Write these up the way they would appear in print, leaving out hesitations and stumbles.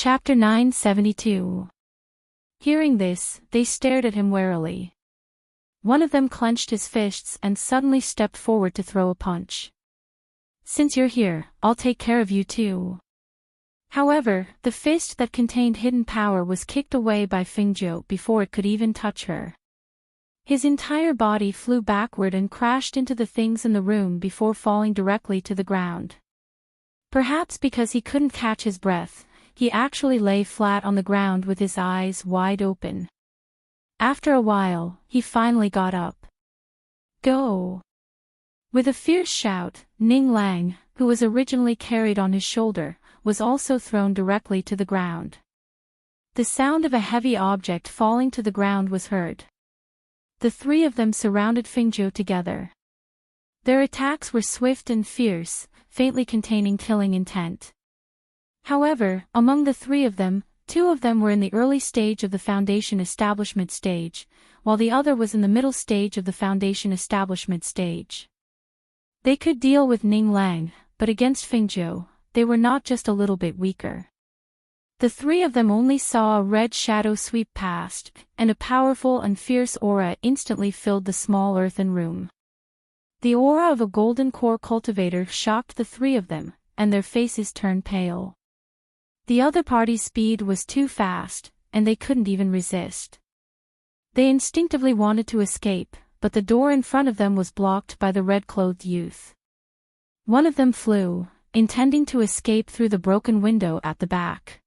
Chapter 972. Hearing this, they stared at him warily. One of them clenched his fists and suddenly stepped forward to throw a punch. "Since you're here, I'll take care of you too." However, the fist that contained hidden power was kicked away by Fingzhou before it could even touch her. His entire body flew backward and crashed into the things in the room before falling directly to the ground. Perhaps because he couldn't catch his breath, he actually lay flat on the ground with his eyes wide open. After a while, he finally got up. "Go!" With a fierce shout, Ning Lang, who was originally carried on his shoulder, was also thrown directly to the ground. The sound of a heavy object falling to the ground was heard. The three of them surrounded Fingzhou together. Their attacks were swift and fierce, faintly containing killing intent. However, among the three of them, two of them were in the early stage of the Foundation Establishment stage, while the other was in the middle stage of the Foundation Establishment stage. They could deal with Ning Lang, but against Fingzhou, they were not just a little bit weaker. The three of them only saw a red shadow sweep past, and a powerful and fierce aura instantly filled the small earthen room. The aura of a golden core cultivator shocked the three of them, and their faces turned pale. The other party's speed was too fast, and they couldn't even resist. They instinctively wanted to escape, but the door in front of them was blocked by the red-clothed youth. One of them flew, intending to escape through the broken window at the back.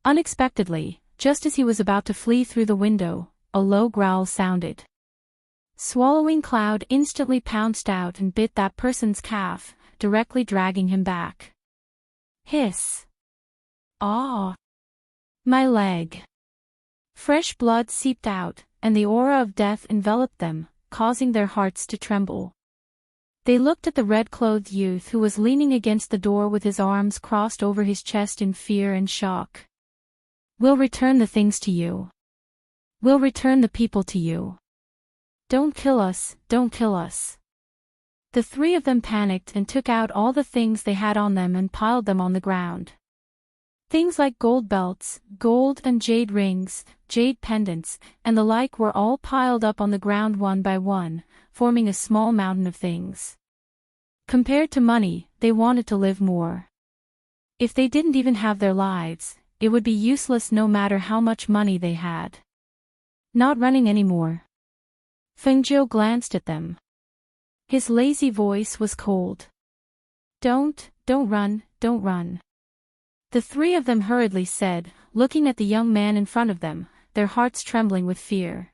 Unexpectedly, just as he was about to flee through the window, a low growl sounded. Swallowing Cloud instantly pounced out and bit that person's calf, directly dragging him back. Hiss! "Ah! My leg!" Fresh blood seeped out, and the aura of death enveloped them, causing their hearts to tremble. They looked at the red-clothed youth who was leaning against the door with his arms crossed over his chest in fear and shock. "We'll return the things to you. We'll return the people to you. Don't kill us, don't kill us." The three of them panicked and took out all the things they had on them and piled them on the ground. Things like gold belts, gold and jade rings, jade pendants, and the like were all piled up on the ground one by one, forming a small mountain of things. Compared to money, they wanted to live more. If they didn't even have their lives, it would be useless no matter how much money they had. "Not running anymore." Fengzhou glanced at them. His lazy voice was cold. Don't run, don't run." The three of them hurriedly said, looking at the young man in front of them, their hearts trembling with fear.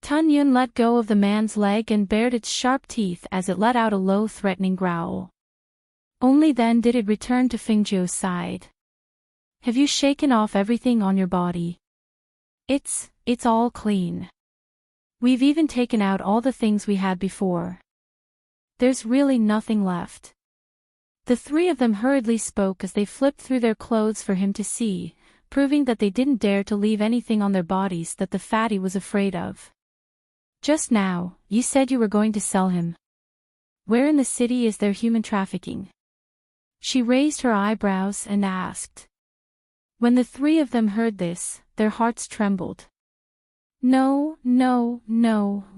Tun Yun let go of the man's leg and bared its sharp teeth as it let out a low threatening growl. Only then did it return to Fingzhou's side. "Have you shaken off everything on your body?" It's all clean. We've even taken out all the things we had before. There's really nothing left." The three of them hurriedly spoke as they flipped through their clothes for him to see, proving that they didn't dare to leave anything on their bodies that the fatty was afraid of. "Just now, you said you were going to sell him. Where in the city is there human trafficking?" She raised her eyebrows and asked. When the three of them heard this, their hearts trembled. No,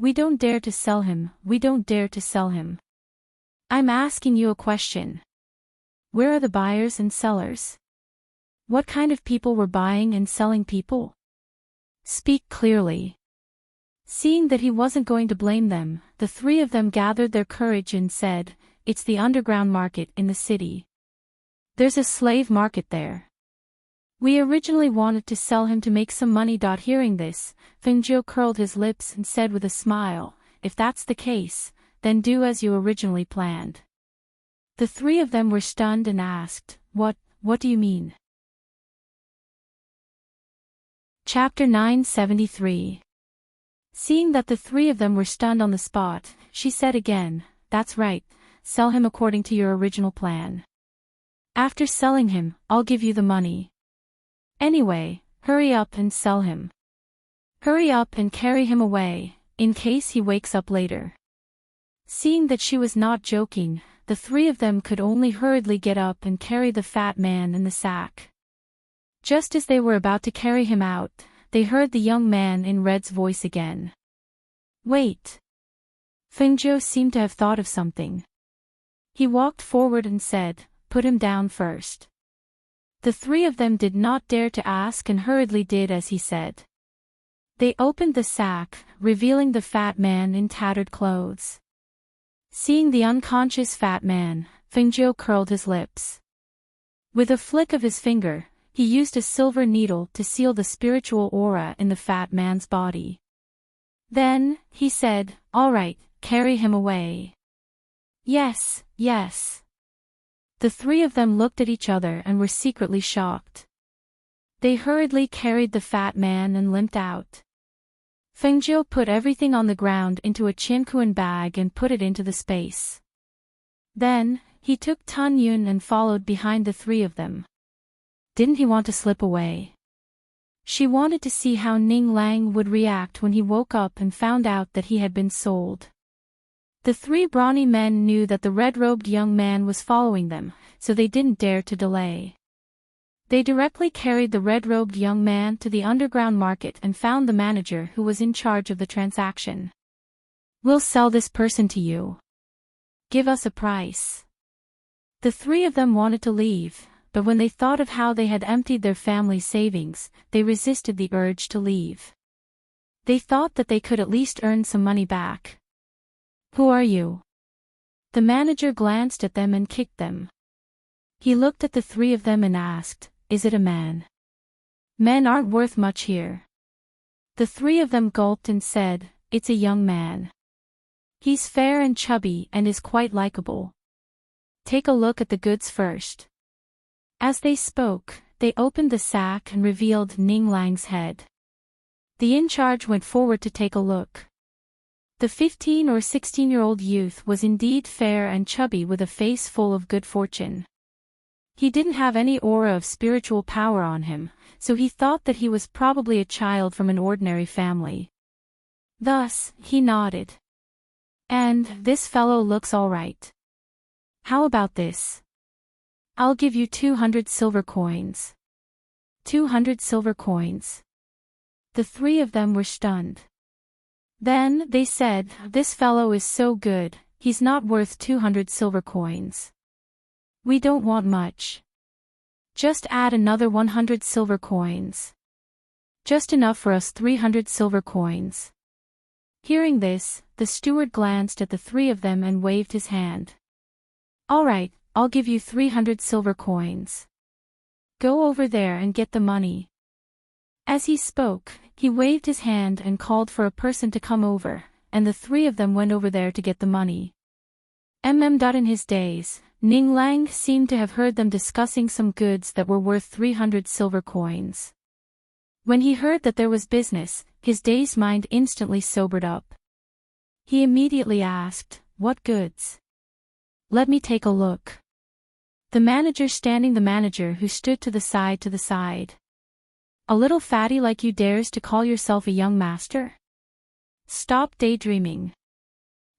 we don't dare to sell him, we don't dare to sell him. I'm asking you a question. Where are the buyers and sellers? What kind of people were buying and selling people? Speak clearly." Seeing that he wasn't going to blame them, the three of them gathered their courage and said, "It's the underground market in the city. There's a slave market there. We originally wanted to sell him to make some money." Hearing this, Fengzhou curled his lips and said with a smile, "If that's the case, then do as you originally planned." The three of them were stunned and asked, What do you mean?" Chapter 973. Seeing that the three of them were stunned on the spot, she said again, "That's right, sell him according to your original plan. After selling him, I'll give you the money. Anyway, hurry up and sell him. Hurry up and carry him away, in case he wakes up later." Seeing that she was not joking, the three of them could only hurriedly get up and carry the fat man in the sack. Just as they were about to carry him out, they heard the young man in red's voice again. Wait. Fengzhou seemed to have thought of something. He walked forward and said, put him down first. The three of them did not dare to ask and hurriedly did as he said. They opened the sack, revealing the fat man in tattered clothes. Seeing the unconscious fat man, Fengzhou curled his lips. With a flick of his finger, he used a silver needle to seal the spiritual aura in the fat man's body. Then, he said, all right, carry him away. Yes, yes. The three of them looked at each other and were secretly shocked. They hurriedly carried the fat man and limped out. Fengzhou put everything on the ground into a Qianquan bag and put it into the space. Then, he took Tun Yun and followed behind the three of them. Didn't he want to slip away? She wanted to see how Ning Lang would react when he woke up and found out that he had been sold. The three brawny men knew that the red-robed young man was following them, so they didn't dare to delay. They directly carried the red-robed young man to the underground market and found the manager who was in charge of the transaction. We'll sell this person to you. Give us a price. The three of them wanted to leave, but when they thought of how they had emptied their family savings, they resisted the urge to leave. They thought that they could at least earn some money back. Who are you? The manager glanced at them and kicked them. He looked at the three of them and asked, is it a man? Men aren't worth much here. The three of them gulped and said, it's a young man. He's fair and chubby and is quite likable. Take a look at the goods first. As they spoke, they opened the sack and revealed Ning Lang's head. The in-charge went forward to take a look. The 15 or 16-year-old youth was indeed fair and chubby with a face full of good fortune. He didn't have any aura of spiritual power on him, so he thought that he was probably a child from an ordinary family. Thus, he nodded. And, this fellow looks all right. How about this? I'll give you 200 silver coins. 200 silver coins. The three of them were stunned. Then, they said, this fellow is so good, he's not worth 200 silver coins. We don't want much. Just add another 100 silver coins. Just enough for us 300 silver coins. Hearing this, the steward glanced at the three of them and waved his hand. All right, I'll give you 300 silver coins. Go over there and get the money. As he spoke, he waved his hand and called for a person to come over, and the three of them went over there to get the money. In his days, Ning Lang seemed to have heard them discussing some goods that were worth 300 silver coins. When he heard that there was business, his dazed mind instantly sobered up. He immediately asked, what goods? Let me take a look. The manager who stood to the side. A little fatty like you dares to call yourself a young master? Stop daydreaming.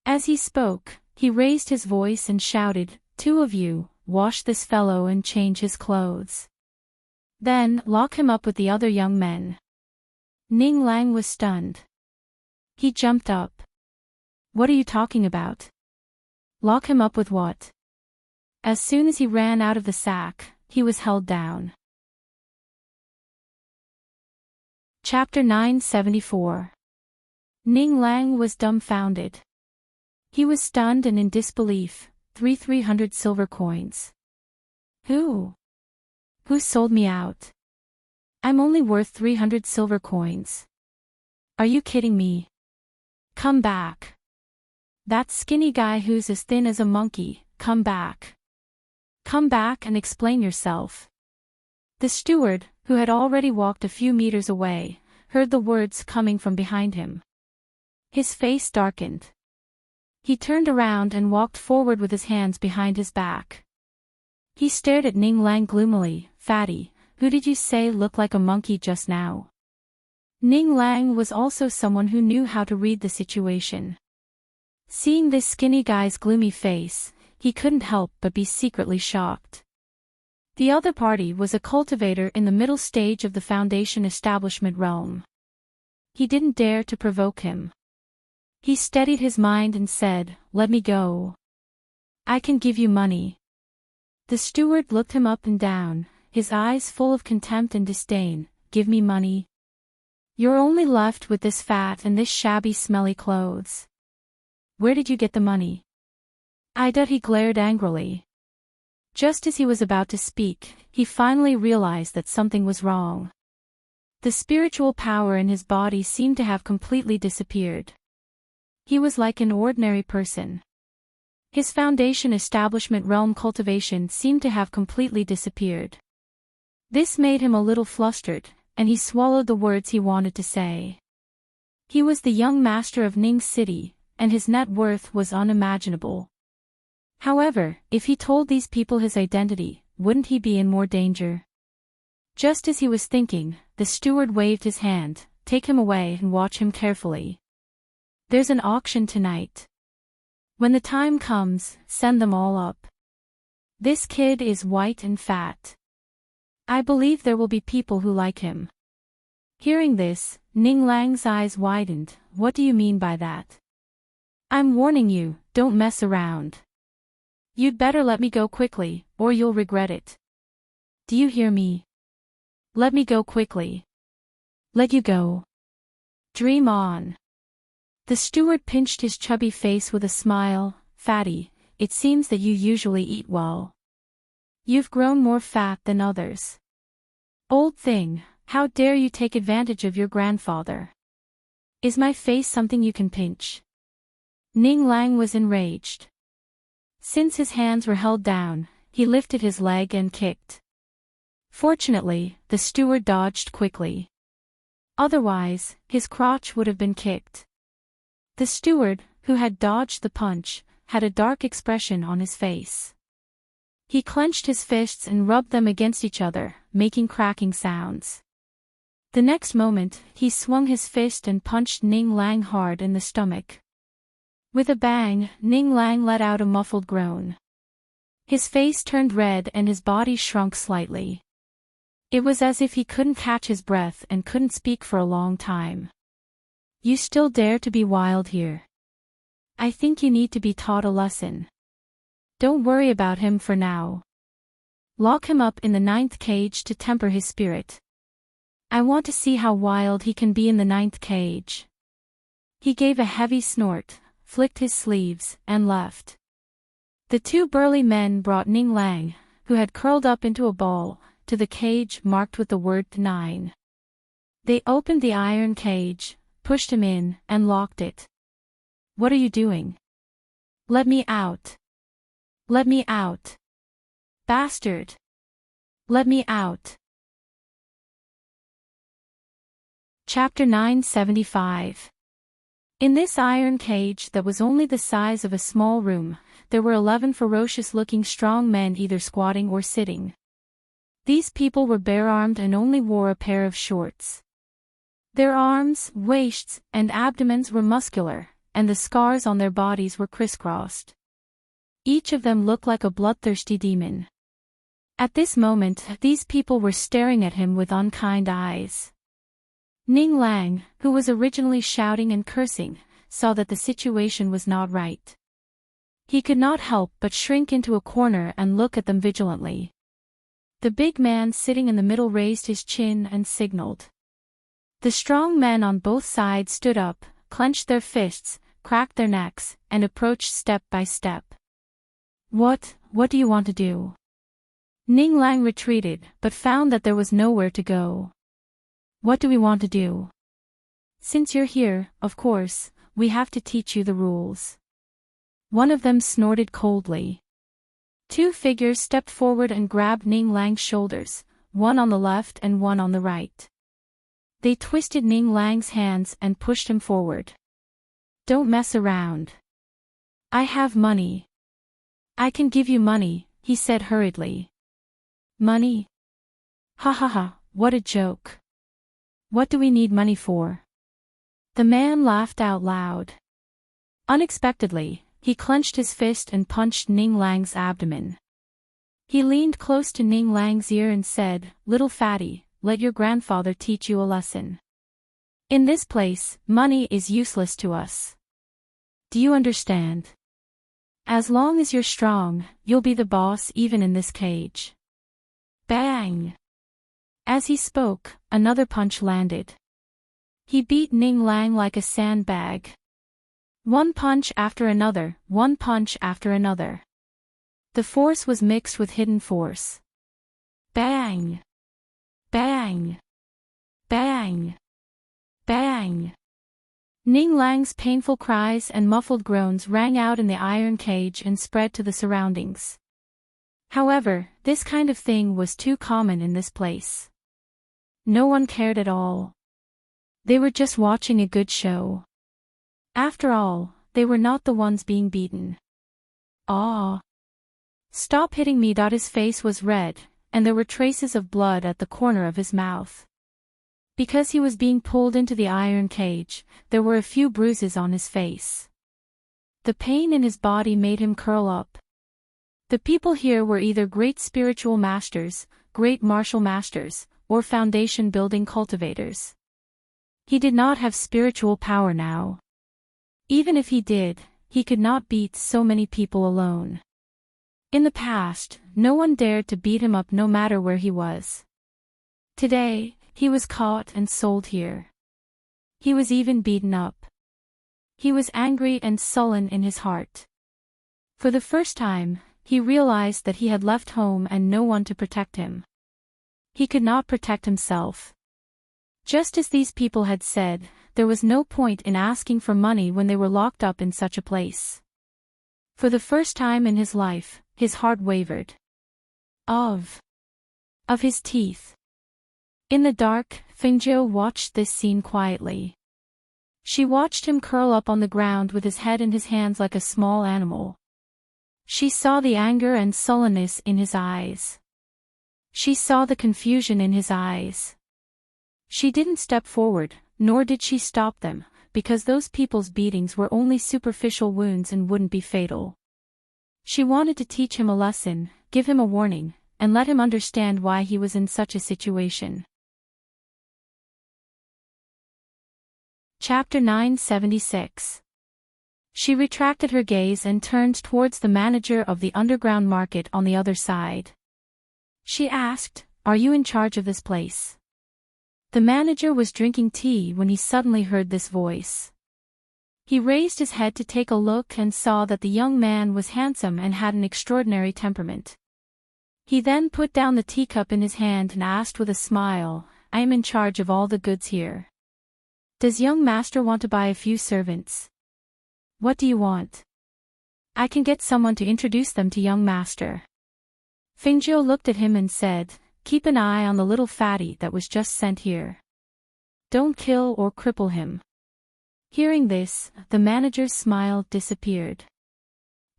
As he spoke, he raised his voice and shouted, two of you, wash this fellow and change his clothes. Then, lock him up with the other young men. Ning Lang was stunned. He jumped up. What are you talking about? Lock him up with what? As soon as he ran out of the sack, he was held down. Chapter 974. Ning Lang was dumbfounded. He was stunned and in disbelief. 300 silver coins. Who sold me out? I'm only worth 300 silver coins. Are you kidding me? Come back. That skinny guy who's as thin as a monkey, come back. Come back and explain yourself. The steward, who had already walked a few meters away, heard the words coming from behind him. His face darkened. He turned around and walked forward with his hands behind his back. He stared at Ning Lang gloomily. Fatty, who did you say looked like a monkey just now? Ning Lang was also someone who knew how to read the situation. Seeing this skinny guy's gloomy face, he couldn't help but be secretly shocked. The other party was a cultivator in the middle stage of the foundation establishment realm. He didn't dare to provoke him. He steadied his mind and said, "Let me go. I can give you money." The steward looked him up and down, his eyes full of contempt and disdain. "Give me money? You're only left with this fat and this shabby smelly clothes. Where did you get the money?" He glared angrily. Just as he was about to speak, he finally realized that something was wrong. The spiritual power in his body seemed to have completely disappeared. He was like an ordinary person. His foundation establishment realm cultivation seemed to have completely disappeared. This made him a little flustered, and he swallowed the words he wanted to say. He was the young master of Ning City, and his net worth was unimaginable. However, if he told these people his identity, wouldn't he be in more danger? Just as he was thinking, the steward waved his hand. "Take him away and watch him carefully. There's an auction tonight. When the time comes, send them all up. This kid is white and fat. I believe there will be people who like him." Hearing this, Ning Lang's eyes widened. "What do you mean by that?" "I'm warning you, don't mess around. You'd better let me go quickly, or you'll regret it. Do you hear me? Let me go quickly." "Let you go? Dream on." The steward pinched his chubby face with a smile. "Fatty, it seems that you usually eat well. You've grown more fat than others. Old thing, how dare you take advantage of your grandfather? Is my face something you can pinch?" Ning Lang was enraged. Since his hands were held down, he lifted his leg and kicked. Fortunately, the steward dodged quickly. Otherwise, his crotch would have been kicked. The steward, who had dodged the punch, had a dark expression on his face. He clenched his fists and rubbed them against each other, making cracking sounds. The next moment, he swung his fist and punched Ning Lang hard in the stomach. With a bang, Ning Lang let out a muffled groan. His face turned red and his body shrunk slightly. It was as if he couldn't catch his breath and couldn't speak for a long time. "You still dare to be wild here? I think you need to be taught a lesson. Don't worry about him for now. Lock him up in the 9th cage to temper his spirit. I want to see how wild he can be in the 9th cage." He gave a heavy snort, flicked his sleeves, and left. The two burly men brought Ning Lang, who had curled up into a ball, to the cage marked with the word 9. They opened the iron cage, pushed him in, and locked it. "What are you doing? Let me out. Let me out. Bastard. Let me out." Chapter 975. In this iron cage that was only the size of a small room, there were 11 ferocious-looking strong men either squatting or sitting. These people were bare-armed and only wore a pair of shorts. Their arms, waists, and abdomens were muscular, and the scars on their bodies were crisscrossed. Each of them looked like a bloodthirsty demon. At this moment, these people were staring at him with unkind eyes. Ning Lang, who was originally shouting and cursing, saw that the situation was not right. He could not help but shrink into a corner and look at them vigilantly. The big man sitting in the middle raised his chin and signaled. The strong men on both sides stood up, clenched their fists, cracked their necks, and approached step by step. What do you want to do?" Ning Lang retreated, but found that there was nowhere to go. "What do we want to do? Since you're here, of course, we have to teach you the rules." One of them snorted coldly. Two figures stepped forward and grabbed Ning Lang's shoulders, one on the left and one on the right. They twisted Ning Lang's hands and pushed him forward. "Don't mess around. I have money. I can give you money," he said hurriedly. "Money? Ha ha ha, what a joke. What do we need money for?" The man laughed out loud. Unexpectedly, he clenched his fist and punched Ning Lang's abdomen. He leaned close to Ning Lang's ear and said, "Little fatty, let your grandfather teach you a lesson. In this place, money is useless to us. Do you understand? As long as you're strong, you'll be the boss even in this cage." Bang! As he spoke, another punch landed. He beat Ning Lang like a sandbag. One punch after another, one punch after another. The force was mixed with hidden force. Bang! Bang! Bang! Bang! Ning Lang's painful cries and muffled groans rang out in the iron cage and spread to the surroundings. However, this kind of thing was too common in this place. No one cared at all. They were just watching a good show. After all, they were not the ones being beaten. "Ah! Stop hitting me!" His face was red, and there were traces of blood at the corner of his mouth. Because he was being pulled into the iron cage, there were a few bruises on his face. The pain in his body made him curl up. The people here were either great spiritual masters, great martial masters, or foundation building cultivators. He did not have spiritual power now. Even if he did, he could not beat so many people alone. In the past, no one dared to beat him up no matter where he was. Today, he was caught and sold here. He was even beaten up. He was angry and sullen in his heart. For the first time, he realized that he had left home and no one to protect him. He could not protect himself. Just as these people had said, there was no point in asking for money when they were locked up in such a place. For the first time in his life, his heart wavered. Of his teeth. In the dark, Fengjiu watched this scene quietly. She watched him curl up on the ground with his head in his hands like a small animal. She saw the anger and sullenness in his eyes. She saw the confusion in his eyes. She didn't step forward, nor did she stop them, because those people's beatings were only superficial wounds and wouldn't be fatal. She wanted to teach him a lesson, give him a warning, and let him understand why he was in such a situation. Chapter 976. She retracted her gaze and turned towards the manager of the underground market on the other side. She asked, "Are you in charge of this place?" The manager was drinking tea when he suddenly heard this voice. He raised his head to take a look and saw that the young man was handsome and had an extraordinary temperament. He then put down the teacup in his hand and asked with a smile, "I am in charge of all the goods here. Does young master want to buy a few servants? What do you want? I can get someone to introduce them to young master." Fengjiu looked at him and said, "Keep an eye on the little fatty that was just sent here. Don't kill or cripple him." Hearing this, the manager's smile disappeared.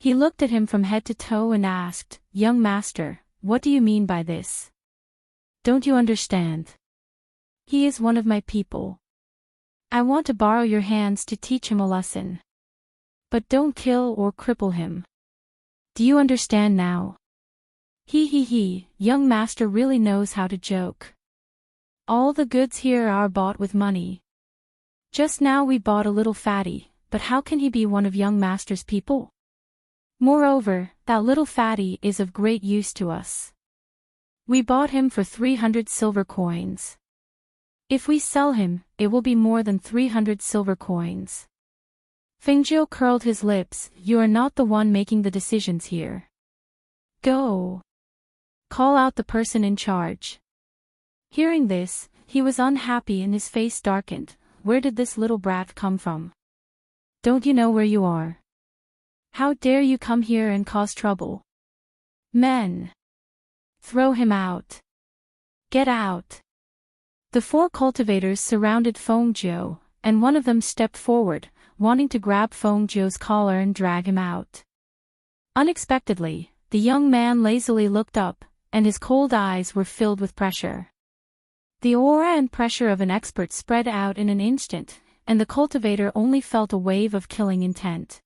He looked at him from head to toe and asked, "Young master, what do you mean by this? Don't you understand? He is one of my people. I want to borrow your hands to teach him a lesson. But don't kill or cripple him. Do you understand now?" He, young master really knows how to joke. All the goods here are bought with money. Just now we bought a little fatty, but how can he be one of young master's people? Moreover, that little fatty is of great use to us. We bought him for 300 silver coins. If we sell him, it will be more than 300 silver coins. Fengjiu curled his lips. "You are not the one making the decisions here. Go. Call out the person in charge." Hearing this, he was unhappy and his face darkened. Where did this little brat come from? Don't you know where you are? How dare you come here and cause trouble? Men! Throw him out. Get out. The four cultivators surrounded Fengjiu, and one of them stepped forward, wanting to grab Fengjiu's collar and drag him out. Unexpectedly, the young man lazily looked up, and his cold eyes were filled with pressure. The aura and pressure of an expert spread out in an instant, and the cultivator only felt a wave of killing intent.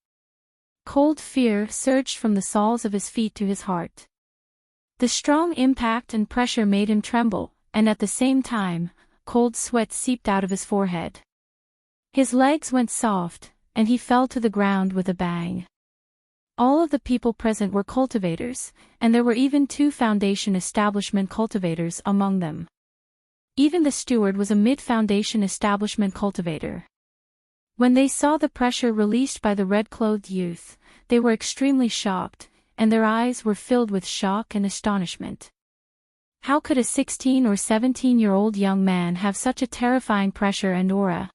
Cold fear surged from the soles of his feet to his heart. The strong impact and pressure made him tremble, and at the same time, cold sweat seeped out of his forehead. His legs went soft, and he fell to the ground with a bang. All of the people present were cultivators, and there were even 2 foundation establishment cultivators among them. Even the steward was a mid-foundation establishment cultivator. When they saw the pressure released by the red-clothed youth, they were extremely shocked, and their eyes were filled with shock and astonishment. How could a 16 or 17-year-old young man have such a terrifying pressure and aura?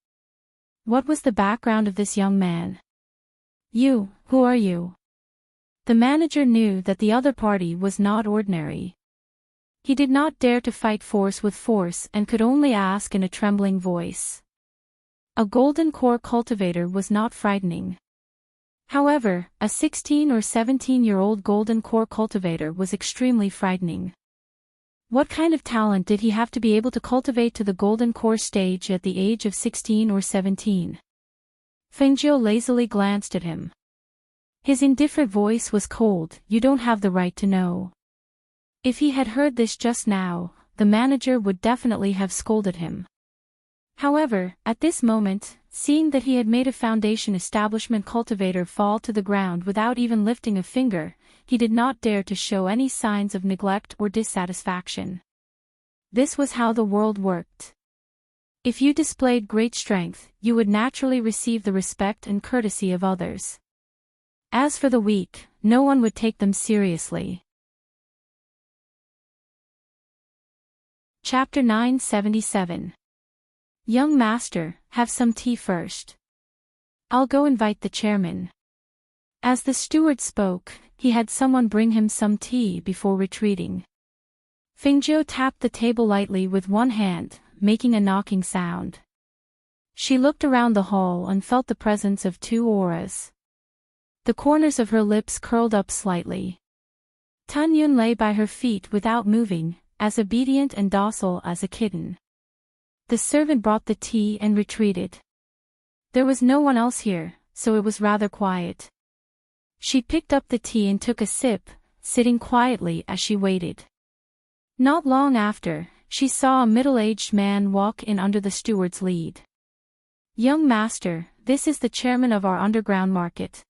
What was the background of this young man? You, who are you? The manager knew that the other party was not ordinary. He did not dare to fight force with force and could only ask in a trembling voice. A golden core cultivator was not frightening. However, a 16 or 17-year-old golden core cultivator was extremely frightening. What kind of talent did he have to be able to cultivate to the golden core stage at the age of 16 or 17? Fengjiu lazily glanced at him. His indifferent voice was cold. You don't have the right to know. If he had heard this just now, the manager would definitely have scolded him. However, at this moment, seeing that he had made a foundation establishment cultivator fall to the ground without even lifting a finger, he did not dare to show any signs of neglect or dissatisfaction. This was how the world worked. If you displayed great strength, you would naturally receive the respect and courtesy of others. As for the weak, no one would take them seriously. Chapter 977. Young master, have some tea first. I'll go invite the chairman. As the steward spoke, he had someone bring him some tea before retreating. Fengjiu tapped the table lightly with one hand, making a knocking sound. She looked around the hall and felt the presence of 2 auras. The corners of her lips curled up slightly. Tun Yun lay by her feet without moving, as obedient and docile as a kitten. The servant brought the tea and retreated. There was no one else here, so it was rather quiet. She picked up the tea and took a sip, sitting quietly as she waited. Not long after, she saw a middle-aged man walk in under the steward's lead. Young master, this is the chairman of our underground market.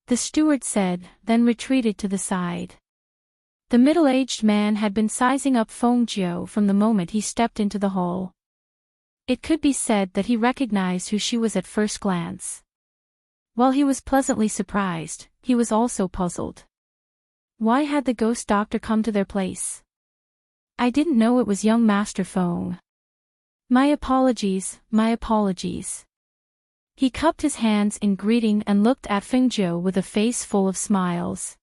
The steward said, then retreated to the side. The middle-aged man had been sizing up Fengjiu from the moment he stepped into the hall. It could be said that he recognized who she was at first glance. While he was pleasantly surprised, he was also puzzled. Why had the ghost doctor come to their place? I didn't know it was young Master Feng. My apologies, my apologies. He cupped his hands in greeting and looked at Fengjiu with a face full of smiles.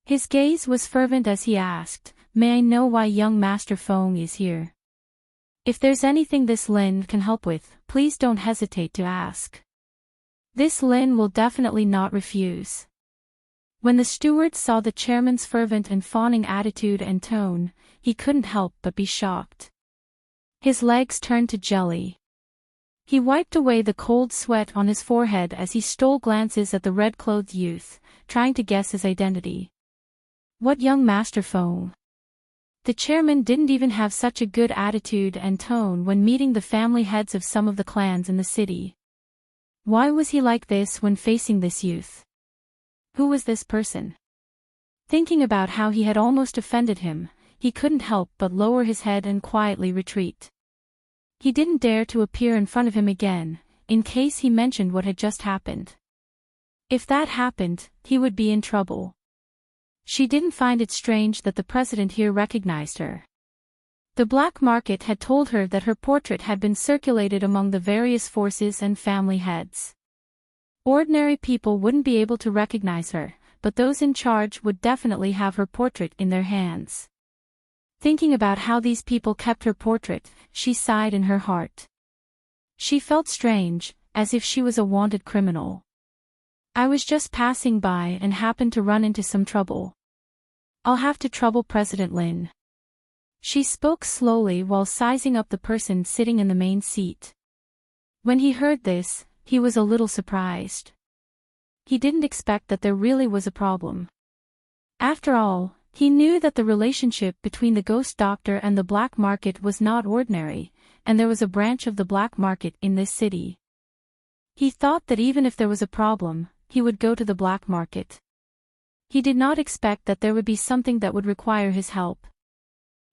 His gaze was fervent as he asked, may I know why young Master Feng is here? If there's anything this Lin can help with, please don't hesitate to ask. This Lin will definitely not refuse. When the steward saw the chairman's fervent and fawning attitude and tone, he couldn't help but be shocked. His legs turned to jelly. He wiped away the cold sweat on his forehead as he stole glances at the red-clothed youth, trying to guess his identity. What young Master Feng? The chairman didn't even have such a good attitude and tone when meeting the family heads of some of the clans in the city. Why was he like this when facing this youth? Who was this person? Thinking about how he had almost offended him, he couldn't help but lower his head and quietly retreat. He didn't dare to appear in front of him again, in case he mentioned what had just happened. If that happened, he would be in trouble. She didn't find it strange that the president here recognized her. The black market had told her that her portrait had been circulated among the various forces and family heads. Ordinary people wouldn't be able to recognize her, but those in charge would definitely have her portrait in their hands. Thinking about how these people kept her portrait, she sighed in her heart. She felt strange, as if she was a wanted criminal. I was just passing by and happened to run into some trouble. I'll have to trouble President Lin. She spoke slowly while sizing up the person sitting in the main seat. When he heard this, he was a little surprised. He didn't expect that there really was a problem. After all, He knew that the relationship between the ghost doctor and the black market was not ordinary, and there was a branch of the black market in this city. He thought that even if there was a problem, he would go to the black market. He did not expect that there would be something that would require his help.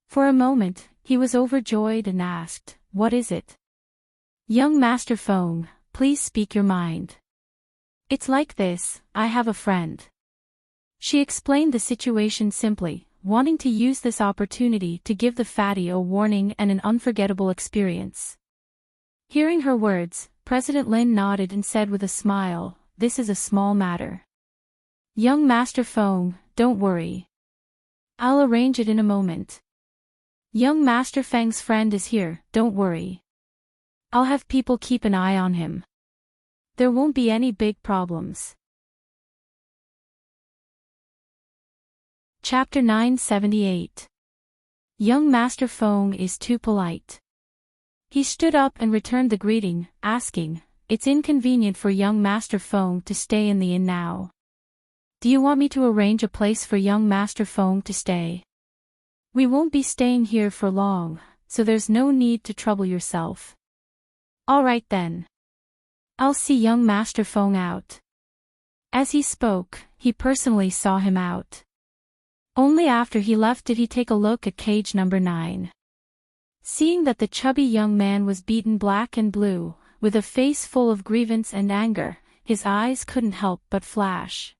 For a moment, he was overjoyed and asked, "What is it?" "Young Master Feng, please speak your mind." "It's like this, I have a friend." She explained the situation simply, wanting to use this opportunity to give the fatty a warning and an unforgettable experience. Hearing her words, President Lin nodded and said with a smile, "This is a small matter. Young Master Feng, don't worry. I'll arrange it in a moment. Young Master Feng's friend is here, don't worry. I'll have people keep an eye on him. There won't be any big problems." Chapter 978. Young Master Feng is too polite. He stood up and returned the greeting, asking, "It's inconvenient for young Master Feng to stay in the inn now. Do you want me to arrange a place for young Master Feng to stay? We won't be staying here for long, so there's no need to trouble yourself." "All right then. I'll see young Master Feng out." As he spoke, he personally saw him out. Only after he left did he take a look at cage number 9. Seeing that the chubby young man was beaten black and blue, with a face full of grievance and anger, his eyes couldn't help but flash.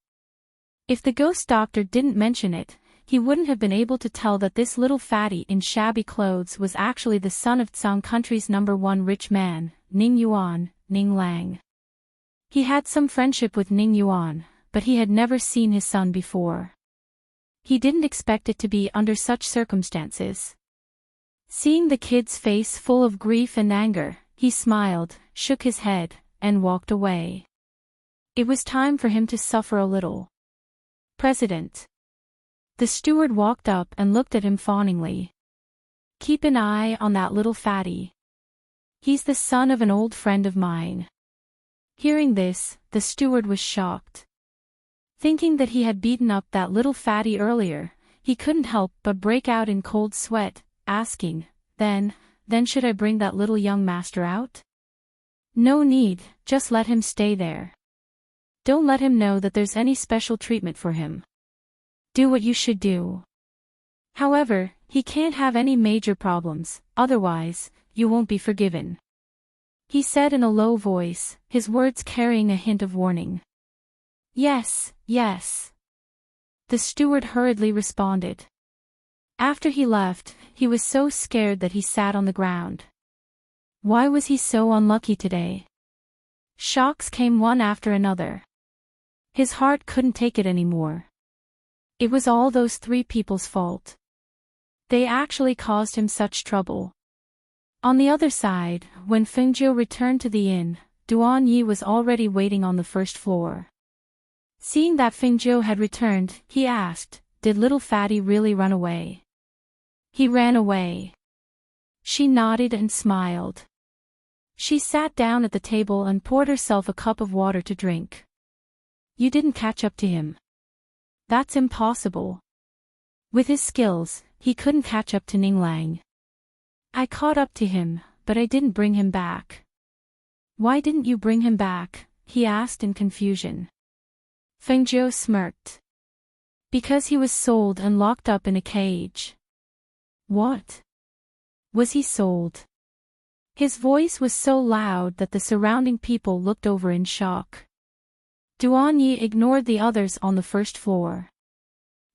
If the ghost doctor didn't mention it, he wouldn't have been able to tell that this little fatty in shabby clothes was actually the son of Tsang Country's #1 rich man, Ning Yuan, Ning Lang. He had some friendship with Ning Yuan, but he had never seen his son before. He didn't expect it to be under such circumstances. Seeing the kid's face full of grief and anger, he smiled, shook his head, and walked away. It was time for him to suffer a little. "President." The steward walked up and looked at him fawningly. "Keep an eye on that little fatty. He's the son of an old friend of mine." Hearing this, the steward was shocked. Thinking that he had beaten up that little fatty earlier, he couldn't help but break out in cold sweat, asking, Then should I bring that little young master out?" "No need, just let him stay there. Don't let him know that there's any special treatment for him. Do what you should do. However, he can't have any major problems, otherwise, you won't be forgiven," he said in a low voice, his words carrying a hint of warning. "Yes, yes," the steward hurriedly responded. After he left, he was so scared that he sat on the ground. Why was he so unlucky today? Shocks came one after another. His heart couldn't take it anymore. It was all those 3 people's fault. They actually caused him such trouble. On the other side, when Fengjiu returned to the inn, Duan Yi was already waiting on the first floor. Seeing that Fengjiu had returned, he asked, "Did little fatty really run away?" "He ran away." She nodded and smiled. She sat down at the table and poured herself a cup of water to drink. "You didn't catch up to him?" "That's impossible. With his skills, he couldn't catch up to Ning Lang." "I caught up to him, but I didn't bring him back." "Why didn't you bring him back?" he asked in confusion. Fengjiu smirked. "Because he was sold and locked up in a cage." "What? Was he sold?" His voice was so loud that the surrounding people looked over in shock. Duan Yi ignored the others on the first floor.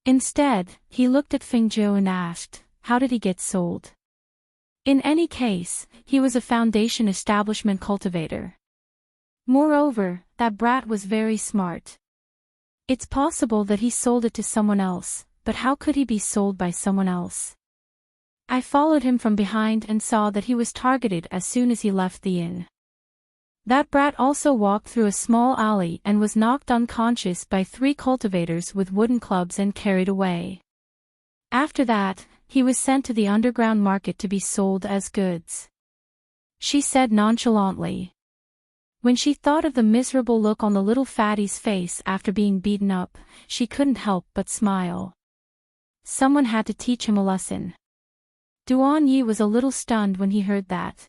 Instead, he looked at Fengjiu and asked, "How did he get sold?" In any case, he was a foundation establishment cultivator. Moreover, that brat was very smart. It's possible that he sold it to someone else, but how could he be sold by someone else? I followed him from behind and saw that he was targeted as soon as he left the inn. That brat also walked through a small alley and was knocked unconscious by 3 cultivators with wooden clubs and carried away. After that, he was sent to the underground market to be sold as goods," she said nonchalantly. When she thought of the miserable look on the little fatty's face after being beaten up, she couldn't help but smile. Someone had to teach him a lesson. Duan Yi was a little stunned when he heard that.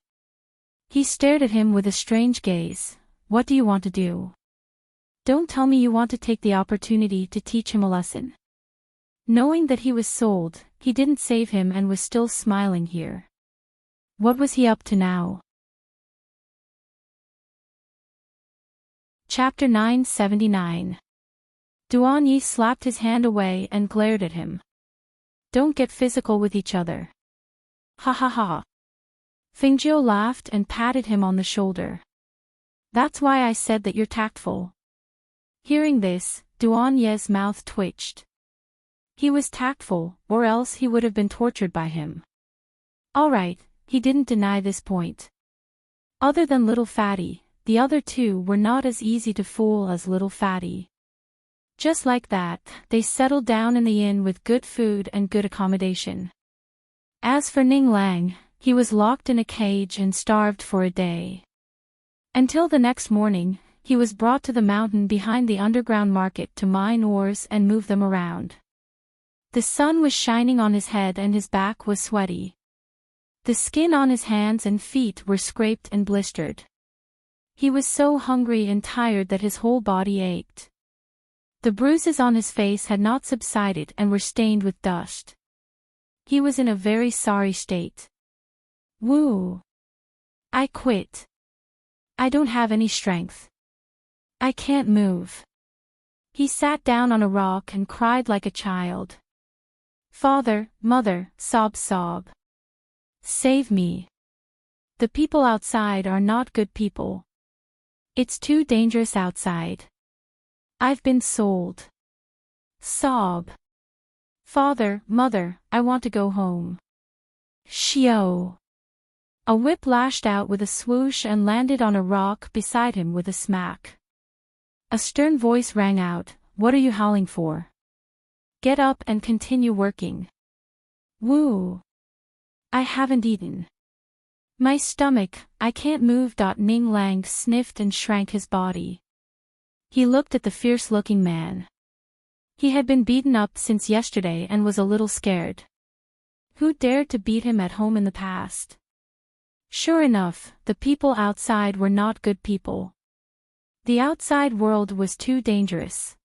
He stared at him with a strange gaze. What do you want to do? Don't tell me you want to take the opportunity to teach him a lesson. Knowing that he was sold, he didn't save him and was still smiling here. What was he up to now? Chapter 979. Duan Yi slapped his hand away and glared at him. Don't get physical with each other. Ha ha ha. Fingjiu laughed and patted him on the shoulder. That's why I said that you're tactful. Hearing this, Duan Ye's mouth twitched. He was tactful, or else he would have been tortured by him. Alright, he didn't deny this point. Other than Little Fatty, the other two were not as easy to fool as Little Fatty. Just like that, they settled down in the inn with good food and good accommodation. As for Ning Lang, he was locked in a cage and starved for a day. Until the next morning, he was brought to the mountain behind the underground market to mine ores and move them around. The sun was shining on his head and his back was sweaty. The skin on his hands and feet were scraped and blistered. He was so hungry and tired that his whole body ached. The bruises on his face had not subsided and were stained with dust. He was in a very sorry state. Woo! I quit. I don't have any strength. I can't move. He sat down on a rock and cried like a child. Father, mother, sob sob. Save me. The people outside are not good people. It's too dangerous outside. I've been sold. Sob. Father, mother, I want to go home. Shio. A whip lashed out with a swoosh and landed on a rock beside him with a smack. A stern voice rang out, "What are you howling for? Get up and continue working." Woo! I haven't eaten. My stomach, I can't move. Ning Lang sniffed and shrank his body. He looked at the fierce-looking man. He had been beaten up since yesterday and was a little scared. Who dared to beat him at home in the past? Sure enough, the people outside were not good people. The outside world was too dangerous.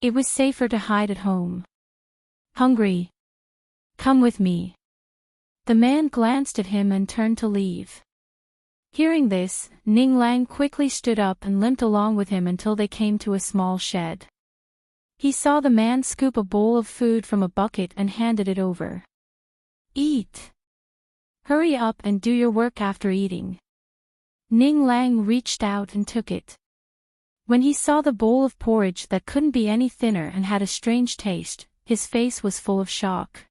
It was safer to hide at home. Hungry? Come with me. The man glanced at him and turned to leave. Hearing this, Ning Lang quickly stood up and limped along with him until they came to a small shed. He saw the man scoop a bowl of food from a bucket and handed it over. Eat. Hurry up and do your work after eating. Ning Lang reached out and took it. When he saw the bowl of porridge that couldn't be any thinner and had a strange taste, his face was full of shock.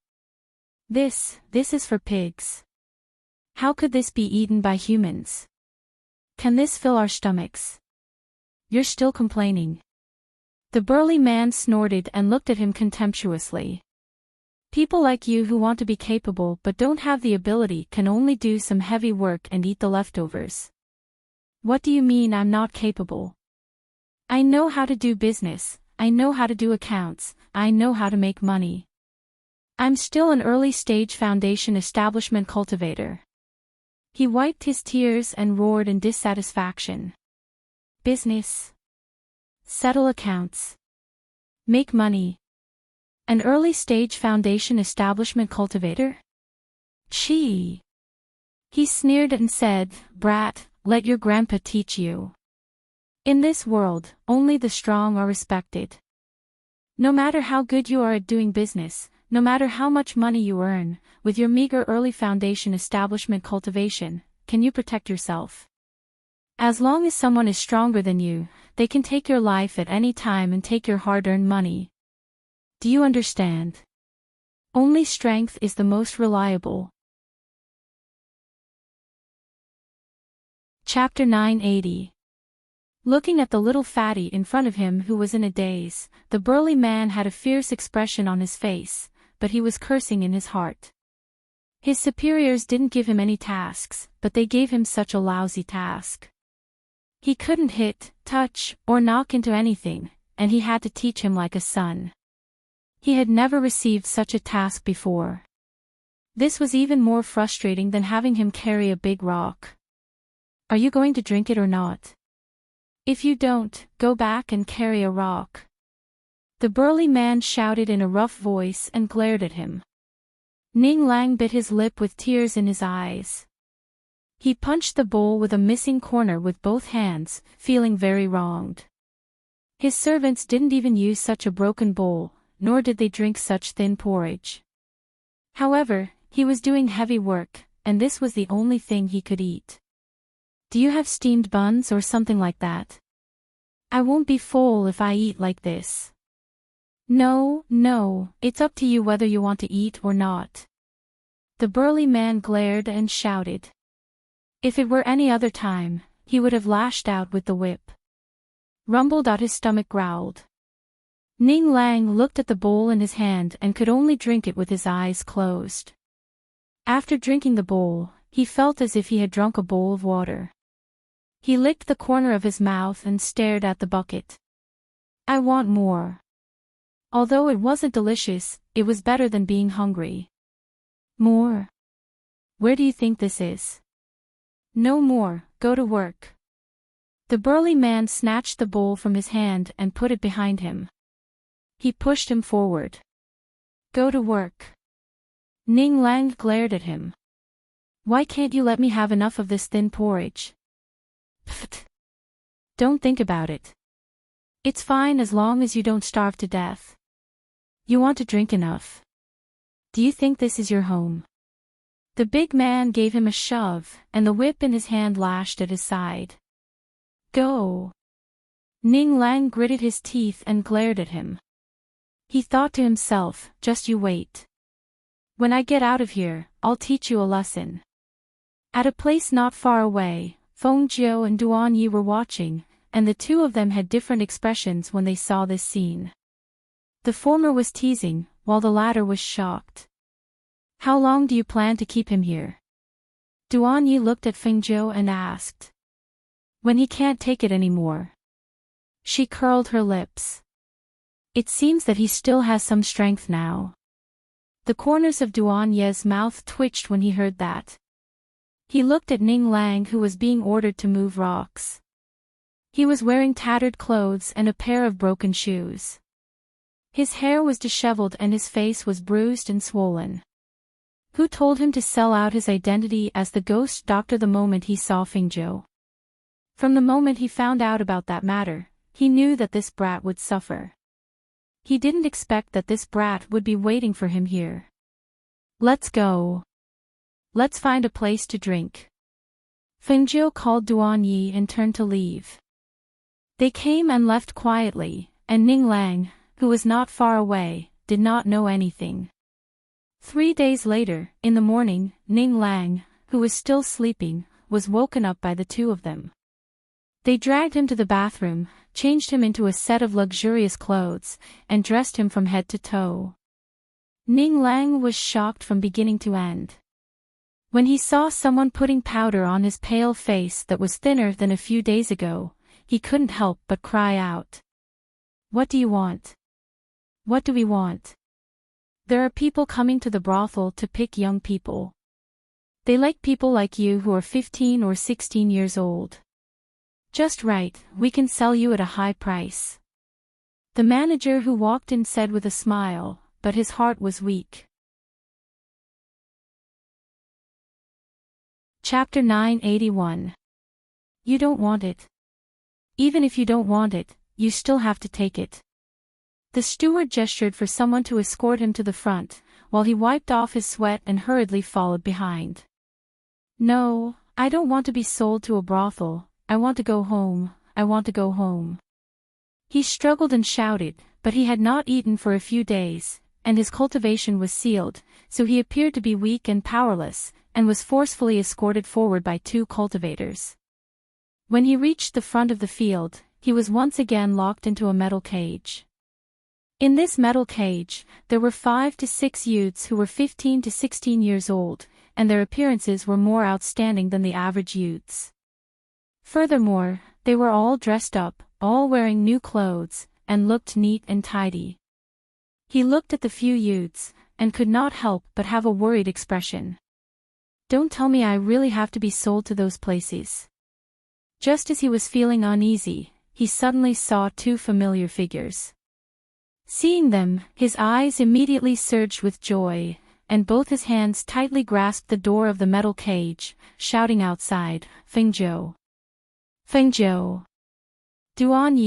This is for pigs. How could this be eaten by humans? Can this fill our stomachs? You're still complaining. The burly man snorted and looked at him contemptuously. People like you who want to be capable but don't have the ability can only do some heavy work and eat the leftovers. What do you mean I'm not capable? I know how to do business, I know how to do accounts, I know how to make money. I'm still an early-stage foundation establishment cultivator. He wiped his tears and roared in dissatisfaction. Business. Settle accounts. Make money. An early-stage foundation establishment cultivator? Chee. He sneered and said, "Brat, let your grandpa teach you. In this world, only the strong are respected. No matter how good you are at doing business, no matter how much money you earn, with your meager early foundation establishment cultivation, can you protect yourself? As long as someone is stronger than you, they can take your life at any time and take your hard-earned money. Do you understand? Only strength is the most reliable." Chapter 980. Looking at the little fatty in front of him who was in a daze, the burly man had a fierce expression on his face, but he was cursing in his heart. His superiors didn't give him any tasks, but they gave him such a lousy task. He couldn't hit, touch, or knock into anything, and he had to teach him like a son. He had never received such a task before. This was even more frustrating than having him carry a big rock. Are you going to drink it or not? If you don't, go back and carry a rock. The burly man shouted in a rough voice and glared at him. Ning Lang bit his lip with tears in his eyes. He punched the bowl with a missing corner with both hands, feeling very wronged. His servants didn't even use such a broken bowl, nor did they drink such thin porridge. However, he was doing heavy work, and this was the only thing he could eat. Do you have steamed buns or something like that? I won't be full if I eat like this. No, it's up to you whether you want to eat or not. The burly man glared and shouted. If it were any other time, he would have lashed out with the whip. Rumbled out his stomach growled. Ning Lang looked at the bowl in his hand and could only drink it with his eyes closed. After drinking the bowl, he felt as if he had drunk a bowl of water. He licked the corner of his mouth and stared at the bucket. I want more. Although it wasn't delicious, it was better than being hungry. More? Where do you think this is? No more, go to work. The burly man snatched the bowl from his hand and put it behind him. He pushed him forward. Go to work. Ning Lang glared at him. Why can't you let me have enough of this thin porridge? Pfft. Don't think about it. It's fine as long as you don't starve to death. You want to drink enough. Do you think this is your home? The big man gave him a shove, and the whip in his hand lashed at his side. Go. Ning Lang gritted his teeth and glared at him. He thought to himself, just you wait. When I get out of here, I'll teach you a lesson. At a place not far away, Feng Jiu and Duan Yi were watching, and the two of them had different expressions when they saw this scene. The former was teasing, while the latter was shocked. How long do you plan to keep him here? Duan Yi looked at Feng Jiu and asked. When he can't take it anymore. She curled her lips. It seems that he still has some strength now. The corners of Duan Yi's mouth twitched when he heard that. He looked at Ning Lang, who was being ordered to move rocks. He was wearing tattered clothes and a pair of broken shoes. His hair was disheveled and his face was bruised and swollen. Who told him to sell out his identity as the ghost doctor the moment he saw Feng Jiu? From the moment he found out about that matter, he knew that this brat would suffer. He didn't expect that this brat would be waiting for him here. Let's go. Let's find a place to drink. Feng Jiu called Duan Yi and turned to leave. They came and left quietly, and Ning Lang, who was not far away, did not know anything. 3 days later, in the morning, Ning Lang, who was still sleeping, was woken up by the two of them. They dragged him to the bathroom, changed him into a set of luxurious clothes, and dressed him from head to toe. Ning Lang was shocked from beginning to end. When he saw someone putting powder on his pale face that was thinner than a few days ago, he couldn't help but cry out. What do you want? What do we want? There are people coming to the brothel to pick young people. They like people like you who are 15 or 16 years old. Just right, we can sell you at a high price. The manager who walked in said with a smile, but his heart was weak. Chapter 981. You don't want it. Even if you don't want it, you still have to take it. The steward gestured for someone to escort him to the front, while he wiped off his sweat and hurriedly followed behind. No, I don't want to be sold to a brothel, I want to go home, I want to go home. He struggled and shouted, but he had not eaten for a few days, and his cultivation was sealed, so he appeared to be weak and powerless, and was forcefully escorted forward by 2 cultivators. When he reached the front of the field, he was once again locked into a metal cage. In this metal cage, there were 5 to 6 youths who were 15 to 16 years old, and their appearances were more outstanding than the average youths. Furthermore, they were all dressed up, all wearing new clothes, and looked neat and tidy. He looked at the few youths, and could not help but have a worried expression. Don't tell me I really have to be sold to those places. Just as he was feeling uneasy, he suddenly saw two familiar figures. Seeing them, his eyes immediately surged with joy, and both his hands tightly grasped the door of the metal cage, shouting outside, Fengzhou! Fengzhou! Duan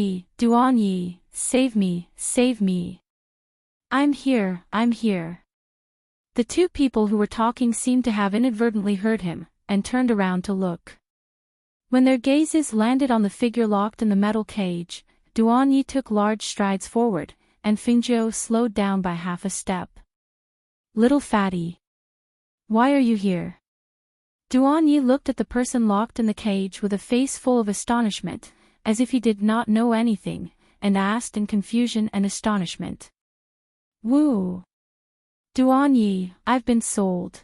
Yi, save me, save me! I'm here, I'm here! The two people who were talking seemed to have inadvertently heard him, and turned around to look. When their gazes landed on the figure locked in the metal cage, Duan Yi took large strides forward, and Fengzhou slowed down by half a step. Little fatty. Why are you here? Duan Yi looked at the person locked in the cage with a face full of astonishment, as if he did not know anything, and asked in confusion and astonishment. Woo! Duan Yi, I've been sold.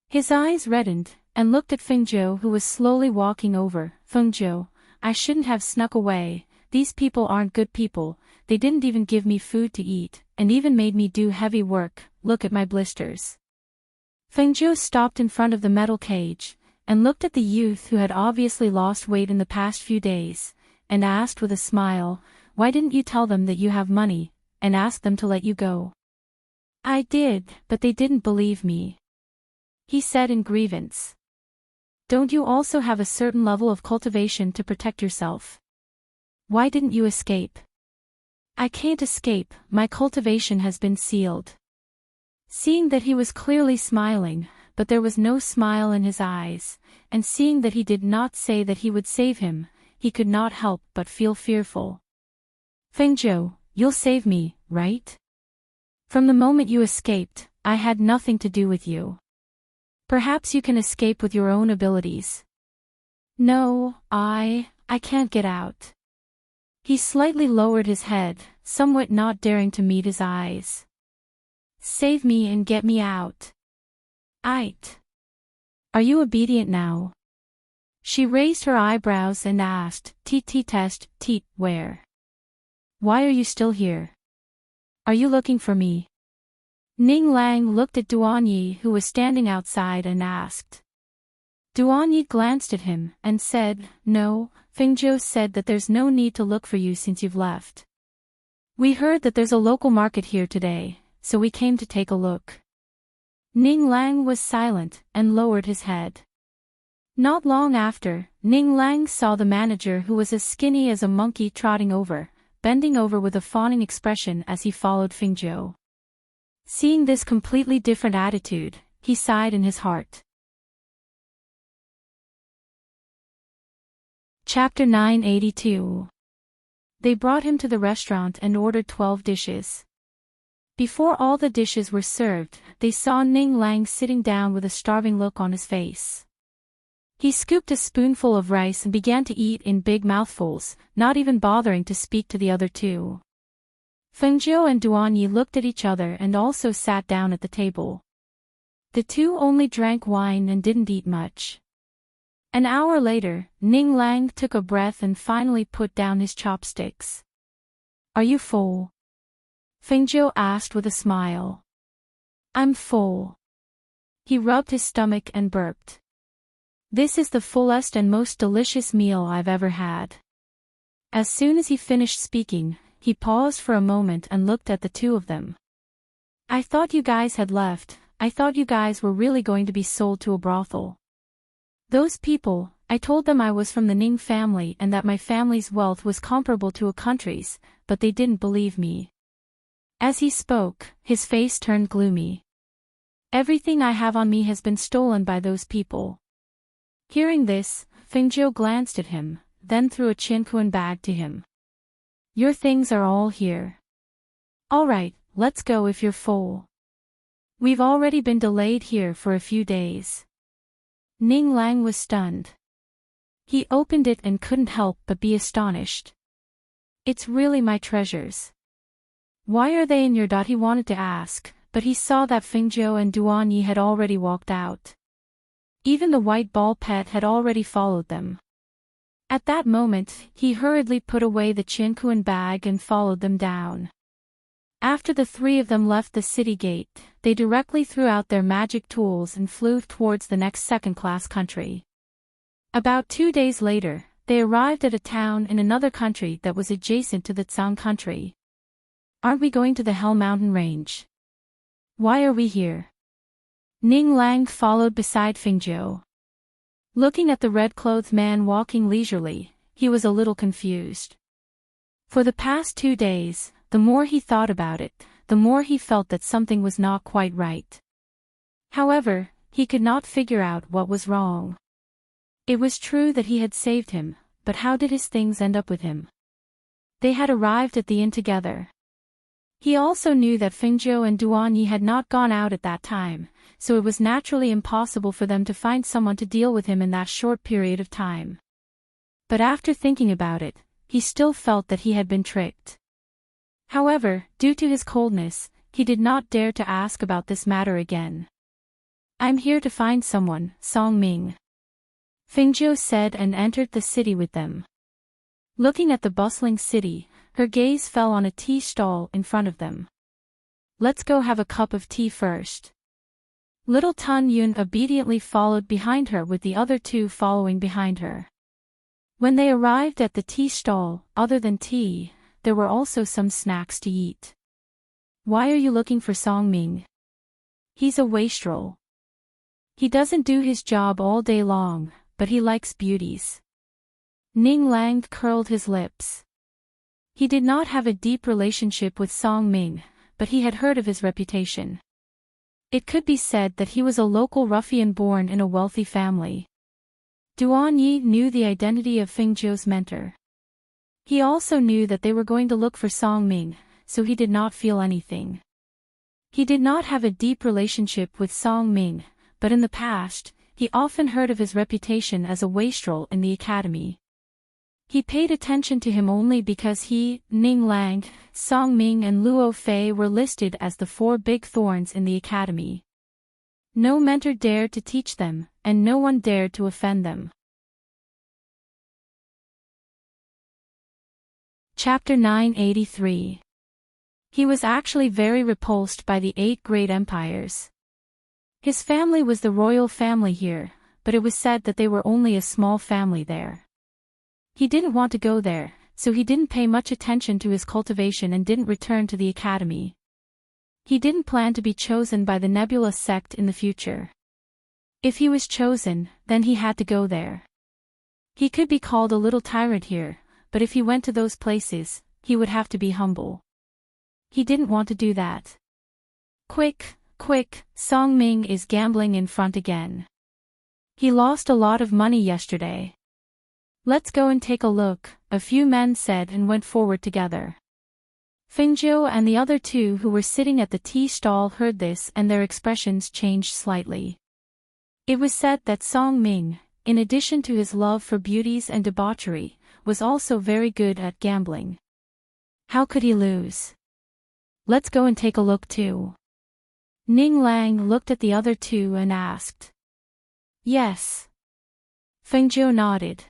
His eyes reddened, and looked at Fengzhou who was slowly walking over. Fengzhou, I shouldn't have snuck away, these people aren't good people, they didn't even give me food to eat, and even made me do heavy work, look at my blisters. Fengzhou stopped in front of the metal cage, and looked at the youth who had obviously lost weight in the past few days, and asked with a smile, why didn't you tell them that you have money, and ask them to let you go? I did, but they didn't believe me. He said in grievance. Don't you also have a certain level of cultivation to protect yourself? Why didn't you escape? I can't escape, my cultivation has been sealed. Seeing that he was clearly smiling, but there was no smile in his eyes, and seeing that he did not say that he would save him, he could not help but feel fearful. Fengzhou, you'll save me, right? From the moment you escaped, I had nothing to do with you. Perhaps you can escape with your own abilities. No, I can't get out. He slightly lowered his head, somewhat not daring to meet his eyes. Save me and get me out. Are you obedient now? She raised her eyebrows and asked, test, where? Why are you still here? Are you looking for me? Ning Lang looked at Duan Yi who was standing outside and asked. Duan Yi glanced at him and said, no, Fengzhou said that there's no need to look for you since you've left. We heard that there's a local market here today, so we came to take a look. Ning Lang was silent and lowered his head. Not long after, Ning Lang saw the manager who was as skinny as a monkey trotting over, bending over with a fawning expression as he followed Fengzhou. Seeing this completely different attitude, he sighed in his heart. Chapter 982. They brought him to the restaurant and ordered 12 dishes. Before all the dishes were served, they saw Ning Lang sitting down with a starving look on his face. He scooped a spoonful of rice and began to eat in big mouthfuls, not even bothering to speak to the other two. Fengzhou and Duan Yi looked at each other and also sat down at the table. The two only drank wine and didn't eat much. An hour later, Ning Lang took a breath and finally put down his chopsticks. Are you full? Fengzhou asked with a smile. I'm full. He rubbed his stomach and burped. This is the fullest and most delicious meal I've ever had. As soon as he finished speaking, he paused for a moment and looked at the two of them. I thought you guys had left, I thought you guys were really going to be sold to a brothel. Those people, I told them I was from the Ning family and that my family's wealth was comparable to a country's, but they didn't believe me. As he spoke, his face turned gloomy. Everything I have on me has been stolen by those people. Hearing this, Fengzhou glanced at him, then threw a Qianquan bag to him. Your things are all here. All right, let's go if you're full. We've already been delayed here for a few days. Ning Lang was stunned. He opened it and couldn't help but be astonished. It's really my treasures. Why are they in your dot? He wanted to ask, but he saw that Fengzhou and Duan Yi had already walked out. Even the white ball pet had already followed them. At that moment, he hurriedly put away the Qianquan bag and followed them down. After the three of them left the city gate, they directly threw out their magic tools and flew towards the next second-class country. About 2 days later, they arrived at a town in another country that was adjacent to the Tsang country. Aren't we going to the Hell Mountain Range? Why are we here? Ning Lang followed beside Fingzhou. Looking at the red-clothed man walking leisurely, he was a little confused. For the past 2 days, the more he thought about it, the more he felt that something was not quite right. However, he could not figure out what was wrong. It was true that he had saved him, but how did his things end up with him? They had arrived at the inn together. He also knew that Fingzhou and Duan Yi had not gone out at that time, so it was naturally impossible for them to find someone to deal with him in that short period of time. But after thinking about it, he still felt that he had been tricked. However, due to his coldness, he did not dare to ask about this matter again. "I'm here to find someone, Song Ming," Fingzhou said and entered the city with them. Looking at the bustling city, her gaze fell on a tea stall in front of them. "Let's go have a cup of tea first." Little Tun Yun obediently followed behind her with the other two following behind her. When they arrived at the tea stall, other than tea, there were also some snacks to eat. "Why are you looking for Song Ming? He's a wastrel. He doesn't do his job all day long, but he likes beauties." Ning Lang curled his lips. He did not have a deep relationship with Song Ming, but he had heard of his reputation. It could be said that he was a local ruffian born in a wealthy family. Duan Yi knew the identity of Fingzhou's mentor. He also knew that they were going to look for Song Ming, so he did not feel anything. He did not have a deep relationship with Song Ming, but in the past, he often heard of his reputation as a wastrel in the academy. He paid attention to him only because he, Ning Lang, Song Ming and Luo Fei were listed as the 4 big thorns in the academy. No mentor dared to teach them, and no one dared to offend them. Chapter 983. He was actually very repulsed by the 8 great empires. His family was the royal family here, but it was said that they were only a small family there. He didn't want to go there, so he didn't pay much attention to his cultivation and didn't return to the academy. He didn't plan to be chosen by the Nebula sect in the future. If he was chosen, then he had to go there. He could be called a little tyrant here, but if he went to those places, he would have to be humble. He didn't want to do that. Quick, Song Ming is gambling in front again. He lost a lot of money yesterday. "Let's go and take a look," a few men said and went forward together. Fingzhou and the other 2 who were sitting at the tea stall heard this and their expressions changed slightly. It was said that Song Ming, in addition to his love for beauties and debauchery, was also very good at gambling. How could he lose? "Let's go and take a look too." Ning Lang looked at the other 2 and asked. "Yes." Fingzhou nodded.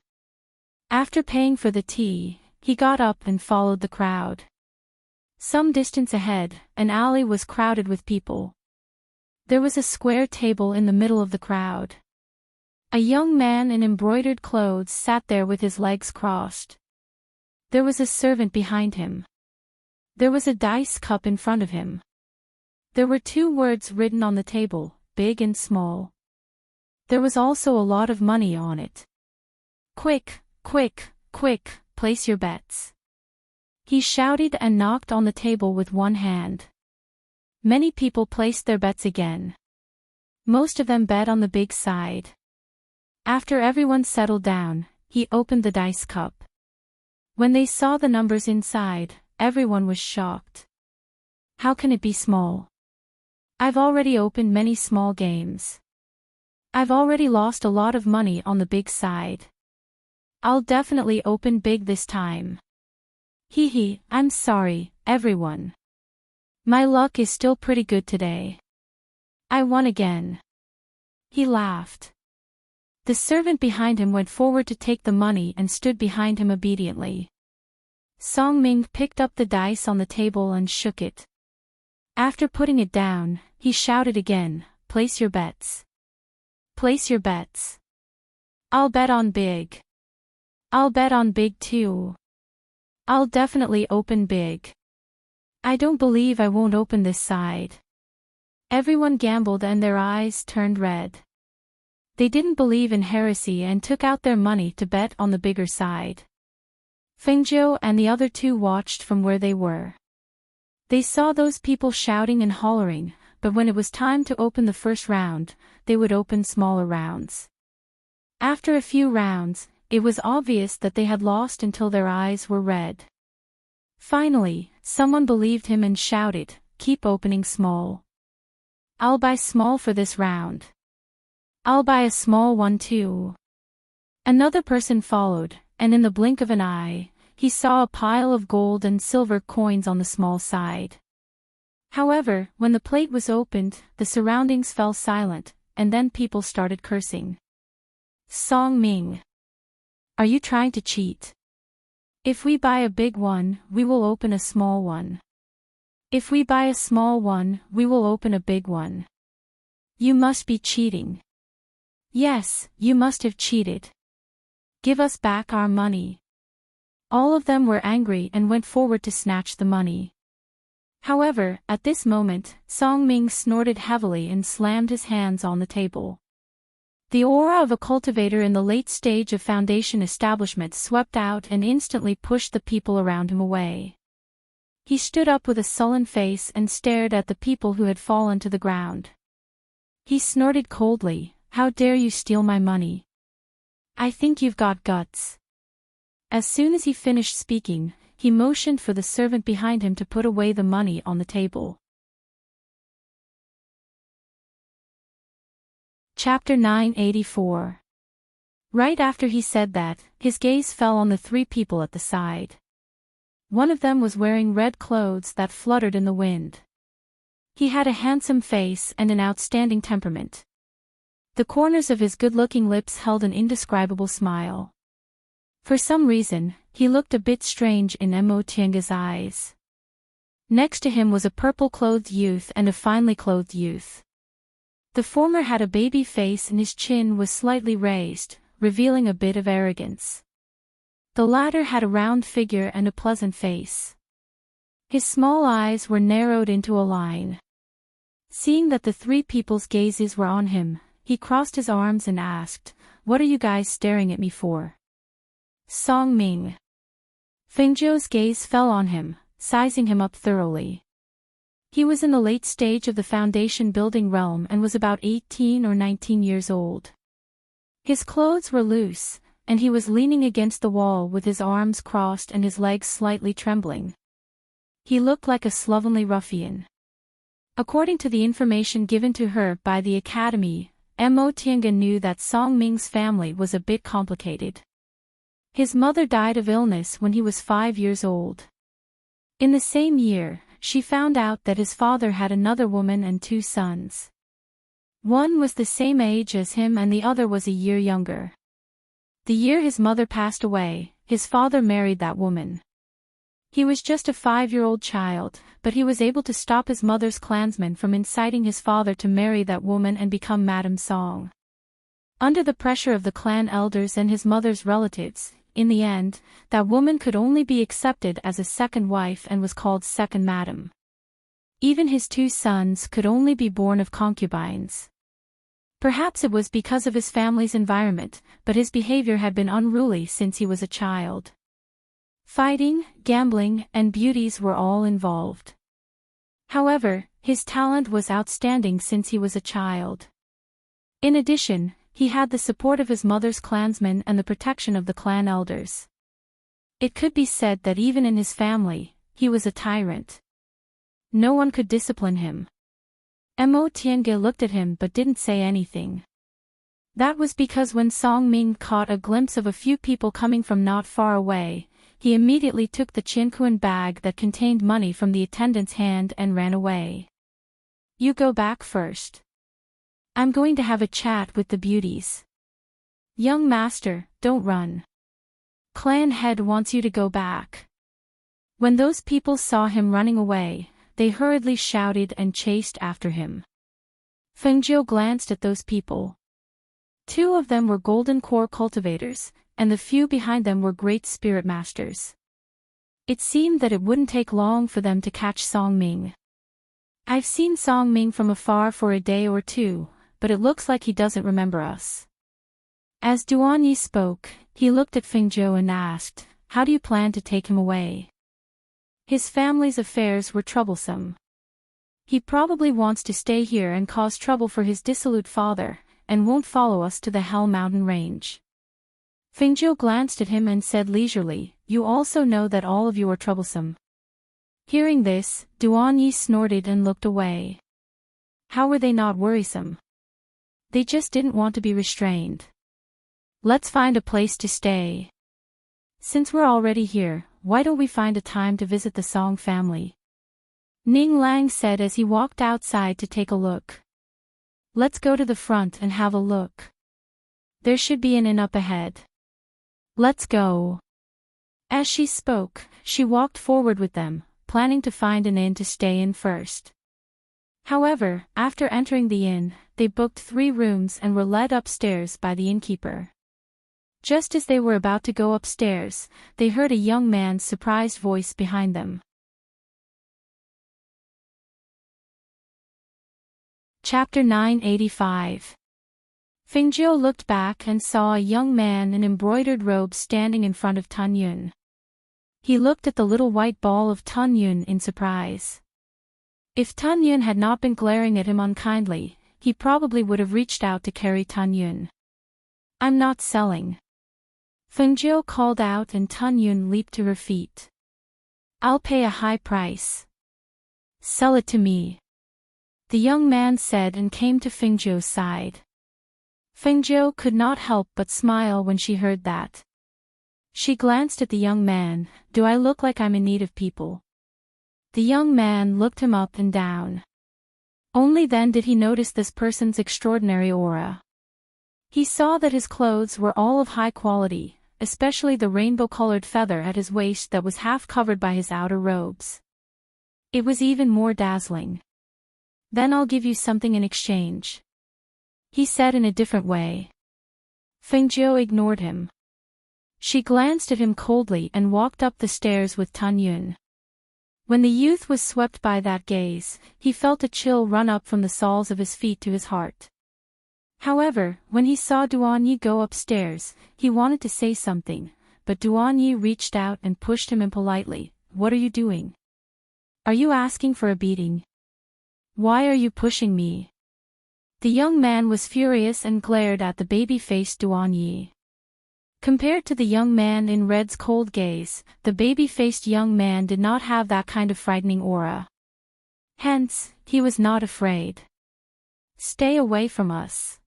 After paying for the tea, he got up and followed the crowd. Some distance ahead, an alley was crowded with people. There was a square table in the middle of the crowd. A young man in embroidered clothes sat there with his legs crossed. There was a servant behind him. There was a dice cup in front of him. There were 2 words written on the table, big and small. There was also a lot of money on it. Quick, place your bets." He shouted and knocked on the table with one hand. Many people placed their bets again. Most of them bet on the big side. After everyone settled down, he opened the dice cup. When they saw the numbers inside, everyone was shocked. "How can it be small? I've already opened many small games. I've already lost a lot of money on the big side. I'll definitely open big this time. Hee, I'm sorry, everyone. My luck is still pretty good today. I won again." He laughed. The servant behind him went forward to take the money and stood behind him obediently. Song Ming picked up the dice on the table and shook it. After putting it down, he shouted again, "Place your bets. Place your bets. I'll bet on big. I'll bet on big too. I'll definitely open big. I don't believe I won't open this side." Everyone gambled and their eyes turned red. They didn't believe in heresy and took out their money to bet on the bigger side. Fengzhou and the other two watched from where they were. They saw those people shouting and hollering, but when it was time to open the first round, they would open smaller rounds. After a few rounds, it was obvious that they had lost until their eyes were red. Finally, someone believed him and shouted, "Keep opening small. I'll buy small for this round. I'll buy a small one too." Another person followed, and in the blink of an eye, he saw a pile of gold and silver coins on the small side. However, when the plate was opened, the surroundings fell silent, and then people started cursing. "Song Ming. Are you trying to cheat? If we buy a big one, we will open a small one. If we buy a small one, we will open a big one. You must be cheating. Yes, you must have cheated. Give us back our money." All of them were angry and went forward to snatch the money. However, at this moment, Song Ming snorted heavily and slammed his hands on the table. The aura of a cultivator in the late stage of foundation establishment swept out and instantly pushed the people around him away. He stood up with a sullen face and stared at the people who had fallen to the ground. He snorted coldly, "How dare you steal my money? I think you've got guts." As soon as he finished speaking, he motioned for the servant behind him to put away the money on the table. Chapter 984. Right after he said that, his gaze fell on the three people at the side. One of them was wearing red clothes that fluttered in the wind. He had a handsome face and an outstanding temperament. The corners of his good-looking lips held an indescribable smile. For some reason, he looked a bit strange in Mo Tiange's eyes. Next to him was a purple-clothed youth and a finely clothed youth. The former had a baby face and his chin was slightly raised, revealing a bit of arrogance. The latter had a round figure and a pleasant face. His small eyes were narrowed into a line. Seeing that the three people's gazes were on him, he crossed his arms and asked, "What are you guys staring at me for?" "Song Ming." Fengzhou's gaze fell on him, sizing him up thoroughly. He was in the late stage of the foundation building realm and was about 18 or 19 years old. His clothes were loose, and he was leaning against the wall with his arms crossed and his legs slightly trembling. He looked like a slovenly ruffian. According to the information given to her by the academy, Mo Tiange knew that Song Ming's family was a bit complicated. His mother died of illness when he was 5 years old. In the same year, she found out that his father had another woman and 2 sons. One was the same age as him and the other was a year younger. The year his mother passed away, his father married that woman. He was just a 5-year-old child, but he was able to stop his mother's clansmen from inciting his father to marry that woman and become Madame Song. Under the pressure of the clan elders and his mother's relatives, in the end, that woman could only be accepted as a second wife and was called Second Madam. Even his 2 sons could only be born of concubines. Perhaps it was because of his family's environment, but his behavior had been unruly since he was a child. Fighting, gambling, and beauties were all involved. However, his talent was outstanding since he was a child. In addition, he had the support of his mother's clansmen and the protection of the clan elders. It could be said that even in his family, he was a tyrant. No one could discipline him. Mo Tiange looked at him but didn't say anything. That was because when Song Ming caught a glimpse of a few people coming from not far away, he immediately took the Qinquan bag that contained money from the attendant's hand and ran away. "You go back first. I'm going to have a chat with the beauties." "Young master, don't run. Clan head wants you to go back." When those people saw him running away, they hurriedly shouted and chased after him. Fengjiu glanced at those people. 2 of them were golden core cultivators, and the few behind them were great spirit masters. It seemed that it wouldn't take long for them to catch Song Ming. I've seen Song Ming from afar for a day or 2, but it looks like he doesn't remember us. As Duanyi spoke, he looked at Fengjiu and asked, how do you plan to take him away? His family's affairs were troublesome. He probably wants to stay here and cause trouble for his dissolute father, and won't follow us to the Hell Mountain Range. Fengjiu glanced at him and said leisurely, you also know that all of you are troublesome. Hearing this, Duanyi snorted and looked away. How were they not worrisome? They just didn't want to be restrained. Let's find a place to stay. Since we're already here, why don't we find a time to visit the Song family? Ning Lang said as he walked outside to take a look. Let's go to the front and have a look. There should be an inn up ahead. Let's go. As she spoke, she walked forward with them, planning to find an inn to stay in first. However, after entering the inn, they booked 3 rooms and were led upstairs by the innkeeper. Just as they were about to go upstairs, they heard a young man's surprised voice behind them. Chapter 985. Fengjiu looked back and saw a young man in embroidered robes standing in front of Tun Yun. He looked at the little white ball of Tun Yun in surprise. If Tun Yun had not been glaring at him unkindly, he probably would have reached out to carry Tun Yun. I'm not selling. Fengjiu called out and Tun Yun leaped to her feet. I'll pay a high price. Sell it to me. The young man said and came to Fengjiu's side. Fengjiu could not help but smile when she heard that. She glanced at the young man. Do I look like I'm in need of people? The young man looked him up and down. Only then did he notice this person's extraordinary aura. He saw that his clothes were all of high quality, especially the rainbow-colored feather at his waist that was half covered by his outer robes. It was even more dazzling. Then I'll give you something in exchange, he said in a different way. Fengjiu ignored him. She glanced at him coldly and walked up the stairs with Tun Yun. When the youth was swept by that gaze, he felt a chill run up from the soles of his feet to his heart. However, when he saw Duanyi go upstairs, he wanted to say something, but Duanyi reached out and pushed him impolitely. What are you doing? Are you asking for a beating? Why are you pushing me? The young man was furious and glared at the baby-faced Duanyi. Compared to the young man in Red's cold gaze, the baby-faced young man did not have that kind of frightening aura. Hence, he was not afraid. Stay away from us.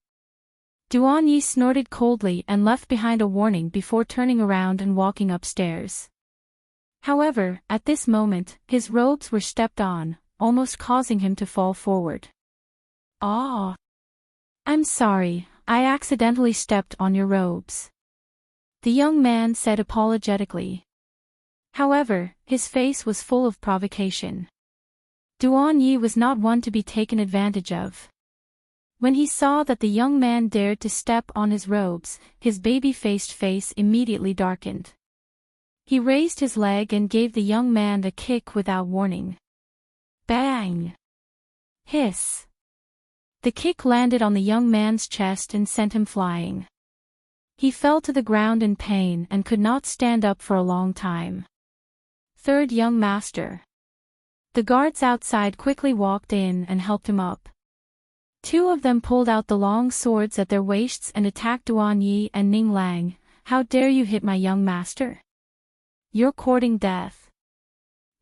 Duanyi snorted coldly and left behind a warning before turning around and walking upstairs. However, at this moment, his robes were stepped on, almost causing him to fall forward. Ah! I'm sorry, I accidentally stepped on your robes, the young man said apologetically. However, his face was full of provocation. Duanyi was not one to be taken advantage of. When he saw that the young man dared to step on his robes, his baby-faced face immediately darkened. He raised his leg and gave the young man a kick without warning. Bang! Hiss! The kick landed on the young man's chest and sent him flying. He fell to the ground in pain and could not stand up for a long time. Third young master. The guards outside quickly walked in and helped him up. 2 of them pulled out the long swords at their waists and attacked Duanyi and Ning Lang. How dare you hit my young master? You're courting death.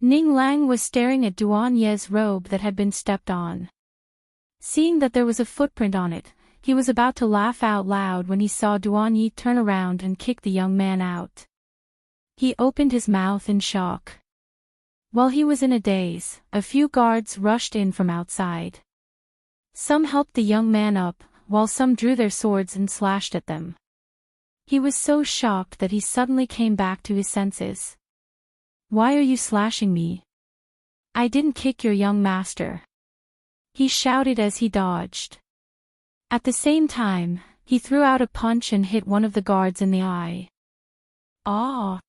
Ning Lang was staring at Duanyi's robe that had been stepped on. Seeing that there was a footprint on it, he was about to laugh out loud when he saw Duanyi turn around and kick the young man out. He opened his mouth in shock. While he was in a daze, a few guards rushed in from outside. Some helped the young man up, while some drew their swords and slashed at them. He was so shocked that he suddenly came back to his senses. Why are you slashing me? I didn't kick your young master," he shouted as he dodged. At the same time, he threw out a punch and hit one of the guards in the eye. "Aw!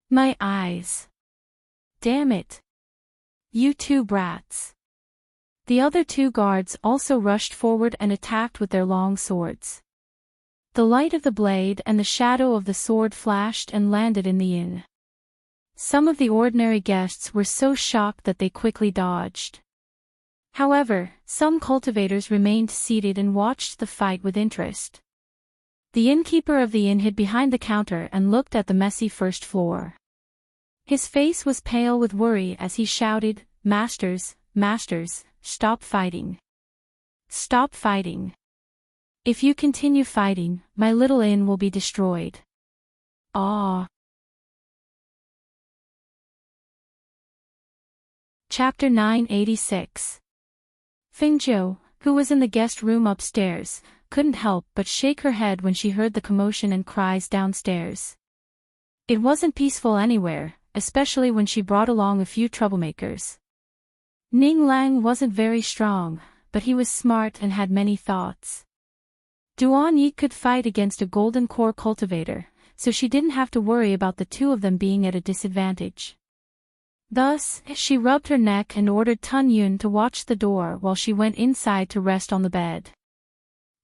My eyes! Damn it! You two brats!" The other two guards also rushed forward and attacked with their long swords. The light of the blade and the shadow of the sword flashed and landed in the inn. Some of the ordinary guests were so shocked that they quickly dodged. However, some cultivators remained seated and watched the fight with interest. The innkeeper of the inn hid behind the counter and looked at the messy first floor. His face was pale with worry as he shouted, "Masters, masters, stop fighting. Stop fighting. If you continue fighting, my little inn will be destroyed." Aw! Chapter 986. Fingzhou, who was in the guest room upstairs, couldn't help but shake her head when she heard the commotion and cries downstairs. It wasn't peaceful anywhere, especially when she brought along a few troublemakers. Ning Lang wasn't very strong, but he was smart and had many thoughts. Duan Yi could fight against a golden core cultivator, so she didn't have to worry about the two of them being at a disadvantage. Thus, she rubbed her neck and ordered Tun Yun to watch the door while she went inside to rest on the bed.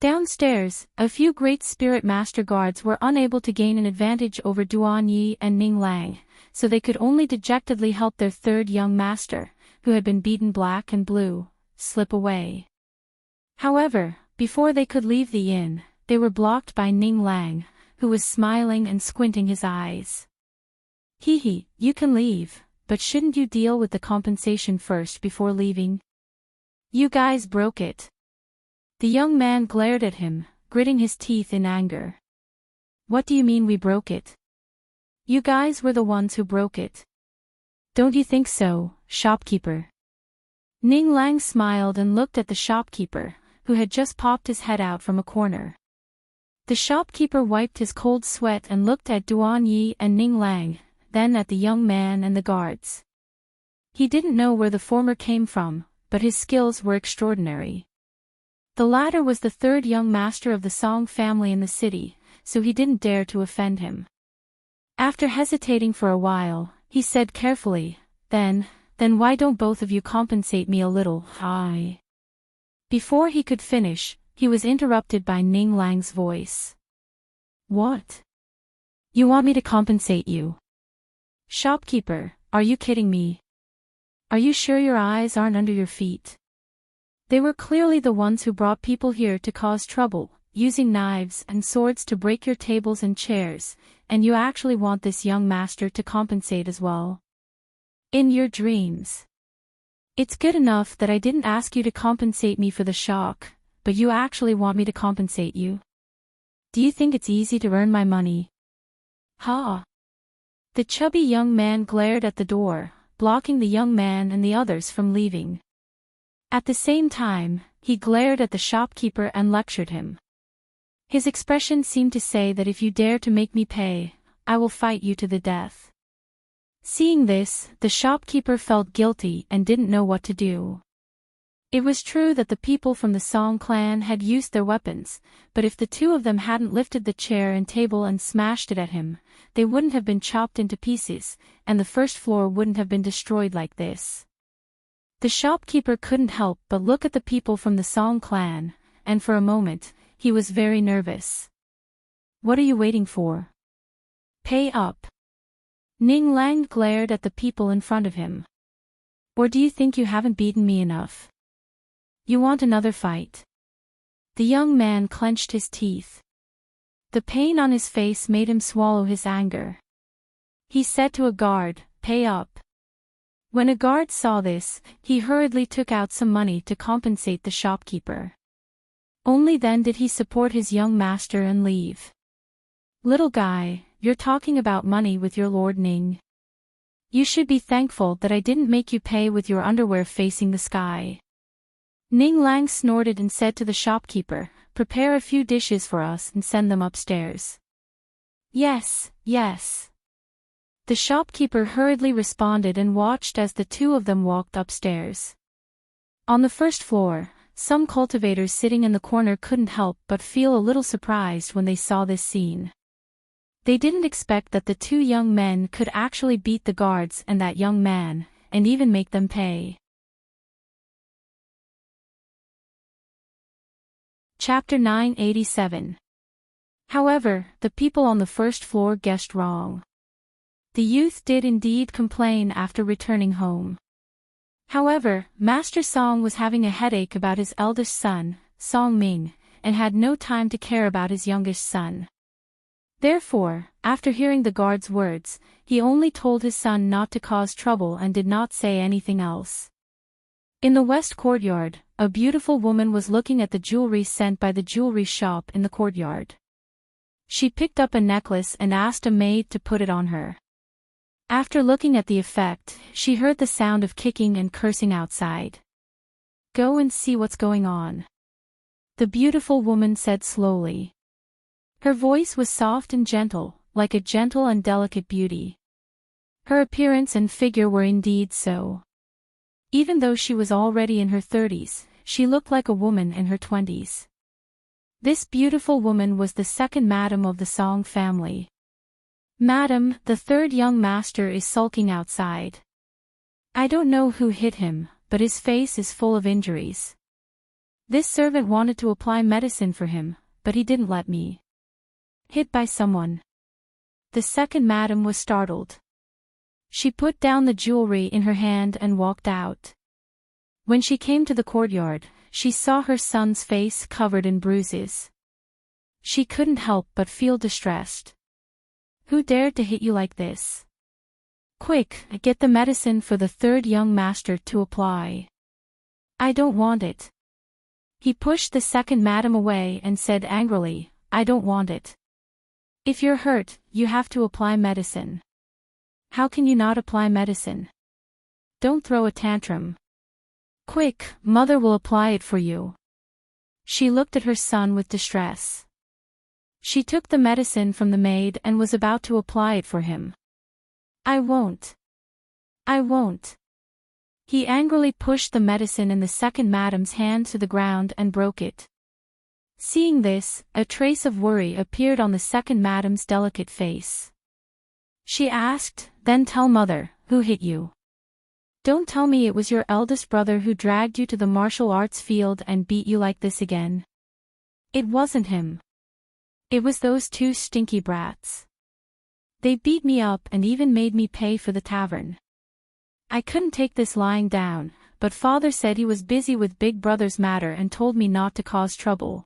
Downstairs, a few great spirit master guards were unable to gain an advantage over Duan Yi and Ning Lang, so they could only dejectedly help their third young master, who had been beaten black and blue, slip away. However, before they could leave the inn, they were blocked by Ning Lang, who was smiling and squinting his eyes. "Hee, you can leave. But shouldn't you deal with the compensation first before leaving? You guys broke it." The young man glared at him, gritting his teeth in anger. "What do you mean we broke it? You guys were the ones who broke it. Don't you think so, shopkeeper?" Ning Lang smiled and looked at the shopkeeper, who had just popped his head out from a corner. The shopkeeper wiped his cold sweat and looked at Duan Yi and Ning Lang, then at the young man and the guards. He didn't know where the former came from, but his skills were extraordinary. The latter was the third young master of the Song family in the city, so he didn't dare to offend him. After hesitating for a while, he said carefully, Then why don't both of you compensate me a little, hi?" Before he could finish, he was interrupted by Ning Lang's voice. "What? You want me to compensate you? Shopkeeper, are you kidding me? Are you sure your eyes aren't under your feet? They were clearly the ones who brought people here to cause trouble, using knives and swords to break your tables and chairs, and you actually want this young master to compensate as well? In your dreams. It's good enough that I didn't ask you to compensate me for the shock, but you actually want me to compensate you? Do you think it's easy to earn my money? Ha!" The chubby young man glared at the door, blocking the young man and the others from leaving. At the same time, he glared at the shopkeeper and lectured him. His expression seemed to say that if you dare to make me pay, I will fight you to the death. Seeing this, the shopkeeper felt guilty and didn't know what to do. It was true that the people from the Song clan had used their weapons, but if the two of them hadn't lifted the chair and table and smashed it at him, they wouldn't have been chopped into pieces, and the first floor wouldn't have been destroyed like this. The shopkeeper couldn't help but look at the people from the Song clan, and for a moment, he was very nervous. "What are you waiting for? Pay up." Ning Lang glared at the people in front of him. "Or do you think you haven't beaten me enough? You want another fight?" The young man clenched his teeth. The pain on his face made him swallow his anger. He said to a guard, "Pay up." When a guard saw this, he hurriedly took out some money to compensate the shopkeeper. Only then did he support his young master and leave. "Little guy, you're talking about money with your Lord Ning. You should be thankful that I didn't make you pay with your underwear facing the sky." Ning Lang snorted and said to the shopkeeper, "Prepare a few dishes for us and send them upstairs." Yes. The shopkeeper hurriedly responded and watched as the two of them walked upstairs. On the first floor, some cultivators sitting in the corner couldn't help but feel a little surprised when they saw this scene. They didn't expect that the two young men could actually beat the guards and that young man, and even make them pay. Chapter 987. However, the people on the first floor guessed wrong. The youth did indeed complain after returning home. However, Master Song was having a headache about his eldest son, Song Ming, and had no time to care about his youngest son. Therefore, after hearing the guard's words, he only told his son not to cause trouble and did not say anything else. In the west courtyard, a beautiful woman was looking at the jewelry sent by the jewelry shop in the courtyard. She picked up a necklace and asked a maid to put it on her. After looking at the effect, she heard the sound of kicking and cursing outside. "Go and see what's going on," the beautiful woman said slowly. Her voice was soft and gentle, like a gentle and delicate beauty. Her appearance and figure were indeed so. Even though she was already in her 30s, she looked like a woman in her 20s. This beautiful woman was the second madam of the Song family. "Madam, the third young master is sulking outside. I don't know who hit him, but his face is full of injuries. This servant wanted to apply medicine for him, but he didn't let me." "Hit by someone?" The second madam was startled. She put down the jewelry in her hand and walked out. When she came to the courtyard, she saw her son's face covered in bruises. She couldn't help but feel distressed. "Who dared to hit you like this? Quick, get the medicine for the third young master to apply." "I don't want it." He pushed the second madam away and said angrily, "I don't want it. If you're hurt, you have to apply medicine." "How can you not apply medicine? Don't throw a tantrum. Quick, mother will apply it for you." She looked at her son with distress. She took the medicine from the maid and was about to apply it for him. "I won't. I won't." He angrily pushed the medicine in the second madam's hand to the ground and broke it. Seeing this, a trace of worry appeared on the second madam's delicate face. She asked, "Then tell mother, who hit you? Don't tell me it was your eldest brother who dragged you to the martial arts field and beat you like this again. It wasn't him. It was those two stinky brats. They beat me up and even made me pay for the tavern. I couldn't take this lying down, but father said he was busy with big brother's matter and told me not to cause trouble.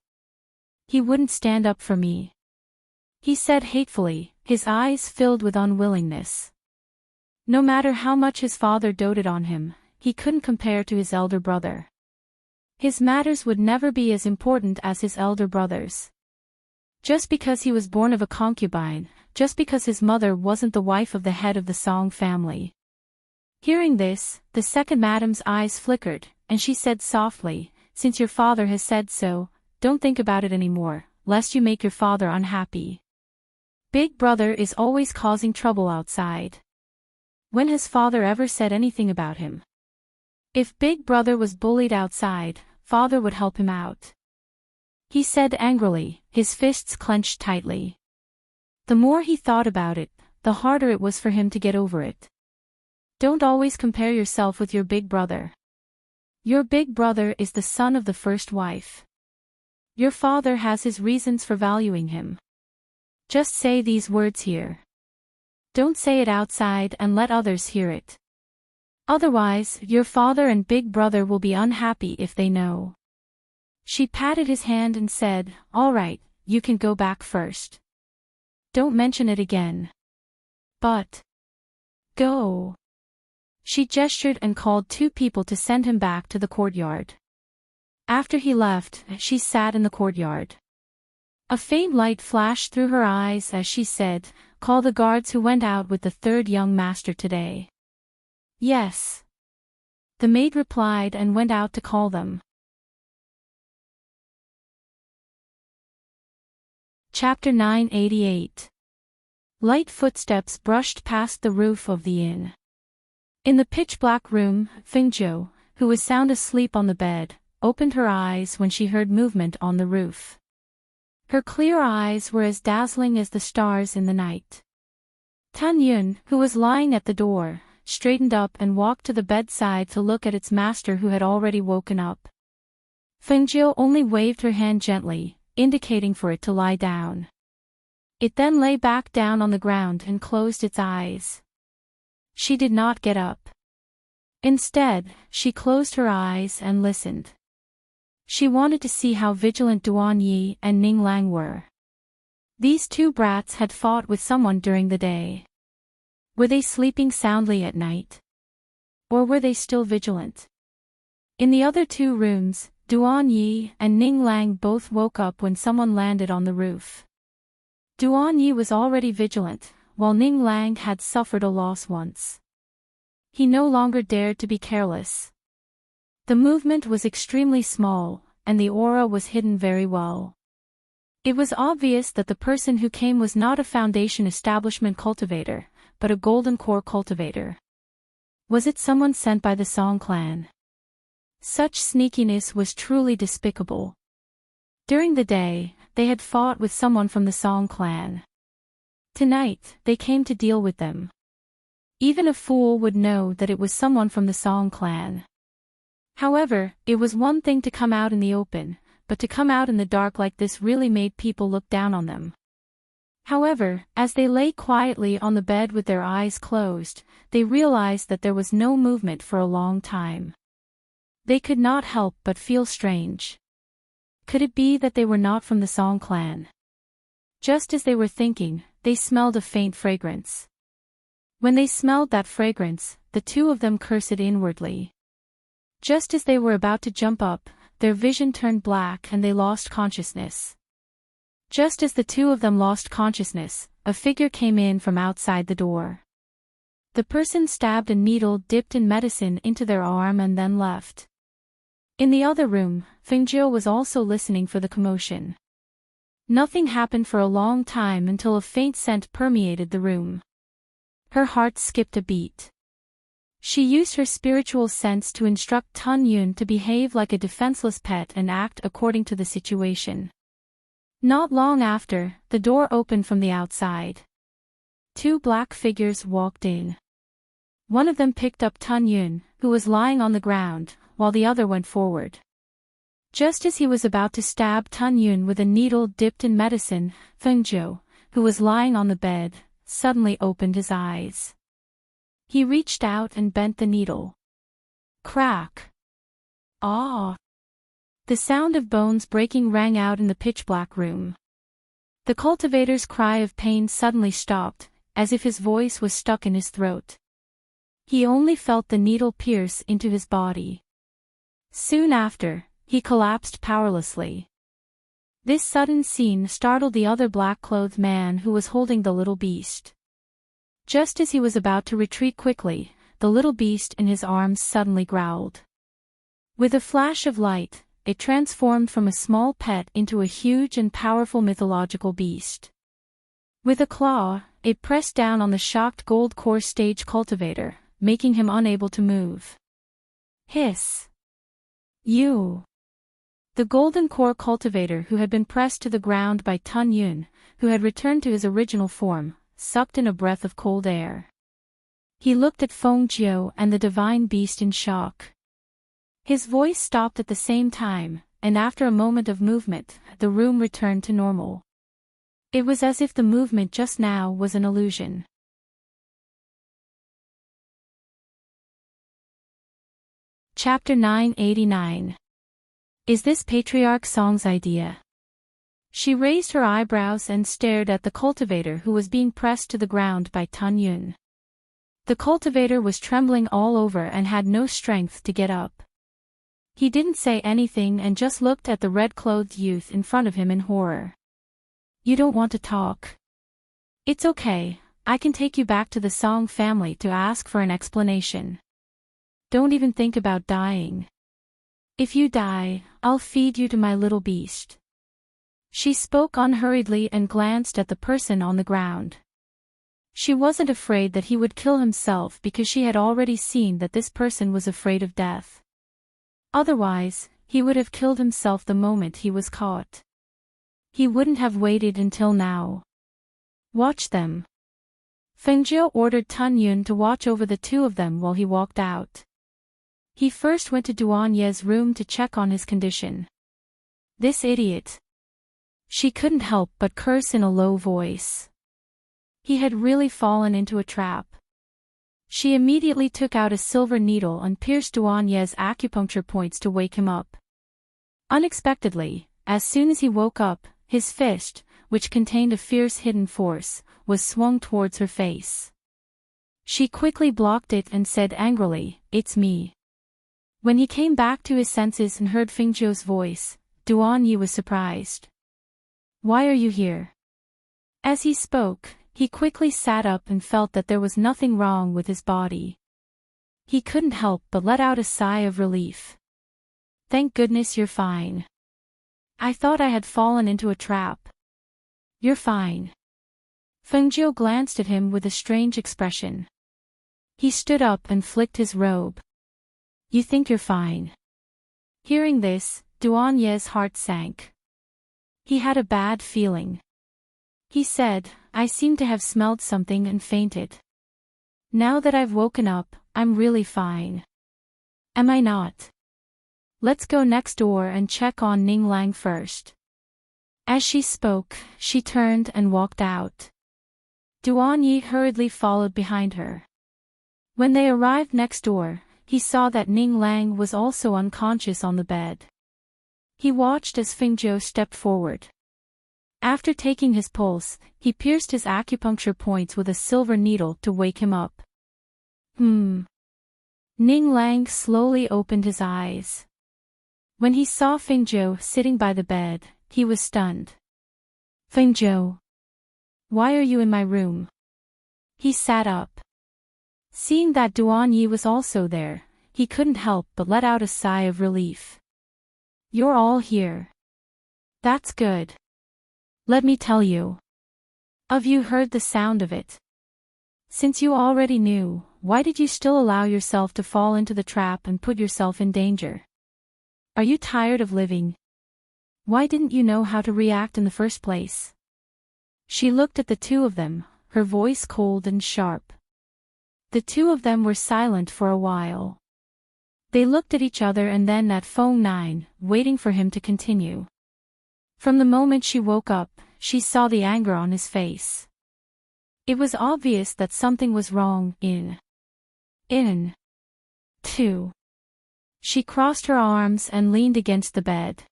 He wouldn't stand up for me," he said hatefully, his eyes filled with unwillingness. No matter how much his father doted on him, he couldn't compare to his elder brother. His matters would never be as important as his elder brother's. Just because he was born of a concubine, just because his mother wasn't the wife of the head of the Song family. Hearing this, the second madam's eyes flickered, and she said softly, "Since your father has said so, don't think about it anymore, lest you make your father unhappy. Big brother is always causing trouble outside. When has father ever said anything about him? If big brother was bullied outside, father would help him out," he said angrily, his fists clenched tightly. The more he thought about it, the harder it was for him to get over it. Don't always compare yourself with your big brother. Your big brother is the son of the first wife. Your father has his reasons for valuing him. Just say these words here. Don't say it outside and let others hear it. Otherwise, your father and big brother will be unhappy if they know." She patted his hand and said, "All right, you can go back first. Don't mention it again. But go." She gestured and called two people to send him back to the courtyard. After he left, she sat in the courtyard. A faint light flashed through her eyes as she said, "Call the guards who went out with the third young master today." "Yes." The maid replied and went out to call them. Chapter 988. Light footsteps brushed past the roof of the inn. In the pitch-black room, Fengjiu, who was sound asleep on the bed, opened her eyes when she heard movement on the roof. Her clear eyes were as dazzling as the stars in the night. Tan Yun, who was lying at the door, straightened up and walked to the bedside to look at its master who had already woken up. Fengjiu only waved her hand gently, indicating for it to lie down. It then lay back down on the ground and closed its eyes. She did not get up. Instead, she closed her eyes and listened. She wanted to see how vigilant Duan Yi and Ning Lang were. These two brats had fought with someone during the day. Were they sleeping soundly at night? Or were they still vigilant? In the other two rooms, Duan Yi and Ning Lang both woke up when someone landed on the roof. Duan Yi was already vigilant, while Ning Lang had suffered a loss once. He no longer dared to be careless. The movement was extremely small, and the aura was hidden very well. It was obvious that the person who came was not a Foundation establishment cultivator, but a Golden Core cultivator. Was it someone sent by the Song clan? Such sneakiness was truly despicable. During the day, they had fought with someone from the Song clan. Tonight, they came to deal with them. Even a fool would know that it was someone from the Song clan. However, it was one thing to come out in the open, but to come out in the dark like this really made people look down on them. However, as they lay quietly on the bed with their eyes closed, they realized that there was no movement for a long time. They could not help but feel strange. Could it be that they were not from the Song clan? Just as they were thinking, they smelled a faint fragrance. When they smelled that fragrance, the two of them cursed inwardly. Just as they were about to jump up, their vision turned black and they lost consciousness. Just as the two of them lost consciousness, a figure came in from outside the door. The person stabbed a needle dipped in medicine into their arm and then left. In the other room, Fengjiu was also listening for the commotion. Nothing happened for a long time until a faint scent permeated the room. Her heart skipped a beat. She used her spiritual sense to instruct Tan Yun to behave like a defenseless pet and act according to the situation. Not long after, the door opened from the outside. Two black figures walked in. One of them picked up Tan Yun, who was lying on the ground, while the other went forward. Just as he was about to stab Tan Yun with a needle dipped in medicine, Fengjiu, who was lying on the bed, suddenly opened his eyes. He reached out and bent the needle. Crack! Ah! The sound of bones breaking rang out in the pitch-black room. The cultivator's cry of pain suddenly stopped, as if his voice was stuck in his throat. He only felt the needle pierce into his body. Soon after, he collapsed powerlessly. This sudden scene startled the other black-clothed man who was holding the little beast. Just as he was about to retreat quickly, the little beast in his arms suddenly growled. With a flash of light, it transformed from a small pet into a huge and powerful mythological beast. With a claw, it pressed down on the shocked gold core stage cultivator, making him unable to move. Hiss! You! The golden core cultivator who had been pressed to the ground by Tan Yun, who had returned to his original form, sucked in a breath of cold air. He looked at Fengjiu and the divine beast in shock. His voice stopped at the same time, and after a moment of movement, the room returned to normal. It was as if the movement just now was an illusion. Chapter 989. Is this Patriarch Song's idea? She raised her eyebrows and stared at the cultivator who was being pressed to the ground by Tan Yun. The cultivator was trembling all over and had no strength to get up. He didn't say anything and just looked at the red-clothed youth in front of him in horror. You don't want to talk? It's okay, I can take you back to the Song family to ask for an explanation. Don't even think about dying. If you die, I'll feed you to my little beast. She spoke unhurriedly and glanced at the person on the ground. She wasn't afraid that he would kill himself because she had already seen that this person was afraid of death. Otherwise, he would have killed himself the moment he was caught. He wouldn't have waited until now. Watch them. Fengjiu ordered Tun Yun to watch over the two of them while he walked out. He first went to Duan Ye's room to check on his condition. This idiot. She couldn't help but curse in a low voice. He had really fallen into a trap. She immediately took out a silver needle and pierced Duan Ye's acupuncture points to wake him up. Unexpectedly, as soon as he woke up, his fist, which contained a fierce hidden force, was swung towards her face. She quickly blocked it and said angrily, "It's me." When he came back to his senses and heard Fengjiu's voice, Duan Ye was surprised. "Why are you here?" As he spoke, he quickly sat up and felt that there was nothing wrong with his body. He couldn't help but let out a sigh of relief. "Thank goodness you're fine. I thought I had fallen into a trap." "You're fine." Fengjiu glanced at him with a strange expression. He stood up and flicked his robe. "You think you're fine?" Hearing this, Duan Ye's heart sank. He had a bad feeling. He said, "I seem to have smelled something and fainted. Now that I've woken up, I'm really fine. Am I not? Let's go next door and check on Ning Lang first." As she spoke, she turned and walked out. Duan Ye hurriedly followed behind her. When they arrived next door, he saw that Ning Lang was also unconscious on the bed. He watched as Fengjiu stepped forward. After taking his pulse, he pierced his acupuncture points with a silver needle to wake him up. Ning Lang slowly opened his eyes. When he saw Fengjiu sitting by the bed, he was stunned. "Fengjiu, why are you in my room?" He sat up. Seeing that Duan Ye was also there, he couldn't help but let out a sigh of relief. "You're all here. That's good. Let me tell you. Have you heard the sound of it? Since you already knew, why did you still allow yourself to fall into the trap and put yourself in danger? Are you tired of living? Why didn't you know how to react in the first place?" She looked at the two of them, her voice cold and sharp. The two of them were silent for a while. They looked at each other and then at Feng Nine, waiting for him to continue. From the moment she woke up, she saw the anger on his face. It was obvious that something was wrong. Two. She crossed her arms and leaned against the bed.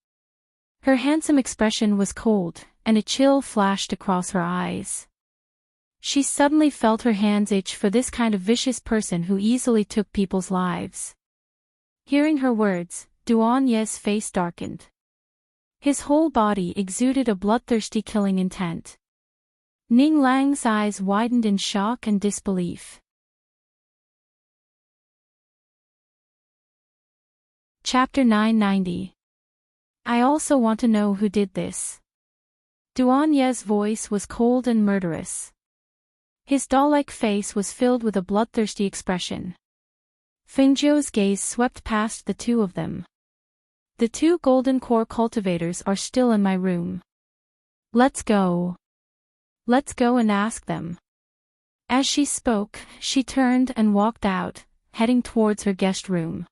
Her handsome expression was cold, and a chill flashed across her eyes. She suddenly felt her hands itch for this kind of vicious person who easily took people's lives. Hearing her words, Duan Ye's face darkened. His whole body exuded a bloodthirsty killing intent. Ning Lang's eyes widened in shock and disbelief. Chapter 990. I also want to know who did this. Duan Ye's voice was cold and murderous. His doll-like face was filled with a bloodthirsty expression. Fengjiu's gaze swept past the two of them. "The two golden core cultivators are still in my room. Let's go. Let's go and ask them." As she spoke, she turned and walked out, heading towards her guest room.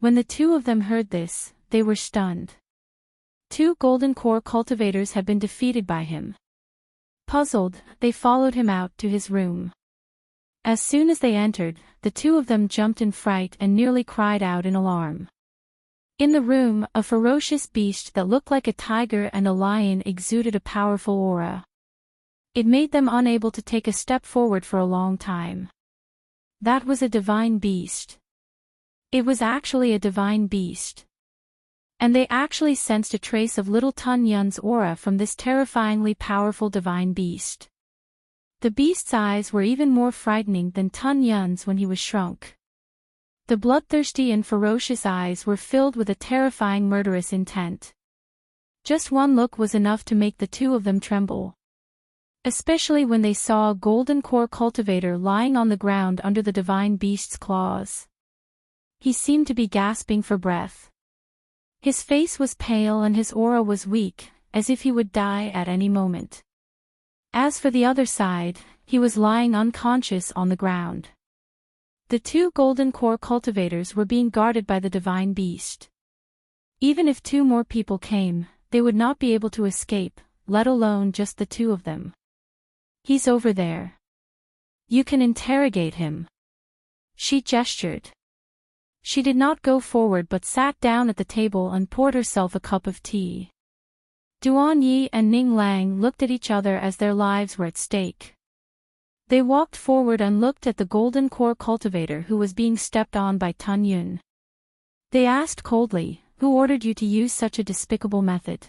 When the two of them heard this, they were stunned. Two golden core cultivators had been defeated by him. Puzzled, they followed him out to his room. As soon as they entered, the two of them jumped in fright and nearly cried out in alarm. In the room, a ferocious beast that looked like a tiger and a lion exuded a powerful aura. It made them unable to take a step forward for a long time. That was a divine beast. It was actually a divine beast. And they actually sensed a trace of little Tun Yun's aura from this terrifyingly powerful divine beast. The beast's eyes were even more frightening than Tun Yun's when he was shrunk. The bloodthirsty and ferocious eyes were filled with a terrifying murderous intent. Just one look was enough to make the two of them tremble. especially when they saw a golden core cultivator lying on the ground under the divine beast's claws. He seemed to be gasping for breath. His face was pale and his aura was weak, as if he would die at any moment. As for the other side, he was lying unconscious on the ground. The two golden core cultivators were being guarded by the divine beast. Even if 2 more people came, they would not be able to escape, let alone just the 2 of them. He's over there. You can interrogate him. She gestured. She did not go forward but sat down at the table and poured herself a cup of tea. Duan Yi and Ning Lang looked at each other as their lives were at stake. They walked forward and looked at the golden core cultivator who was being stepped on by Tun Yun. They asked coldly, "Who ordered you to use such a despicable method?"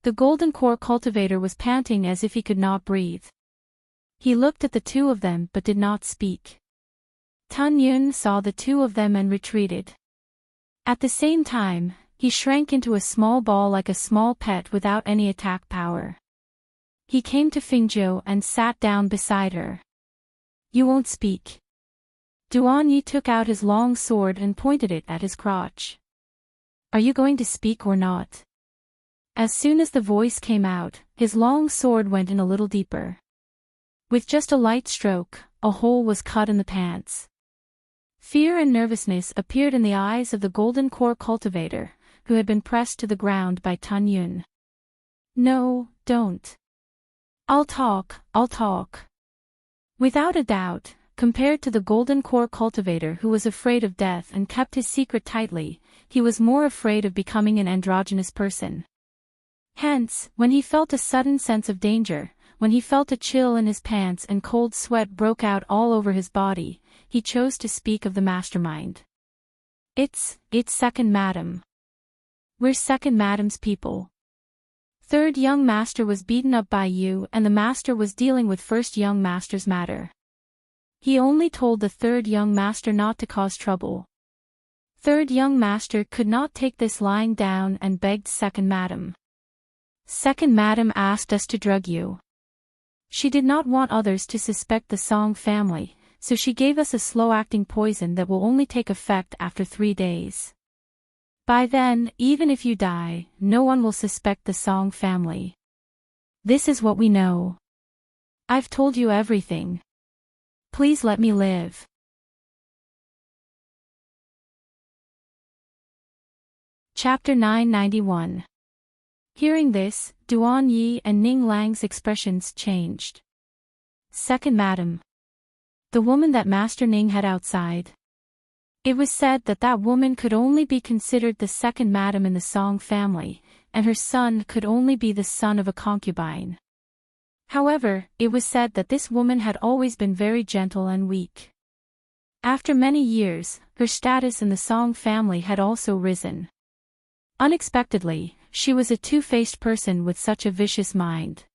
The golden core cultivator was panting as if he could not breathe. He looked at the 2 of them but did not speak. Tun Yun saw the 2 of them and retreated. At the same time, he shrank into a small ball like a small pet without any attack power. He came to Fingzhou and sat down beside her. "You won't speak." Duan Yi took out his long sword and pointed it at his crotch. "Are you going to speak or not?" As soon as the voice came out, his long sword went in a little deeper. With just a light stroke, a hole was cut in the pants. Fear and nervousness appeared in the eyes of the golden core cultivator, who had been pressed to the ground by Tun Yun. "No, don't. I'll talk. Without a doubt, compared to the golden core cultivator who was afraid of death and kept his secret tightly, he was more afraid of becoming an androgynous person. Hence, when he felt a sudden sense of danger, when he felt a chill in his pants and cold sweat broke out all over his body, he chose to speak of the mastermind. It's second madam. We're second madam's people. Third young master was beaten up by you and the master was dealing with first young master's matter. He only told the third young master not to cause trouble. Third young master could not take this lying down and begged second madam. Second madam asked us to drug you. She did not want others to suspect the Song family, so she gave us a slow-acting poison that will only take effect after 3 days. By then, even if you die, no one will suspect the Song family. This is what we know. I've told you everything. Please let me live." Chapter 991. Hearing this, Duan Yi and Ning Lang's expressions changed. Second madam. The woman that Master Ning had outside. It was said that that woman could only be considered the second madam in the Song family, and her son could only be the son of a concubine. However, it was said that this woman had always been very gentle and weak. After many years, her status in the Song family had also risen. Unexpectedly, she was a two-faced person with such a vicious mind.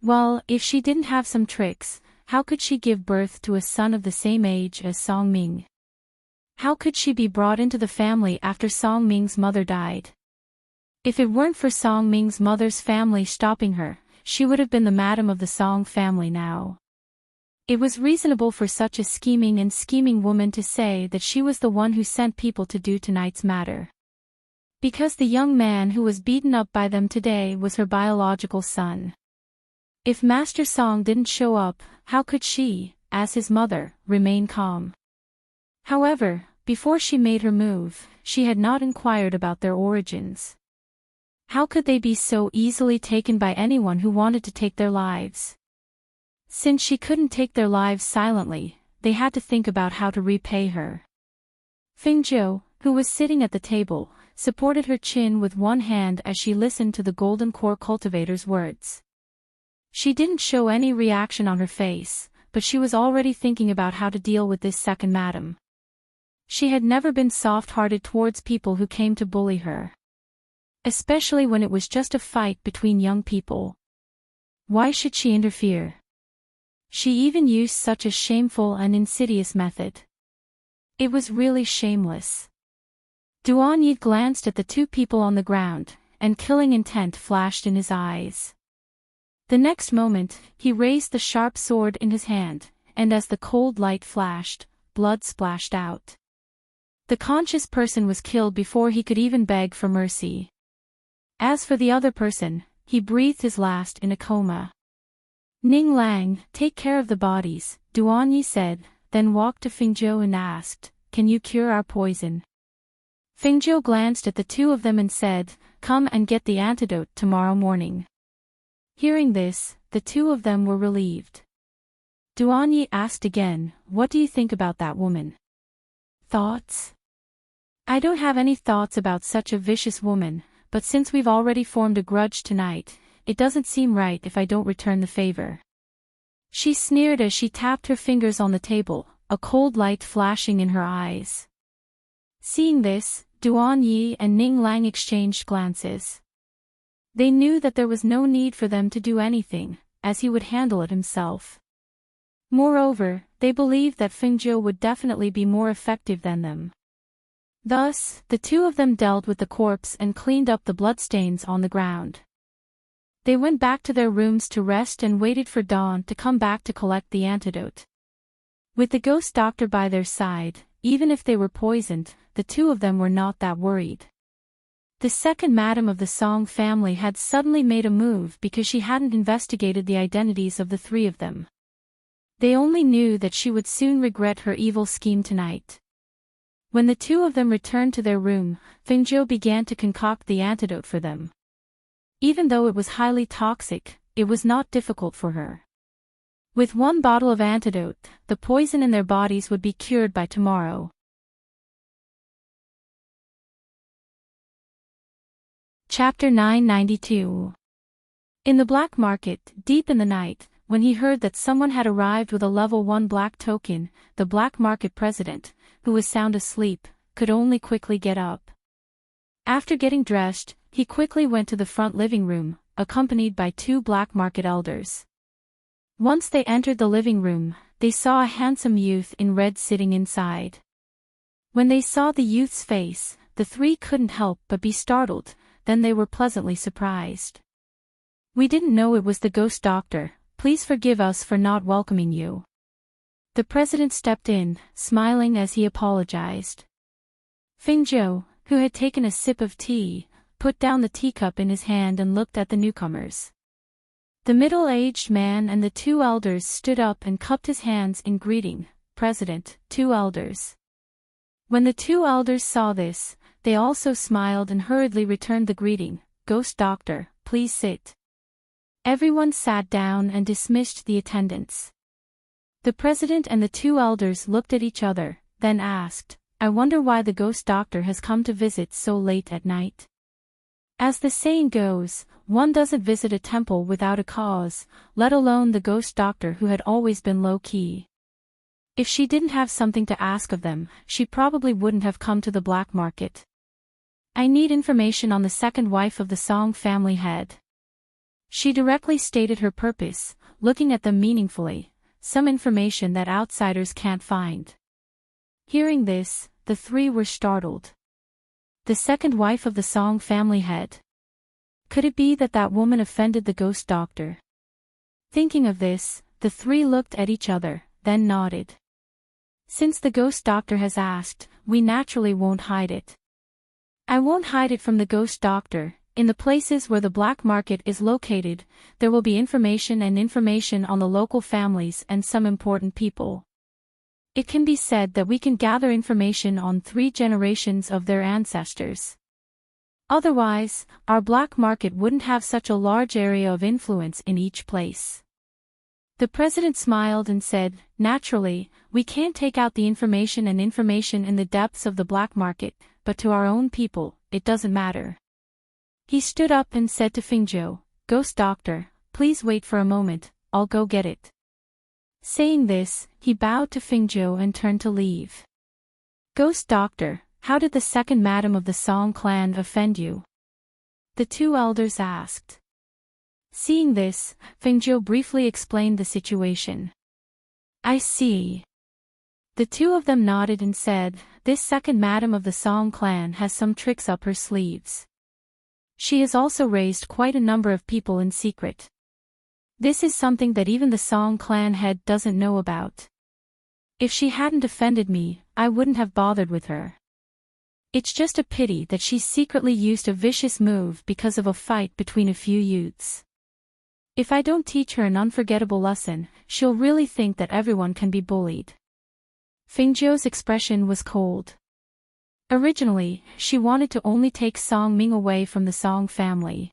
Well, if she didn't have some tricks, how could she give birth to a son of the same age as Song Ming? How could she be brought into the family after Song Ming's mother died? If it weren't for Song Ming's mother's family stopping her, she would have been the madam of the Song family now. It was reasonable for such a scheming woman to say that she was the one who sent people to do tonight's matter. Because the young man who was beaten up by them today was her biological son. If Master Song didn't show up, how could she, as his mother, remain calm? However, before she made her move, she had not inquired about their origins. How could they be so easily taken by anyone who wanted to take their lives? Since she couldn't take their lives silently, they had to think about how to repay her. Fingzhou, who was sitting at the table, supported her chin with one hand as she listened to the golden core cultivator's words. She didn't show any reaction on her face, but she was already thinking about how to deal with this second madam. She had never been soft-hearted towards people who came to bully her. Especially when it was just a fight between young people. Why should she interfere? She even used such a shameful and insidious method. It was really shameless. Duan Yi glanced at the two people on the ground, and killing intent flashed in his eyes. The next moment, he raised the sharp sword in his hand, and as the cold light flashed, blood splashed out. The conscious person was killed before he could even beg for mercy. As for the other person, he breathed his last in a coma. Ning Lang, take care of the bodies, Duanyi said, then walked to Fingzhou and asked, can you cure our poison? Fingzhou glanced at the two of them and said, come and get the antidote tomorrow morning. Hearing this, the two of them were relieved. Duanyi asked again, what do you think about that woman? Thoughts? I don't have any thoughts about such a vicious woman, but since we've already formed a grudge tonight, it doesn't seem right if I don't return the favor. She sneered as she tapped her fingers on the table, a cold light flashing in her eyes. Seeing this, Duanyi and Ning Lang exchanged glances. They knew that there was no need for them to do anything, as he would handle it himself. Moreover, they believed that Fingzhou would definitely be more effective than them. Thus, the two of them dealt with the corpse and cleaned up the bloodstains on the ground. They went back to their rooms to rest and waited for dawn to come back to collect the antidote. With the ghost doctor by their side, even if they were poisoned, the two of them were not that worried. The second madam of the Song family had suddenly made a move because she hadn't investigated the identities of the three of them. They only knew that she would soon regret her evil scheme tonight. When the two of them returned to their room, Fingzhou began to concoct the antidote for them. Even though it was highly toxic, it was not difficult for her. With one bottle of antidote, the poison in their bodies would be cured by tomorrow. Chapter 992. In the black market, deep in the night, when he heard that someone had arrived with a level 1 black token, the black market president, who was sound asleep, could only quickly get up. After getting dressed, he quickly went to the front living room, accompanied by two black market elders. Once they entered the living room, they saw a handsome youth in red sitting inside. When they saw the youth's face, the three couldn't help but be startled, then they were pleasantly surprised. We didn't know it was the ghost doctor, please forgive us for not welcoming you. The president stepped in, smiling as he apologized. Fingzhou, who had taken a sip of tea, put down the teacup in his hand and looked at the newcomers. The middle-aged man and the two elders stood up and cupped his hands in greeting, President, two elders. When the two elders saw this, they also smiled and hurriedly returned the greeting, Ghost Doctor, please sit. Everyone sat down and dismissed the attendants. The president and the two elders looked at each other, then asked, I wonder why the ghost doctor has come to visit so late at night. As the saying goes, one doesn't visit a temple without a cause, let alone the ghost doctor who had always been low-key. If she didn't have something to ask of them, she probably wouldn't have come to the black market. I need information on the second wife of the Song family head. She directly stated her purpose, looking at them meaningfully, some information that outsiders can't find. Hearing this, the three were startled. The second wife of the Song family head. Could it be that that woman offended the ghost doctor? Thinking of this, the three looked at each other, then nodded. Since the ghost doctor has asked, we naturally won't hide it. I won't hide it from the ghost doctor. In the places where the black market is located, there will be information on the local families and some important people. It can be said that we can gather information on 3 generations of their ancestors. Otherwise, our black market wouldn't have such a large area of influence in each place. The president smiled and said, naturally, we can't take out the information in the depths of the black market, but to our own people, it doesn't matter. He stood up and said to Fingzhou, Ghost Doctor, please wait for a moment, I'll go get it. Saying this, he bowed to Fingzhou and turned to leave. Ghost Doctor, how did the second madam of the Song clan offend you? The two elders asked. Seeing this, Fingzhou briefly explained the situation. I see. The two of them nodded and said, this second madam of the Song clan has some tricks up her sleeves. She has also raised quite a number of people in secret. This is something that even the Song clan head doesn't know about. If she hadn't offended me, I wouldn't have bothered with her. It's just a pity that she secretly used a vicious move because of a fight between a few youths. If I don't teach her an unforgettable lesson, she'll really think that everyone can be bullied. Fengjiu's expression was cold. Originally, she wanted to only take Song Ming away from the Song family.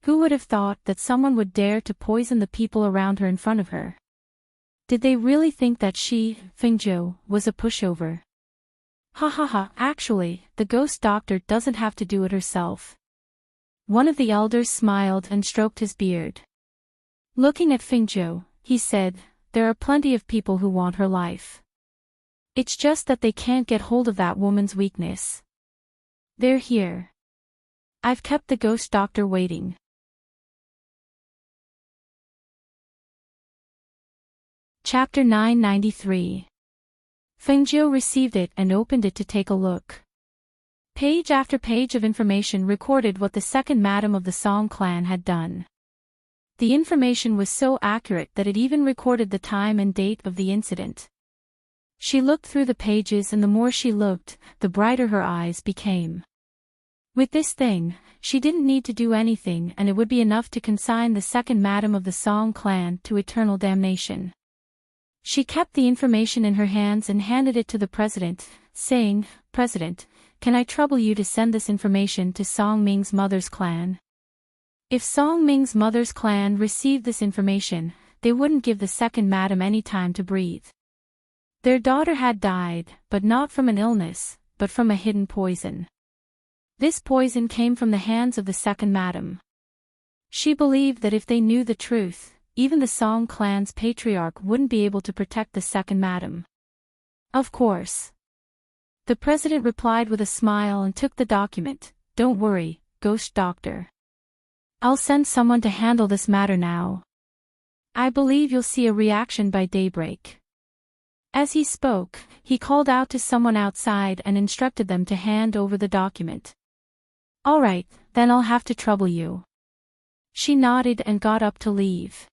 Who would have thought that someone would dare to poison the people around her in front of her? Did they really think that she, Fengjiu, was a pushover? Ha ha ha, actually, the ghost doctor doesn't have to do it herself. One of the elders smiled and stroked his beard. Looking at Fengjiu, he said, there are plenty of people who want her life. It's just that they can't get hold of that woman's weakness. They're here. I've kept the ghost doctor waiting. Chapter 993. Fengjiu received it and opened it to take a look. Page after page of information recorded what the second madam of the Song clan had done. The information was so accurate that it even recorded the time and date of the incident. She looked through the pages, and the more she looked, the brighter her eyes became. With this thing, she didn't need to do anything, and it would be enough to consign the second madam of the Song clan to eternal damnation. She kept the information in her hands and handed it to the president, saying, "President, can I trouble you to send this information to Song Ming's mother's clan?" If Song Ming's mother's clan received this information, they wouldn't give the second madam any time to breathe. Their daughter had died, but not from an illness, but from a hidden poison. This poison came from the hands of the second madam. She believed that if they knew the truth, even the Song clan's patriarch wouldn't be able to protect the second madam. Of course. The president replied with a smile and took the document. "Don't worry, ghost doctor. I'll send someone to handle this matter now. I believe you'll see a reaction by daybreak." As he spoke, he called out to someone outside and instructed them to hand over the document. "All right, then I'll have to trouble you." She nodded and got up to leave.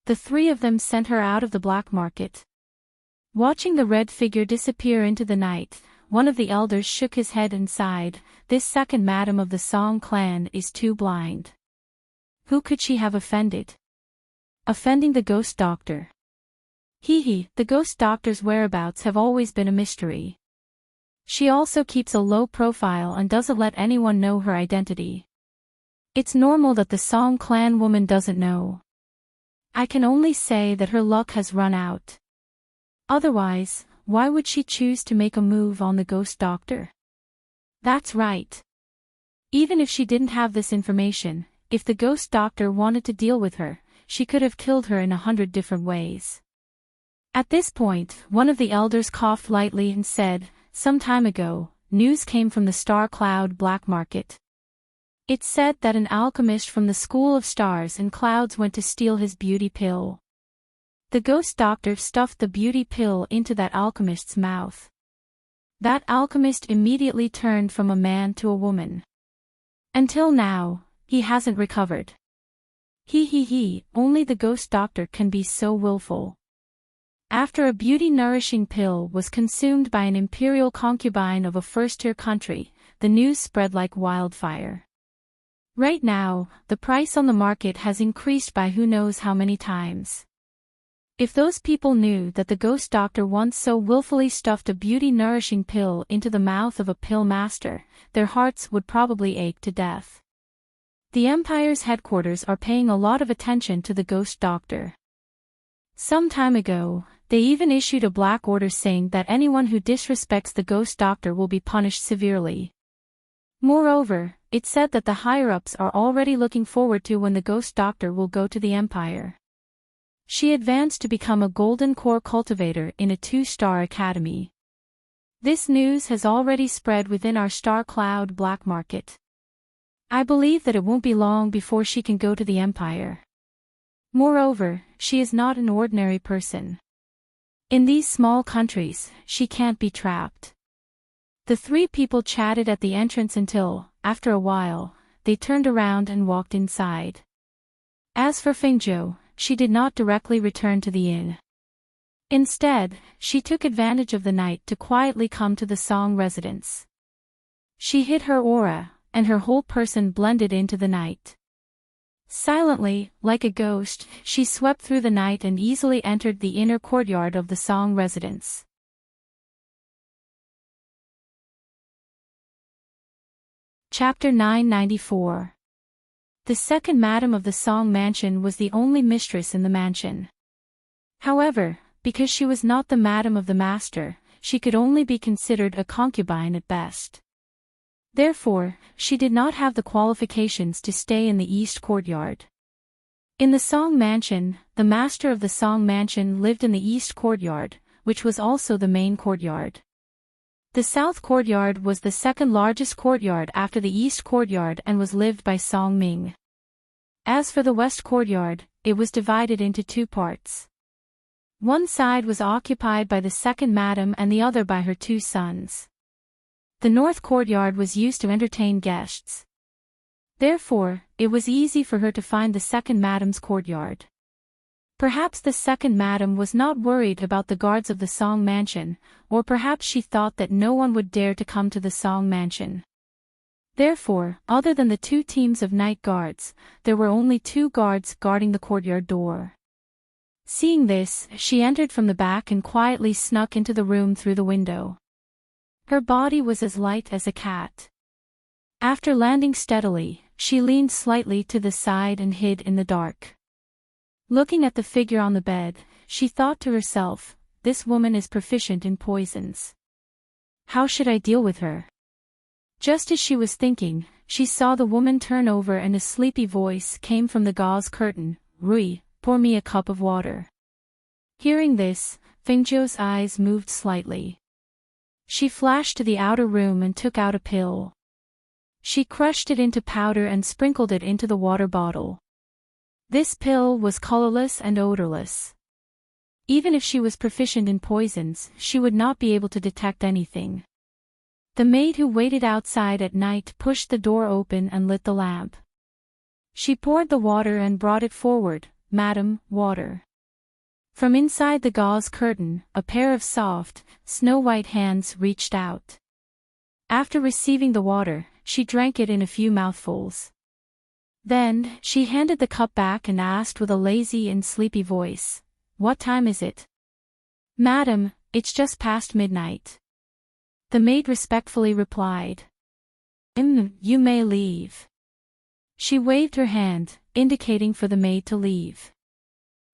The three of them sent her out of the black market. Watching the red figure disappear into the night, one of the elders shook his head and sighed. This second madam of the Song clan is too blind. Who could she have offended? Offending the ghost doctor. The ghost doctor's whereabouts have always been a mystery. She also keeps a low profile and doesn't let anyone know her identity. It's normal that the Song clan woman doesn't know. I can only say that her luck has run out. Otherwise, why would she choose to make a move on the ghost doctor? That's right. Even if she didn't have this information, if the ghost doctor wanted to deal with her, she could have killed her in 100 different ways. At this point, one of the elders coughed lightly and said, "Some time ago, news came from the Star Cloud Black Market. It said that an alchemist from the School of Stars and Clouds went to steal his beauty pill. The ghost doctor stuffed the beauty pill into that alchemist's mouth. That alchemist immediately turned from a man to a woman. Until now, he hasn't recovered. Only the ghost doctor can be so willful." After a beauty-nourishing pill was consumed by an imperial concubine of a first-tier country, the news spread like wildfire. Right now, the price on the market has increased by who knows how many times. If those people knew that the ghost doctor once so willfully stuffed a beauty-nourishing pill into the mouth of a pill master, their hearts would probably ache to death. The Empire's headquarters are paying a lot of attention to the ghost doctor. Some time ago, they even issued a black order saying that anyone who disrespects the ghost doctor will be punished severely. Moreover, it said that the higher-ups are already looking forward to when the ghost doctor will go to the Empire. She advanced to become a golden core cultivator in a 2-star academy. This news has already spread within our Star Cloud Black Market. I believe that it won't be long before she can go to the Empire. Moreover, she is not an ordinary person. In these small countries, she can't be trapped. The three people chatted at the entrance until, after a while, they turned around and walked inside. As for Fengzhou, she did not directly return to the inn. Instead, she took advantage of the night to quietly come to the Song residence. She hid her aura, and her whole person blended into the night. Silently, like a ghost, she swept through the night and easily entered the inner courtyard of the Song residence. Chapter 994. The second madam of the Song mansion was the only mistress in the mansion. However, because she was not the madam of the master, she could only be considered a concubine at best. Therefore, she did not have the qualifications to stay in the East Courtyard. In the Song mansion, the master of the Song mansion lived in the East Courtyard, which was also the main courtyard. The South Courtyard was the second largest courtyard after the East Courtyard and was lived by Song Ming. As for the West Courtyard, it was divided into two parts. One side was occupied by the second madam and the other by her two sons. The North Courtyard was used to entertain guests. Therefore, it was easy for her to find the second madam's courtyard. Perhaps the second madam was not worried about the guards of the Song mansion, or perhaps she thought that no one would dare to come to the Song mansion. Therefore, other than the two teams of night guards, there were only two guards guarding the courtyard door. Seeing this, she entered from the back and quietly snuck into the room through the window. Her body was as light as a cat. After landing steadily, she leaned slightly to the side and hid in the dark. Looking at the figure on the bed, she thought to herself, "This woman is proficient in poisons. How should I deal with her?" Just as she was thinking, she saw the woman turn over and a sleepy voice came from the gauze curtain, "Rui, pour me a cup of water." Hearing this, Fengzhou's eyes moved slightly. She flashed to the outer room and took out a pill. She crushed it into powder and sprinkled it into the water bottle. This pill was colorless and odorless. Even if she was proficient in poisons, she would not be able to detect anything. The maid who waited outside at night pushed the door open and lit the lamp. She poured the water and brought it forward. "Madam, water." From inside the gauze curtain, a pair of soft, snow-white hands reached out. After receiving the water, she drank it in a few mouthfuls. Then, she handed the cup back and asked with a lazy and sleepy voice, "What time is it?" "Madam, it's just past midnight." The maid respectfully replied. You may leave." She waved her hand, indicating for the maid to leave.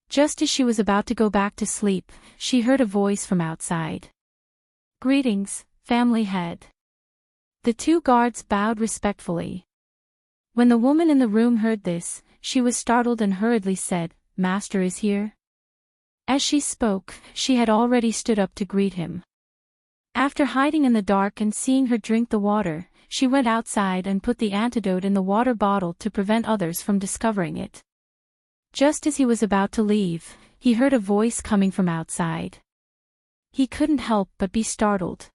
Just as she was about to go back to sleep, she heard a voice from outside. "Greetings, family head." The two guards bowed respectfully. When the woman in the room heard this, she was startled and hurriedly said, "Master is here?" As she spoke, she had already stood up to greet him. After hiding in the dark and seeing her drink the water, she went outside and put the antidote in the water bottle to prevent others from discovering it. Just as he was about to leave, he heard a voice coming from outside. He couldn't help but be startled.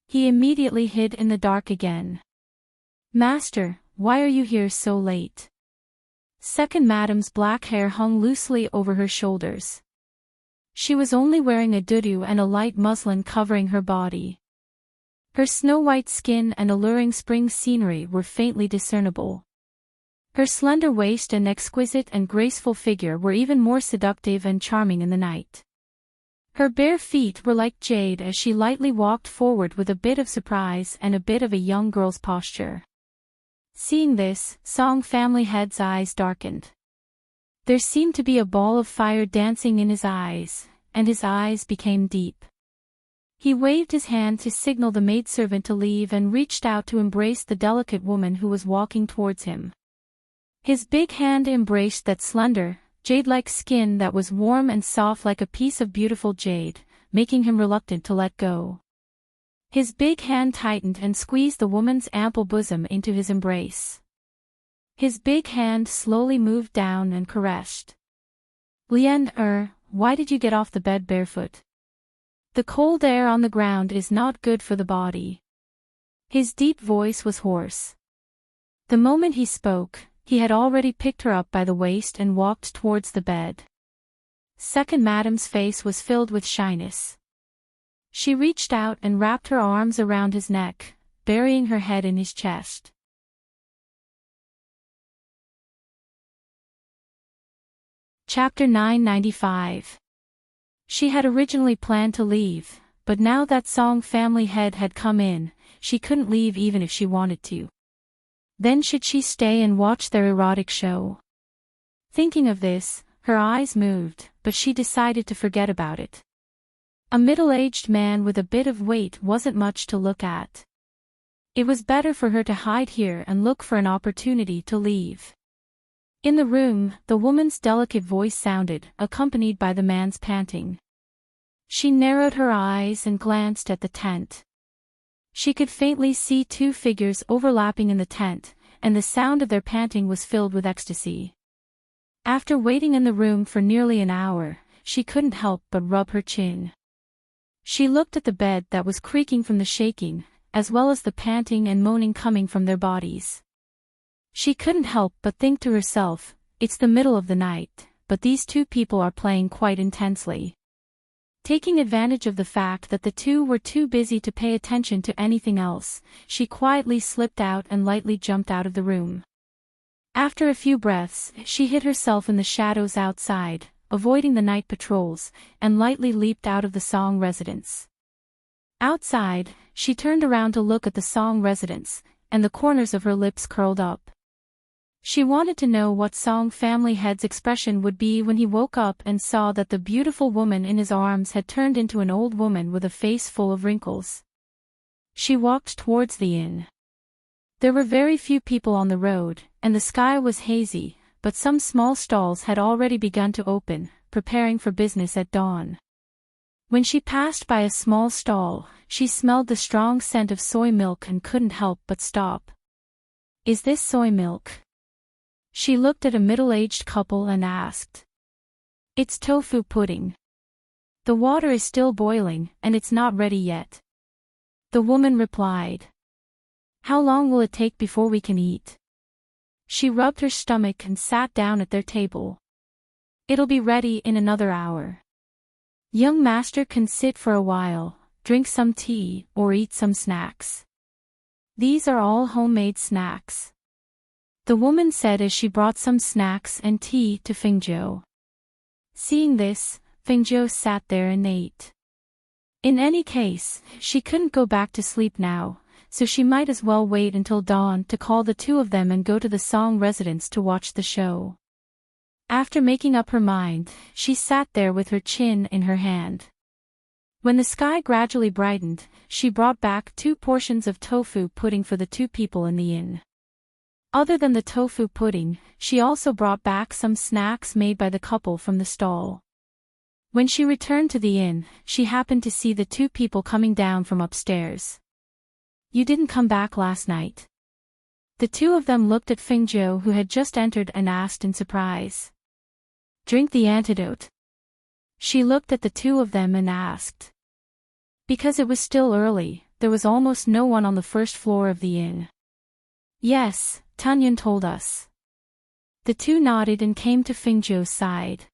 He immediately hid in the dark again. "Master, why are you here so late?" Second madam's black hair hung loosely over her shoulders. She was only wearing a dudu and a light muslin covering her body. Her snow-white skin and alluring spring scenery were faintly discernible. Her slender waist and exquisite and graceful figure were even more seductive and charming in the night. Her bare feet were like jade as she lightly walked forward with a bit of surprise and a bit of a young girl's posture. Seeing this, Song family head's eyes darkened. There seemed to be a ball of fire dancing in his eyes, and his eyes became deep. He waved his hand to signal the maidservant to leave and reached out to embrace the delicate woman who was walking towards him. His big hand embraced that slender, jade-like skin that was warm and soft like a piece of beautiful jade, making him reluctant to let go. His big hand tightened and squeezed the woman's ample bosom into his embrace. His big hand slowly moved down and caressed. "Lian, why did you get off the bed barefoot? The cold air on the ground is not good for the body." His deep voice was hoarse. The moment he spoke, he had already picked her up by the waist and walked towards the bed. Second Madame's face was filled with shyness. She reached out and wrapped her arms around his neck, burying her head in his chest. Chapter 995. She had originally planned to leave, but now that Song family head had come in, she couldn't leave even if she wanted to. Then should she stay and watch their erotic show? Thinking of this, her eyes moved, but she decided to forget about it. A middle-aged man with a bit of weight wasn't much to look at. It was better for her to hide here and look for an opportunity to leave. In the room, the woman's delicate voice sounded, accompanied by the man's panting. She narrowed her eyes and glanced at the tent. She could faintly see two figures overlapping in the tent, and the sound of their panting was filled with ecstasy. After waiting in the room for nearly an hour, she couldn't help but rub her chin. She looked at the bed that was creaking from the shaking, as well as the panting and moaning coming from their bodies. She couldn't help but think to herself, it's the middle of the night, but these two people are playing quite intensely. Taking advantage of the fact that the two were too busy to pay attention to anything else, she quietly slipped out and lightly jumped out of the room. After a few breaths, she hid herself in the shadows outside, avoiding the night patrols, and lightly leaped out of the Song residence. Outside, she turned around to look at the Song residence, and the corners of her lips curled up. She wanted to know what Song family head's expression would be when he woke up and saw that the beautiful woman in his arms had turned into an old woman with a face full of wrinkles. She walked towards the inn. There were very few people on the road, and the sky was hazy, but some small stalls had already begun to open, preparing for business at dawn. When she passed by a small stall, she smelled the strong scent of soy milk and couldn't help but stop. "Is this soy milk?" She looked at a middle-aged couple and asked. "It's tofu pudding. The water is still boiling, and it's not ready yet." The woman replied. "How long will it take before we can eat?" She rubbed her stomach and sat down at their table. "It'll be ready in another hour. Young master can sit for a while, drink some tea, or eat some snacks. These are all homemade snacks," the woman said as she brought some snacks and tea to Fingzhou. Seeing this, Fingzhou sat there and ate. In any case, she couldn't go back to sleep now, so she might as well wait until dawn to call the two of them and go to the Song residence to watch the show. After making up her mind, she sat there with her chin in her hand. When the sky gradually brightened, she brought back 2 portions of tofu pudding for the 2 people in the inn. Other than the tofu pudding, she also brought back some snacks made by the couple from the stall. When she returned to the inn, she happened to see the 2 people coming down from upstairs. "You didn't come back last night?" The 2 of them looked at Fingzhou, who had just entered, and asked in surprise. "Drink the antidote." She looked at the 2 of them and asked. Because it was still early, there was almost no one on the first floor of the inn. "Yes, Tunyun told us." The 2 nodded and came to Fingzhou's side.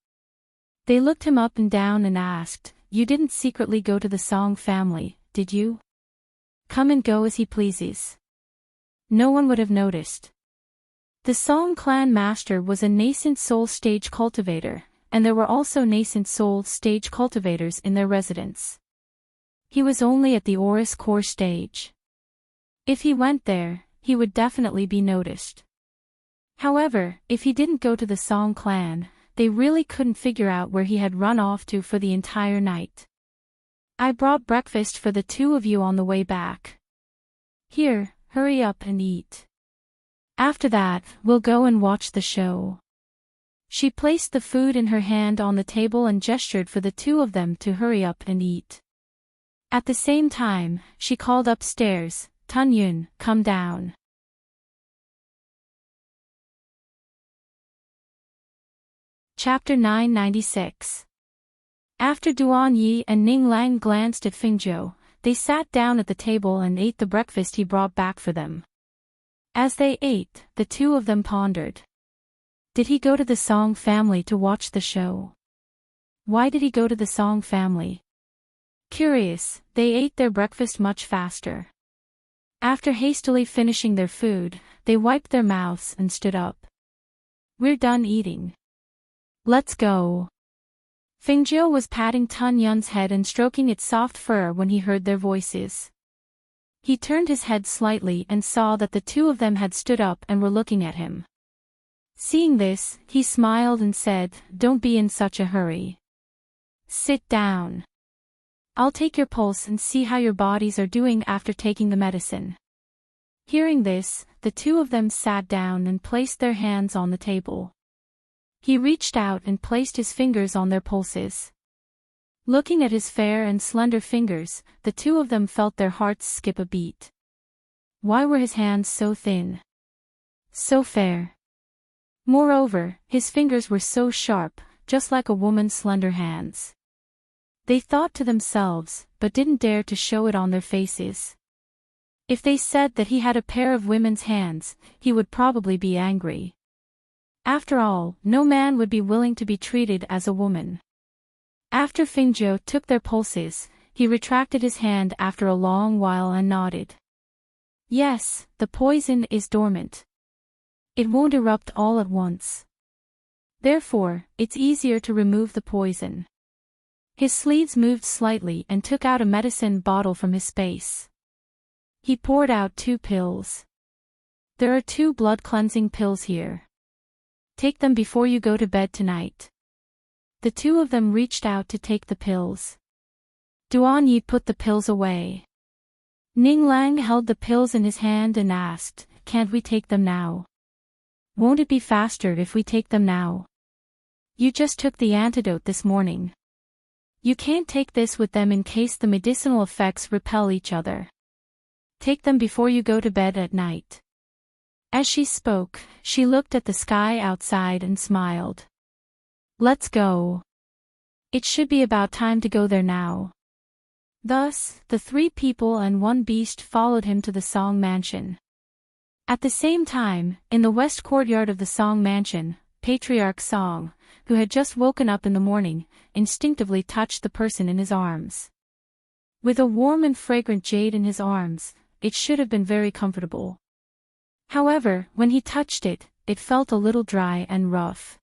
They looked him up and down and asked, "You didn't secretly go to the Song family, did you? Come and go as he pleases. No one would have noticed." The Song clan master was a nascent soul stage cultivator, and there were also nascent soul stage cultivators in their residence. He was only at the Oris core stage. If he went there, he would definitely be noticed. However, if he didn't go to the Song clan, they really couldn't figure out where he had run off to for the entire night. "I brought breakfast for the 2 of you on the way back. Here, hurry up and eat. After that, we'll go and watch the show." She placed the food in her hand on the table and gestured for the 2 of them to hurry up and eat. At the same time, she called upstairs, "Tunyun, come down." Chapter 996. After Duan Yi and Ning Lang glanced at Fingzhou, they sat down at the table and ate the breakfast he brought back for them. As they ate, the two of them pondered. Did he go to the Song family to watch the show? Why did he go to the Song family? Curious, they ate their breakfast much faster. After hastily finishing their food, they wiped their mouths and stood up. We're done eating. Let's go. Fingjiu was patting Tun Yun's head and stroking its soft fur when he heard their voices. He turned his head slightly and saw that the two of them had stood up and were looking at him. Seeing this, he smiled and said, "Don't be in such a hurry. Sit down. I'll take your pulse and see how your bodies are doing after taking the medicine." Hearing this, the two of them sat down and placed their hands on the table. He reached out and placed his fingers on their pulses. Looking at his fair and slender fingers, the two of them felt their hearts skip a beat. Why were his hands so thin? So fair. Moreover, his fingers were so sharp, just like a woman's slender hands. They thought to themselves, but didn't dare to show it on their faces. If they said that he had a pair of women's hands, he would probably be angry. After all, no man would be willing to be treated as a woman. After Fingjiu took their pulses, he retracted his hand after a long while and nodded. Yes, the poison is dormant. It won't erupt all at once. Therefore, it's easier to remove the poison. His sleeves moved slightly and took out a medicine bottle from his space. He poured out 2 pills. There are 2 blood-cleansing pills here. Take them before you go to bed tonight. The two of them reached out to take the pills. Duan Yi put the pills away. Ning Lang held the pills in his hand and asked, "Can't we take them now? Won't it be faster if we take them now? You just took the antidote this morning. You can't take this with them in case the medicinal effects repel each other. Take them before you go to bed at night." As she spoke, she looked at the sky outside and smiled. Let's go. It should be about time to go there now. Thus, the 3 people and 1 beast followed him to the Song mansion. At the same time, in the west courtyard of the Song mansion, Patriarch Song, who had just woken up in the morning, instinctively touched the person in his arms. With a warm and fragrant jade in his arms, it should have been very comfortable. However, when he touched it, it felt a little dry and rough.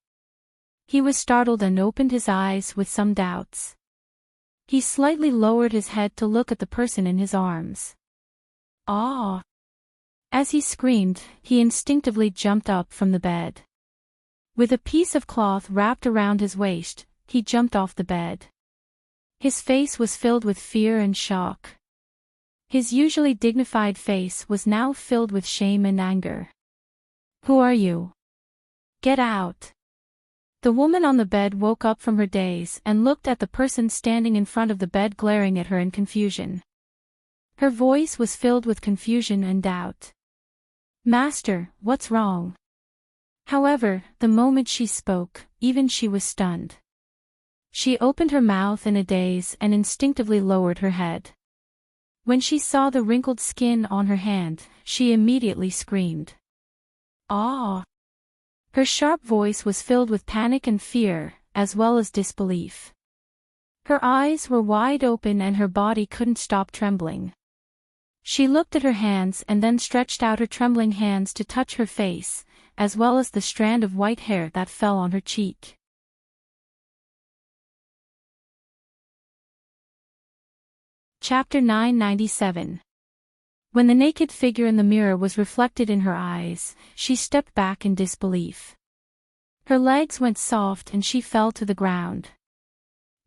He was startled and opened his eyes with some doubts. He slightly lowered his head to look at the person in his arms. Ah! As he screamed, he instinctively jumped up from the bed. With a piece of cloth wrapped around his waist, he jumped off the bed. His face was filled with fear and shock. His usually dignified face was now filled with shame and anger. "Who are you? Get out!" The woman on the bed woke up from her daze and looked at the person standing in front of the bed glaring at her in confusion. Her voice was filled with confusion and doubt. "Master, what's wrong?" However, the moment she spoke, even she was stunned. She opened her mouth in a daze and instinctively lowered her head. When she saw the wrinkled skin on her hand, she immediately screamed. "Ah!" Her sharp voice was filled with panic and fear, as well as disbelief. Her eyes were wide open and her body couldn't stop trembling. She looked at her hands and then stretched out her trembling hands to touch her face, as well as the strand of white hair that fell on her cheek. Chapter 997. When the naked figure in the mirror was reflected in her eyes, she stepped back in disbelief. Her legs went soft and she fell to the ground.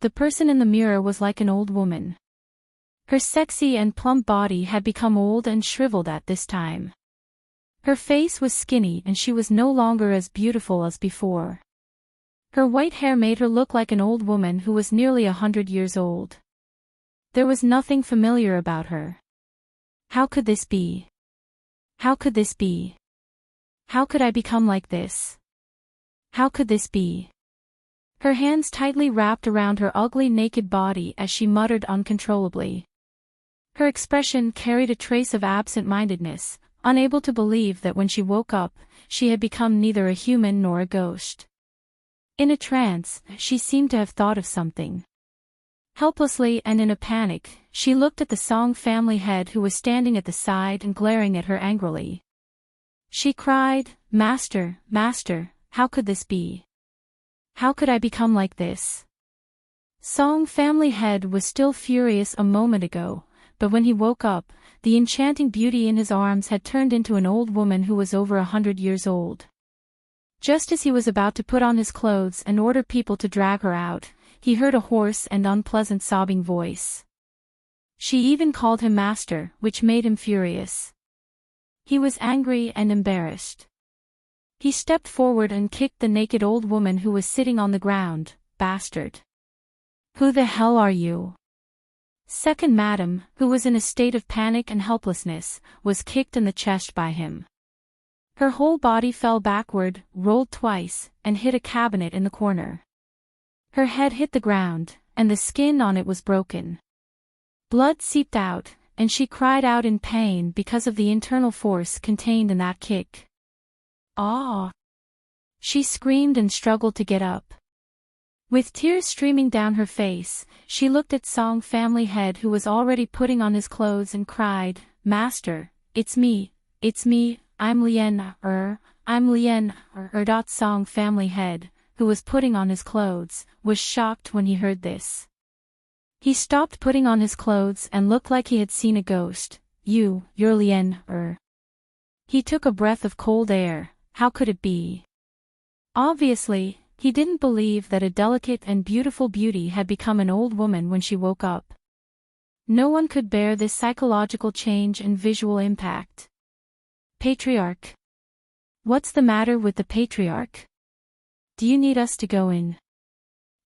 The person in the mirror was like an old woman. Her sexy and plump body had become old and shriveled at this time. Her face was skinny and she was no longer as beautiful as before. Her white hair made her look like an old woman who was nearly 100 years old. There was nothing familiar about her. How could this be? How could this be? How could I become like this? How could this be? Her hands tightly wrapped around her ugly naked body as she muttered uncontrollably. Her expression carried a trace of absent-mindedness, unable to believe that when she woke up, she had become neither a human nor a ghost. In a trance, she seemed to have thought of something. Helplessly and in a panic, she looked at the Song family head who was standing at the side and glaring at her angrily. She cried, "Master, Master, how could this be? How could I become like this?" Song family head was still furious a moment ago, but when he woke up, the enchanting beauty in his arms had turned into an old woman who was over 100 years old. Just as he was about to put on his clothes and order people to drag her out, he heard a hoarse and unpleasant sobbing voice. She even called him master, which made him furious. He was angry and embarrassed. He stepped forward and kicked the naked old woman who was sitting on the ground. "Bastard! Who the hell are you?" Second Madam, who was in a state of panic and helplessness, was kicked in the chest by him. Her whole body fell backward, rolled twice, and hit a cabinet in the corner. Her head hit the ground, and the skin on it was broken. Blood seeped out, and she cried out in pain because of the internal force contained in that kick. "Ah!" She screamed and struggled to get up. With tears streaming down her face, she looked at Song family head who was already putting on his clothes and cried, "Master, it's me, I'm Lien, I'm Lien, Song family head, who was putting on his clothes, was shocked when he heard this. He stopped putting on his clothes and looked like he had seen a ghost. You're Lien, He took a breath of cold air. How could it be? Obviously, he didn't believe that a delicate and beautiful beauty had become an old woman when she woke up. No one could bear this psychological change and visual impact. Patriarch. What's the matter with the Patriarch? Do you need us to go in?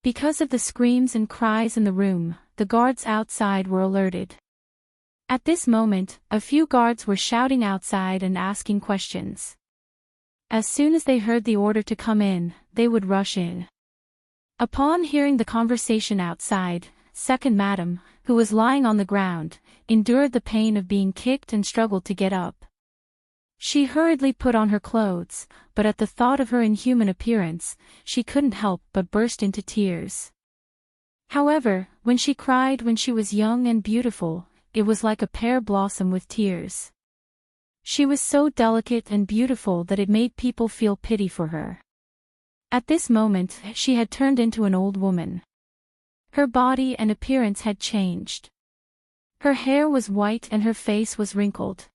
Because of the screams and cries in the room, the guards outside were alerted. At this moment, a few guards were shouting outside and asking questions. As soon as they heard the order to come in, they would rush in. Upon hearing the conversation outside, Second Madam, who was lying on the ground, endured the pain of being kicked and struggled to get up. She hurriedly put on her clothes, but at the thought of her inhuman appearance, she couldn't help but burst into tears. However, when she cried when she was young and beautiful, it was like a pear blossom with tears. She was so delicate and beautiful that it made people feel pity for her. At this moment, she had turned into an old woman. Her body and appearance had changed. Her hair was white and her face was wrinkled.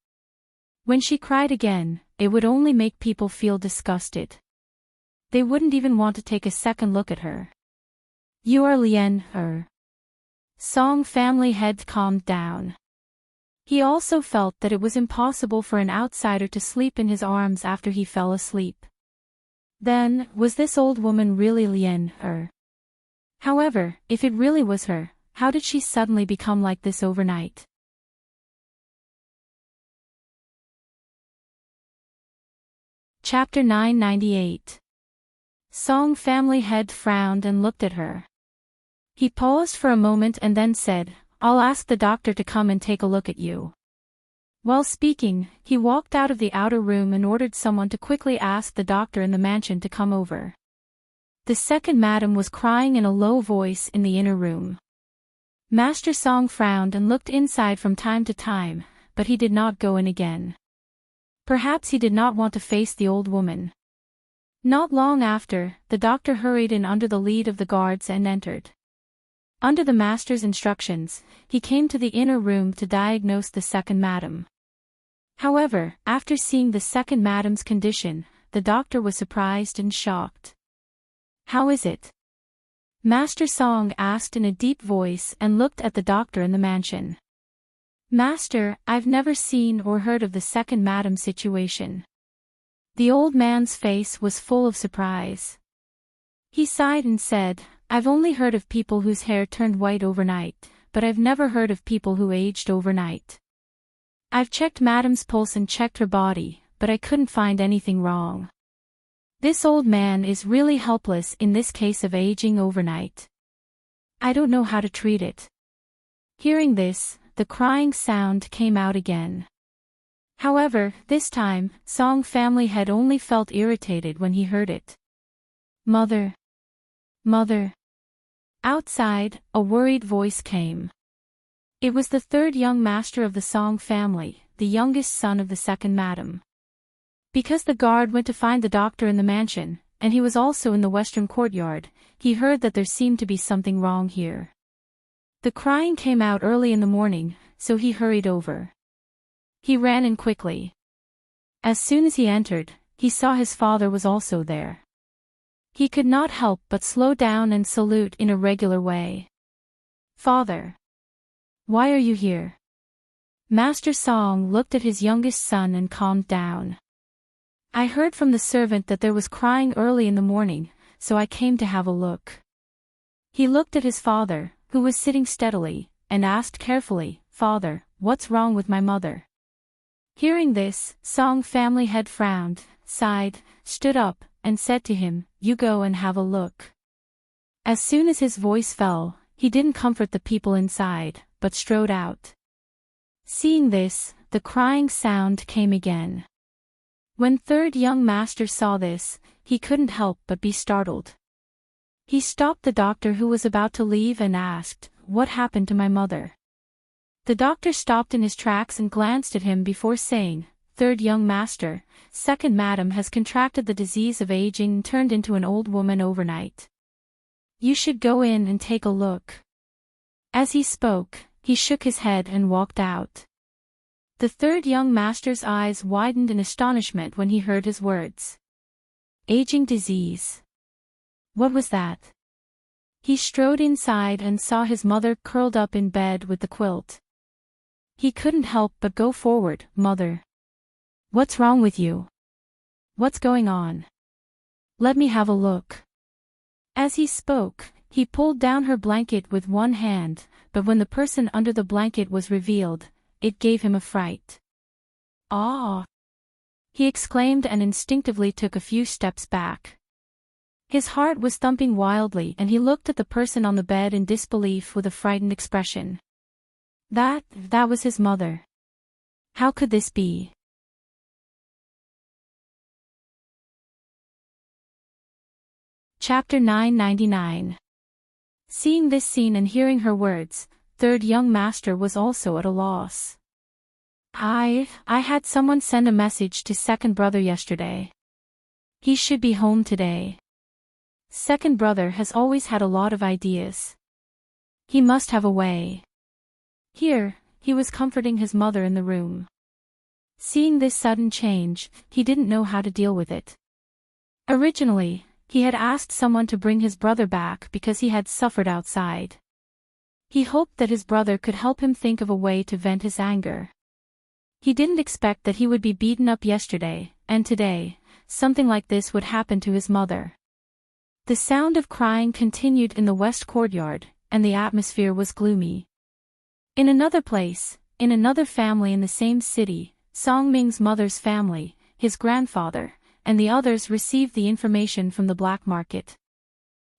When she cried again, it would only make people feel disgusted. They wouldn't even want to take a second look at her. You are Lien, Song family head calmed down. He also felt that it was impossible for an outsider to sleep in his arms after he fell asleep. Then, was this old woman really Lien, However, if it really was her, how did she suddenly become like this overnight? Chapter 998. Song family head frowned and looked at her. He paused for a moment and then said, "I'll ask the doctor to come and take a look at you." While speaking, he walked out of the outer room and ordered someone to quickly ask the doctor in the mansion to come over. The second madam was crying in a low voice in the inner room. Master Song frowned and looked inside from time to time, but he did not go in again. Perhaps he did not want to face the old woman. Not long after, the doctor hurried in under the lead of the guards and entered. Under the master's instructions, he came to the inner room to diagnose the second madam. However, after seeing the second madam's condition, the doctor was surprised and shocked. "How is it?" Master Song asked in a deep voice and looked at the doctor in the mansion. "Master, I've never seen or heard of the second madam situation." The old man's face was full of surprise. He sighed and said, "I've only heard of people whose hair turned white overnight, but I've never heard of people who aged overnight. I've checked madam's pulse and checked her body, but I couldn't find anything wrong. This old man is really helpless in this case of aging overnight. I don't know how to treat it." Hearing this, the crying sound came out again. However, this time, Song family had only felt irritated when he heard it. Mother. Mother. Outside, a worried voice came. It was the third young master of the Song family, the youngest son of the second madam. Because the guard went to find the doctor in the mansion, and he was also in the western courtyard, he heard that there seemed to be something wrong here. The crying came out early in the morning, so he hurried over. He ran in quickly. As soon as he entered, he saw his father was also there. He could not help but slow down and salute in a regular way. Father. Why are you here? Master Song looked at his youngest son and calmed down. I heard from the servant that there was crying early in the morning, so I came to have a look. He looked at his father, who was sitting steadily, and asked carefully, Father, what's wrong with my mother? Hearing this, Song family head frowned, sighed, stood up, and said to him, You go and have a look. As soon as his voice fell, he didn't comfort the people inside, but strode out. Seeing this, the crying sound came again. When third young master saw this, he couldn't help but be startled. He stopped the doctor who was about to leave and asked, What happened to my mother? The doctor stopped in his tracks and glanced at him before saying, Third young master, second madam has contracted the disease of aging and turned into an old woman overnight. You should go in and take a look. As he spoke, he shook his head and walked out. The third young master's eyes widened in astonishment when he heard his words. Aging disease. What was that? He strode inside and saw his mother curled up in bed with the quilt. He couldn't help but go forward, Mother. What's wrong with you? What's going on? Let me have a look. As he spoke, he pulled down her blanket with one hand, but when the person under the blanket was revealed, it gave him a fright. Ah! He exclaimed and instinctively took a few steps back. His heart was thumping wildly and he looked at the person on the bed in disbelief with a frightened expression. That was his mother. How could this be? Chapter 999. Seeing this scene and hearing her words, third young master was also at a loss. I had someone send a message to second brother yesterday. He should be home today. Second brother has always had a lot of ideas. He must have a way. Here, he was comforting his mother in the room. Seeing this sudden change, he didn't know how to deal with it. Originally, he had asked someone to bring his brother back because he had suffered outside. He hoped that his brother could help him think of a way to vent his anger. He didn't expect that he would be beaten up yesterday, and today, something like this would happen to his mother. The sound of crying continued in the west courtyard, and the atmosphere was gloomy. In another place, in another family in the same city, Song Ming's mother's family, his grandfather, and the others received the information from the black market.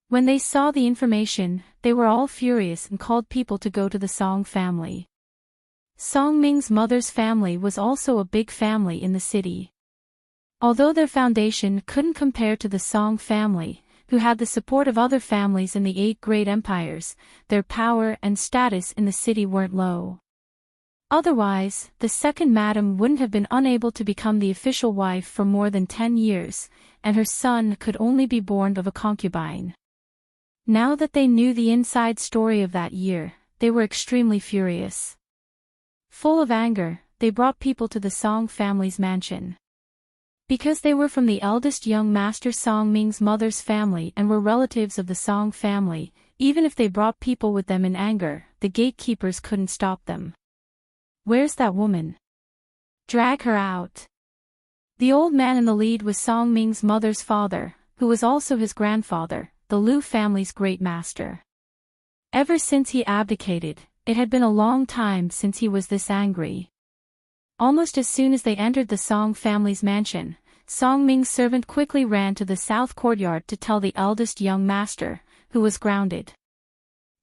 When they saw the information, they were all furious and called people to go to the Song family. Song Ming's mother's family was also a big family in the city. Although their foundation couldn't compare to the Song family, who had the support of other families in the 8 great empires, their power and status in the city weren't low. Otherwise, the second madam wouldn't have been unable to become the official wife for more than 10 years, and her son could only be born of a concubine. Now that they knew the inside story of that year, they were extremely furious. Full of anger, they brought people to the Song family's mansion. Because they were from the eldest young master Song Ming's mother's family and were relatives of the Song family, even if they brought people with them in anger, the gatekeepers couldn't stop them. Where's that woman? Drag her out. The old man in the lead was Song Ming's mother's father, who was also his grandfather, the Lu family's great master. Ever since he abdicated, it had been a long time since he was this angry. Almost as soon as they entered the Song family's mansion, Song Ming's servant quickly ran to the south courtyard to tell the eldest young master, who was grounded.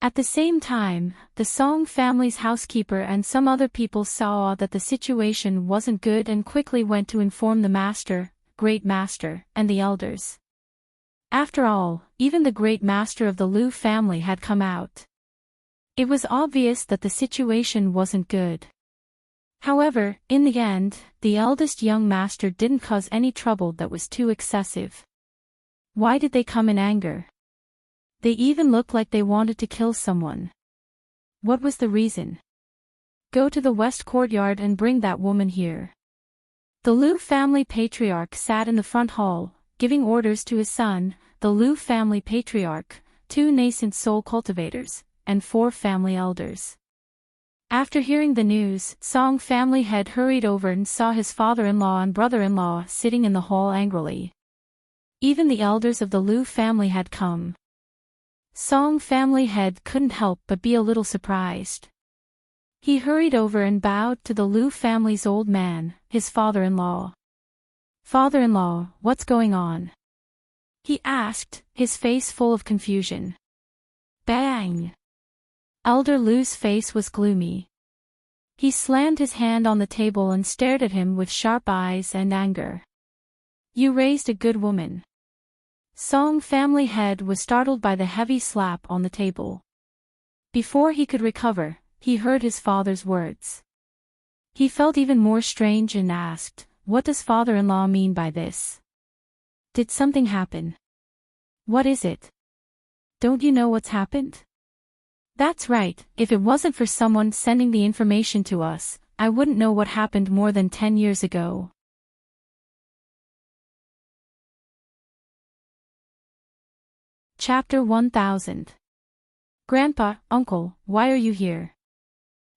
At the same time, the Song family's housekeeper and some other people saw that the situation wasn't good and quickly went to inform the master, great master, and the elders. After all, even the great master of the Lu family had come out. It was obvious that the situation wasn't good. However, in the end, the eldest young master didn't cause any trouble that was too excessive. Why did they come in anger? They even looked like they wanted to kill someone. What was the reason? Go to the west courtyard and bring that woman here. The Lu family patriarch sat in the front hall, giving orders to his son, the Lu family patriarch, 2 nascent soul cultivators, and 4 family elders. After hearing the news, Song family head hurried over and saw his father-in-law and brother-in-law sitting in the hall angrily. Even the elders of the Lu family had come. Song family head couldn't help but be a little surprised. He hurried over and bowed to the Lu family's old man, his father-in-law. "Father-in-law, what's going on?" he asked, his face full of confusion. Bang! Elder Lu's face was gloomy. He slammed his hand on the table and stared at him with sharp eyes and anger. "You raised a good woman." Song family head was startled by the heavy slap on the table. Before he could recover, he heard his father's words. He felt even more strange and asked, "What does father-in-law mean by this? Did something happen? What is it? Don't you know what's happened?" "That's right, if it wasn't for someone sending the information to us, I wouldn't know what happened more than 10 years ago." Chapter 1000. Grandpa, Uncle, why are you here?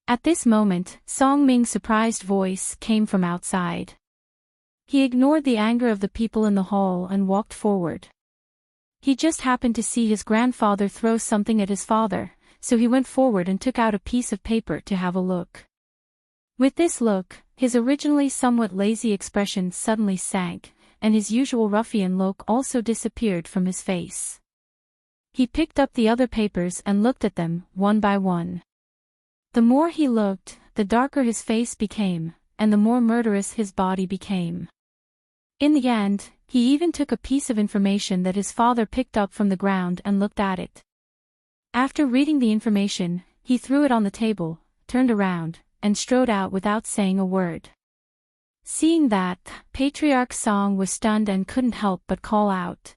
At this moment, Song Ming's surprised voice came from outside. He ignored the anger of the people in the hall and walked forward. He just happened to see his grandfather throw something at his father, so he went forward and took out a piece of paper to have a look. With this look, his originally somewhat lazy expression suddenly sank, and his usual ruffian look also disappeared from his face. He picked up the other papers and looked at them, one by one. The more he looked, the darker his face became, and the more murderous his body became. In the end, he even took a piece of information that his father picked up from the ground and looked at it. After reading the information, he threw it on the table, turned around, and strode out without saying a word. Seeing that, Patriarch Song was stunned and couldn't help but call out,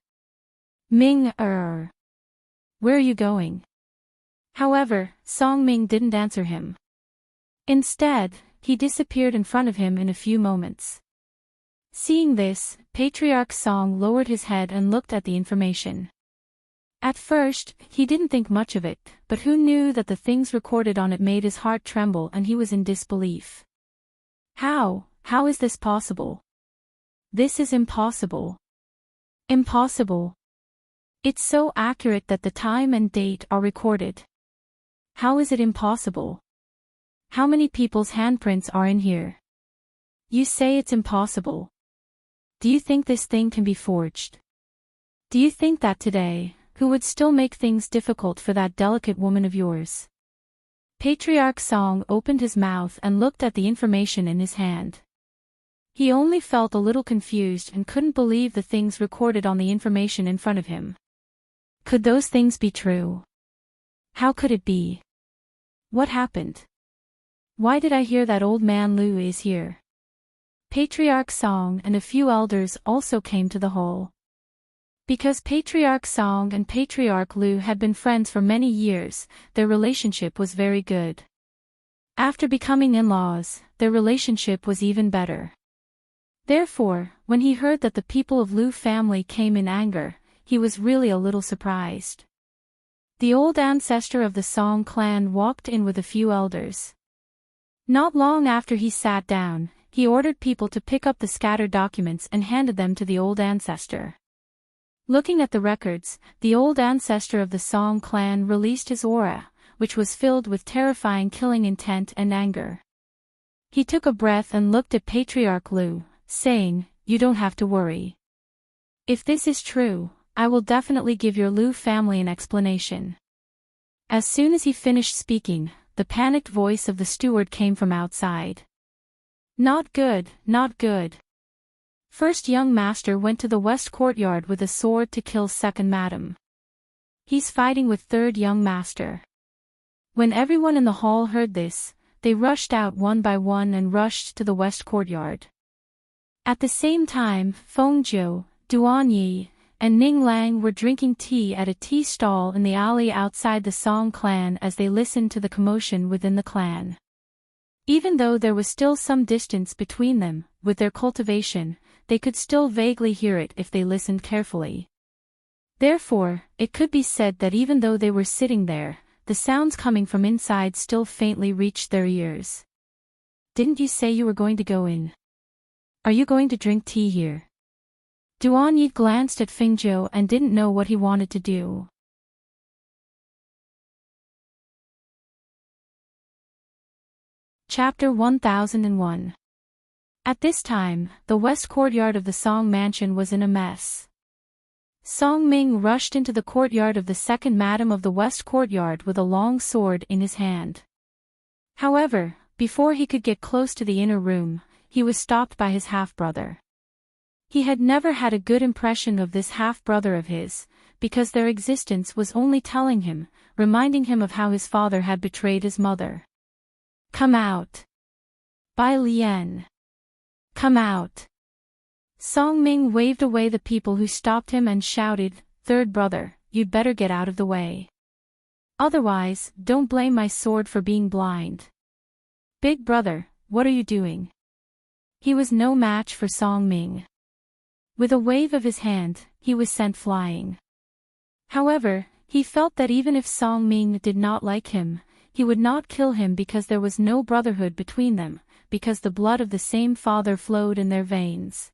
"Ming, where are you going?" However, Song Ming didn't answer him. Instead, he disappeared in front of him in a few moments. Seeing this, Patriarch Song lowered his head and looked at the information. At first, he didn't think much of it, but who knew that the things recorded on it made his heart tremble and he was in disbelief. How is this possible? This is impossible. Impossible. It's so accurate that the time and date are recorded. How is it impossible? How many people's handprints are in here? You say it's impossible. Do you think this thing can be forged? Do you think that today, who would still make things difficult for that delicate woman of yours? Patriarch Song opened his mouth and looked at the information in his hand. He only felt a little confused and couldn't believe the things recorded on the information in front of him. Could those things be true? How could it be? What happened? Why did I hear that old man Lu is here? Patriarch Song and a few elders also came to the hall. Because Patriarch Song and Patriarch Lu had been friends for many years, their relationship was very good. After becoming in-laws, their relationship was even better. Therefore, when he heard that the people of Lu family came in anger, he was really a little surprised. The old ancestor of the Song clan walked in with a few elders. Not long after he sat down, he ordered people to pick up the scattered documents and handed them to the old ancestor. Looking at the records, the old ancestor of the Song clan released his aura, which was filled with terrifying killing intent and anger. He took a breath and looked at Patriarch Lu, saying, "You don't have to worry. If this is true, I will definitely give your Lu family an explanation." As soon as he finished speaking, the panicked voice of the steward came from outside. Not good, not good. First young master went to the west courtyard with a sword to kill second madam. He's fighting with third young master. When everyone in the hall heard this, they rushed out one by one and rushed to the west courtyard. At the same time, Feng Zhou, Duan Yi, and Ning Lang were drinking tea at a tea stall in the alley outside the Song clan as they listened to the commotion within the clan. Even though there was still some distance between them, with their cultivation, they could still vaguely hear it if they listened carefully. Therefore, it could be said that even though they were sitting there, the sounds coming from inside still faintly reached their ears. Didn't you say you were going to go in? Are you going to drink tea here? Duan Yi glanced at Feng Zhou and didn't know what he wanted to do. Chapter 1001. At this time, the west courtyard of the Song mansion was in a mess. Song Ming rushed into the courtyard of the second madam of the west courtyard with a long sword in his hand. However, before he could get close to the inner room, he was stopped by his half-brother. He had never had a good impression of this half-brother of his, because their existence was only telling him, reminding him of how his father had betrayed his mother. Come out. Bai Lian. Come out. Song Ming waved away the people who stopped him and shouted, Third brother, you'd better get out of the way. Otherwise, don't blame my sword for being blind. Big brother, what are you doing? He was no match for Song Ming. With a wave of his hand, he was sent flying. However, he felt that even if Song Ming did not like him, he would not kill him because there was no brotherhood between them, because the blood of the same father flowed in their veins.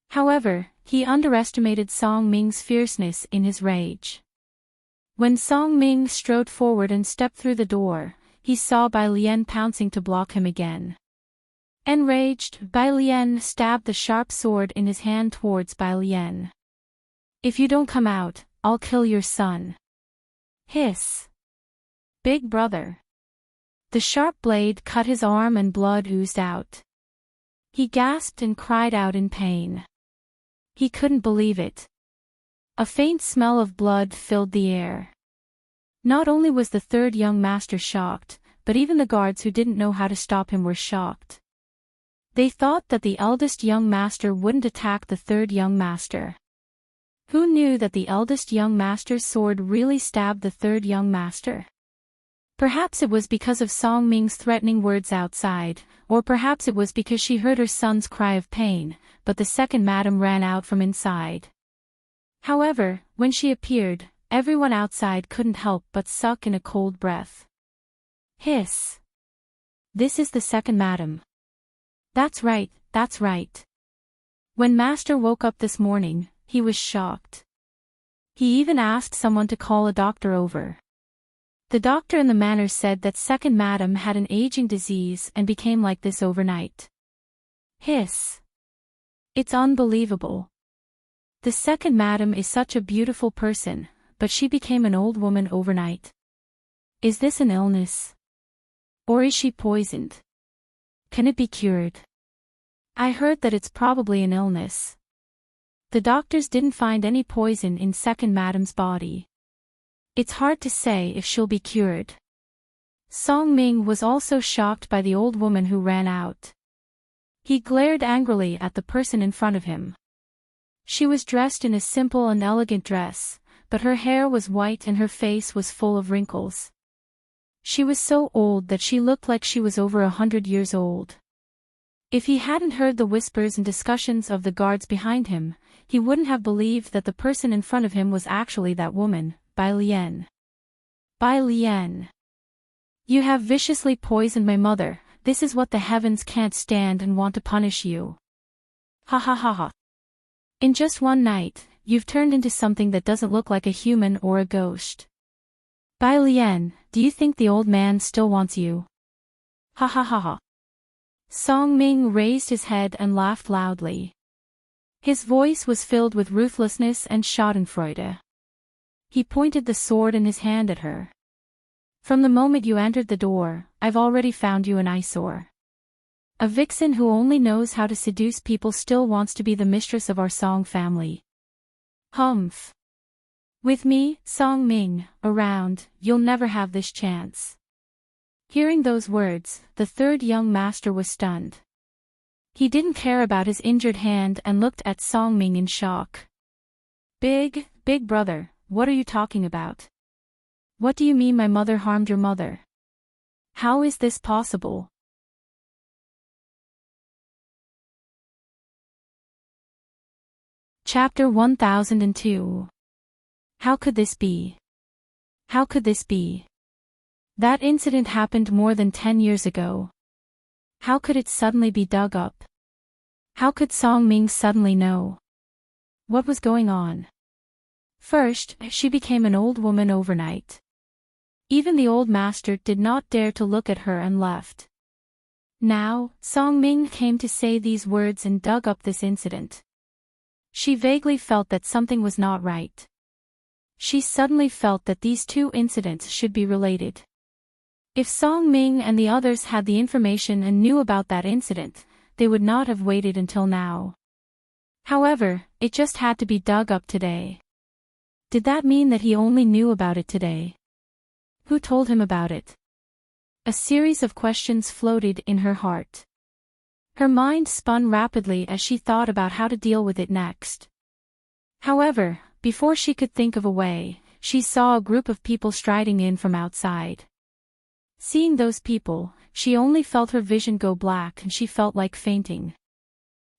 However, he underestimated Song Ming's fierceness in his rage. When Song Ming strode forward and stepped through the door, he saw Bai Lian pouncing to block him again. Enraged, Bai Lian stabbed the sharp sword in his hand towards Bai Lian. If you don't come out, I'll kill your son. Hiss. Big brother. The sharp blade cut his arm and blood oozed out. He gasped and cried out in pain. He couldn't believe it. A faint smell of blood filled the air. Not only was the third young master shocked, but even the guards who didn't know how to stop him were shocked. They thought that the eldest young master wouldn't attack the third young master. Who knew that the eldest young master's sword really stabbed the third young master? Perhaps it was because of Song Ming's threatening words outside, or perhaps it was because she heard her son's cry of pain, but the second madam ran out from inside. However, when she appeared, everyone outside couldn't help but suck in a cold breath. Hiss. This is the second madam. That's right, that's right. When Master woke up this morning, he was shocked. He even asked someone to call a doctor over. The doctor in the manor said that second madam had an aging disease and became like this overnight. Hiss. It's unbelievable. The second madam is such a beautiful person, but she became an old woman overnight. Is this an illness? Or is she poisoned? Can it be cured? I heard that it's probably an illness. The doctors didn't find any poison in second madam's body. It's hard to say if she'll be cured. Song Ming was also shocked by the old woman who ran out. He glared angrily at the person in front of him. She was dressed in a simple and elegant dress, but her hair was white and her face was full of wrinkles. She was so old that she looked like she was over 100 years old. If he hadn't heard the whispers and discussions of the guards behind him, he wouldn't have believed that the person in front of him was actually that woman, Bai Lian. Bai Lian. You have viciously poisoned my mother, this is what the heavens can't stand and want to punish you. Ha ha ha ha. In just one night, you've turned into something that doesn't look like a human or a ghost. Bai Lian, do you think the old man still wants you? Ha ha ha ha. Song Ming raised his head and laughed loudly. His voice was filled with ruthlessness and schadenfreude. He pointed the sword in his hand at her. From the moment you entered the door, I've already found you an eyesore. A vixen who only knows how to seduce people still wants to be the mistress of our Song family. Humph. With me, Song Ming, around, you'll never have this chance. Hearing those words, the third young master was stunned. He didn't care about his injured hand and looked at Song Ming in shock. Big brother, what are you talking about? What do you mean my mother harmed your mother? How is this possible? Chapter 1002. How could this be? How could this be? That incident happened more than 10 years ago. How could it suddenly be dug up? How could Song Ming suddenly know? What was going on? First, she became an old woman overnight. Even the old master did not dare to look at her and left. Now, Song Ming came to say these words and dug up this incident. She vaguely felt that something was not right. She suddenly felt that these two incidents should be related. If Song Ming and the others had the information and knew about that incident, they would not have waited until now. However, it just had to be dug up today. Did that mean that he only knew about it today? Who told him about it? A series of questions floated in her heart. Her mind spun rapidly as she thought about how to deal with it next. However, before she could think of a way, she saw a group of people striding in from outside. Seeing those people, she only felt her vision go black and she felt like fainting.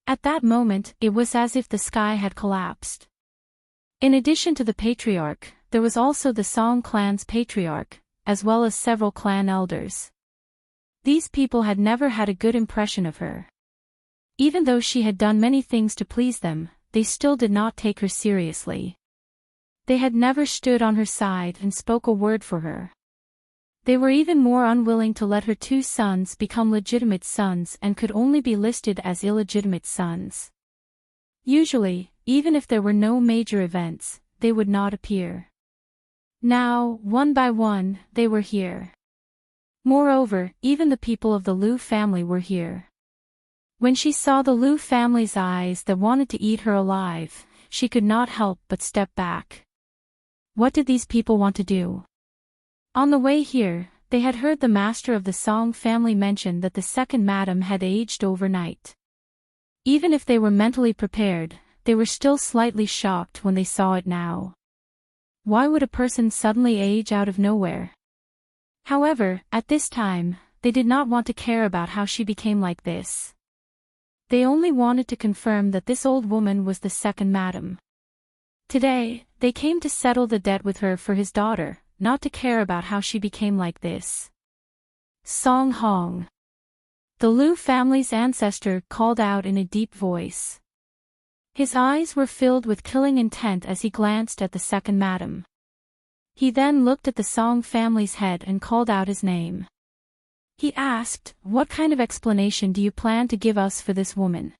At that moment, it was as if the sky had collapsed. In addition to the patriarch, there was also the Song clan's patriarch, as well as several clan elders. These people had never had a good impression of her. Even though she had done many things to please them, they still did not take her seriously. They had never stood on her side and spoke a word for her. They were even more unwilling to let her two sons become legitimate sons and could only be listed as illegitimate sons. Usually, even if there were no major events, they would not appear. Now, one by one, they were here. Moreover, even the people of the Liu family were here. When she saw the Liu family's eyes that wanted to eat her alive, she could not help but step back. What did these people want to do? On the way here, they had heard the master of the Song family mention that the second madam had aged overnight. Even if they were mentally prepared, they were still slightly shocked when they saw it now. Why would a person suddenly age out of nowhere? However, at this time, they did not want to care about how she became like this. They only wanted to confirm that this old woman was the second madam. Today, they came to settle the debt with her for his daughter, not to care about how she became like this. Song Hong. The Liu family's ancestor called out in a deep voice. His eyes were filled with killing intent as he glanced at the second madam. He then looked at the Song family's head and called out his name. He asked, "What kind of explanation do you plan to give us for this woman?"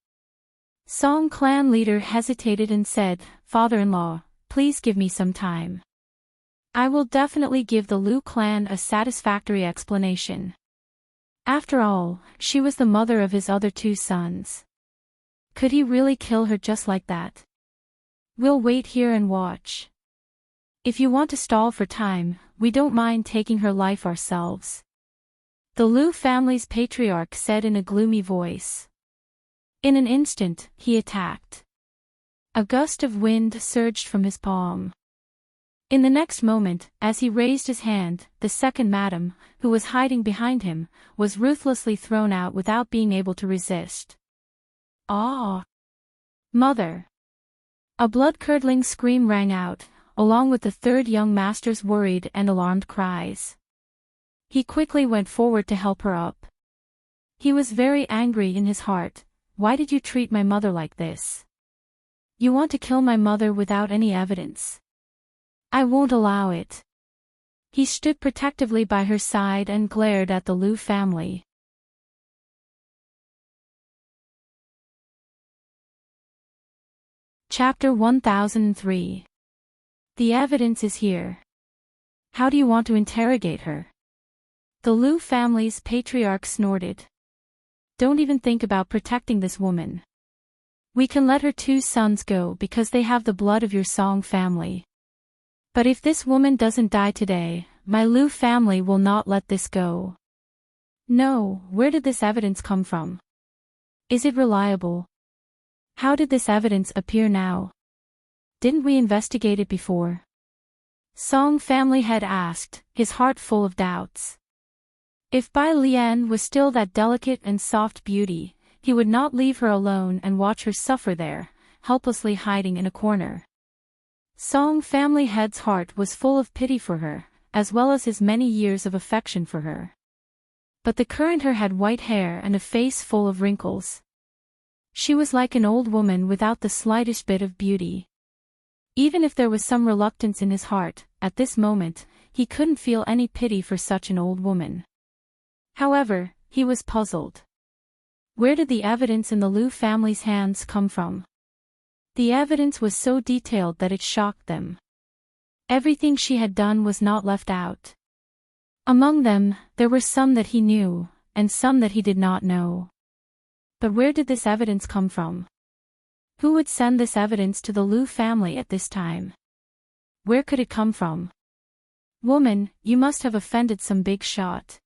Song clan leader hesitated and said, "Father-in-law, please give me some time. I will definitely give the Liu clan a satisfactory explanation. After all, she was the mother of his other two sons. Could he really kill her just like that? We'll wait here and watch. If you want to stall for time, we don't mind taking her life ourselves," the Liu family's patriarch said in a gloomy voice. In an instant, he attacked. A gust of wind surged from his palm. In the next moment, as he raised his hand, the second madam, who was hiding behind him, was ruthlessly thrown out without being able to resist. "Ah! Mother!" A blood-curdling scream rang out, along with the third young master's worried and alarmed cries. He quickly went forward to help her up. He was very angry in his heart. "Why did you treat my mother like this? You want to kill my mother without any evidence. I won't allow it." He stood protectively by her side and glared at the Liu family. Chapter 1003. The evidence is here. How do you want to interrogate her? The Liu family's patriarch snorted. Don't even think about protecting this woman. We can let her 2 sons go because they have the blood of your Song family. But if this woman doesn't die today, my Liu family will not let this go. No, where did this evidence come from? Is it reliable? How did this evidence appear now? Didn't we investigate it before? Song family head asked, his heart full of doubts. If Bai Lian was still that delicate and soft beauty, he would not leave her alone and watch her suffer there, helplessly hiding in a corner. Song family head's heart was full of pity for her, as well as his many years of affection for her. But the current her had white hair and a face full of wrinkles. She was like an old woman without the slightest bit of beauty. Even if there was some reluctance in his heart, at this moment, he couldn't feel any pity for such an old woman. However, he was puzzled. Where did the evidence in the Liu family's hands come from? The evidence was so detailed that it shocked them. Everything she had done was not left out. Among them, there were some that he knew, and some that he did not know. But where did this evidence come from? Who would send this evidence to the Liu family at this time? Where could it come from? Woman, you must have offended some big shot.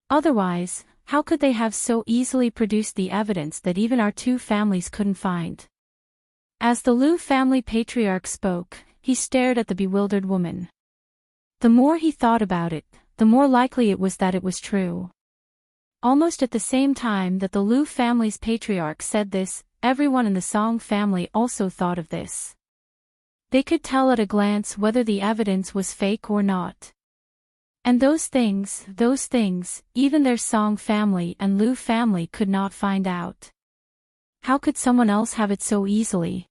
Otherwise, how could they have so easily produced the evidence that even our 2 families couldn't find? As the Liu family patriarch spoke, he stared at the bewildered woman. The more he thought about it, the more likely it was that it was true. Almost at the same time that the Liu family's patriarch said this, everyone in the Song family also thought of this. They could tell at a glance whether the evidence was fake or not. And those things, even their Song family and Liu family could not find out. How could someone else have it so easily?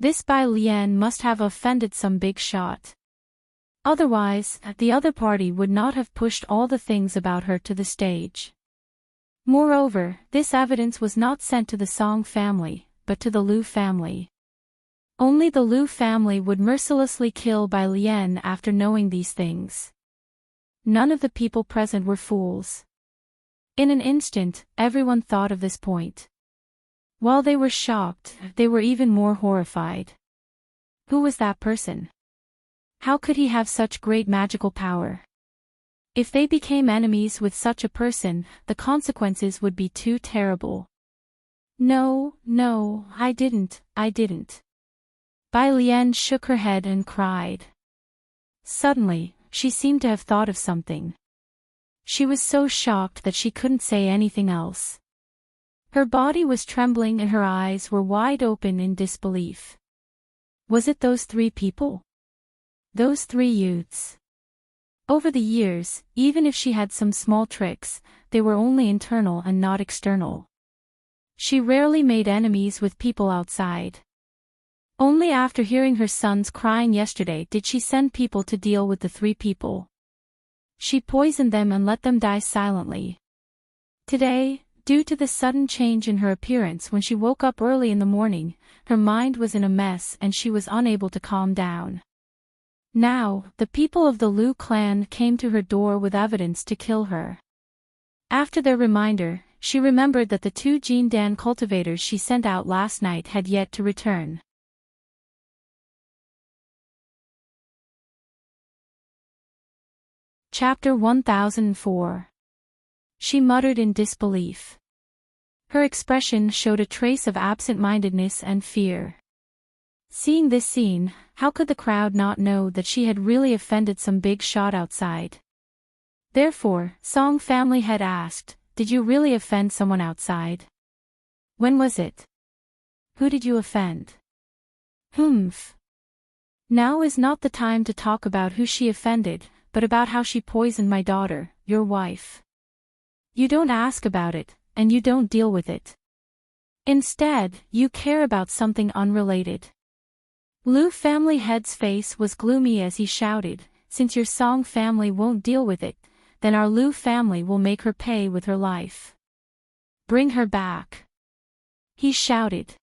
This Bai Lian must have offended some big shot. Otherwise, the other party would not have pushed all the things about her to the stage. Moreover, this evidence was not sent to the Song family, but to the Liu family. Only the Liu family would mercilessly kill Bai Lian after knowing these things. None of the people present were fools. In an instant, everyone thought of this point. While they were shocked, they were even more horrified. Who was that person? How could he have such great magical power? If they became enemies with such a person, the consequences would be too terrible. No, I didn't. Bai Lian shook her head and cried. Suddenly, she seemed to have thought of something. She was so shocked that she couldn't say anything else. Her body was trembling and her eyes were wide open in disbelief. Was it those 3 people? Those 3 youths. Over the years, even if she had some small tricks, they were only internal and not external. She rarely made enemies with people outside. Only after hearing her sons crying yesterday did she send people to deal with the 3 people. She poisoned them and let them die silently. Today, due to the sudden change in her appearance when she woke up early in the morning, her mind was in a mess and she was unable to calm down. Now, the people of the Liu clan came to her door with evidence to kill her. After their reminder, she remembered that the 2 Jindan cultivators she sent out last night had yet to return. Chapter 1004. She muttered in disbelief. Her expression showed a trace of absent-mindedness and fear. Seeing this scene, how could the crowd not know that she had really offended some big shot outside? Therefore, Song family had asked, did you really offend someone outside? When was it? Who did you offend? Humph. Now is not the time to talk about who she offended, but about how she poisoned my daughter, your wife. You don't ask about it, and you don't deal with it. Instead, you care about something unrelated. Liu family head's face was gloomy as he shouted, since your Song family won't deal with it, then our Liu family will make her pay with her life. Bring her back. He shouted.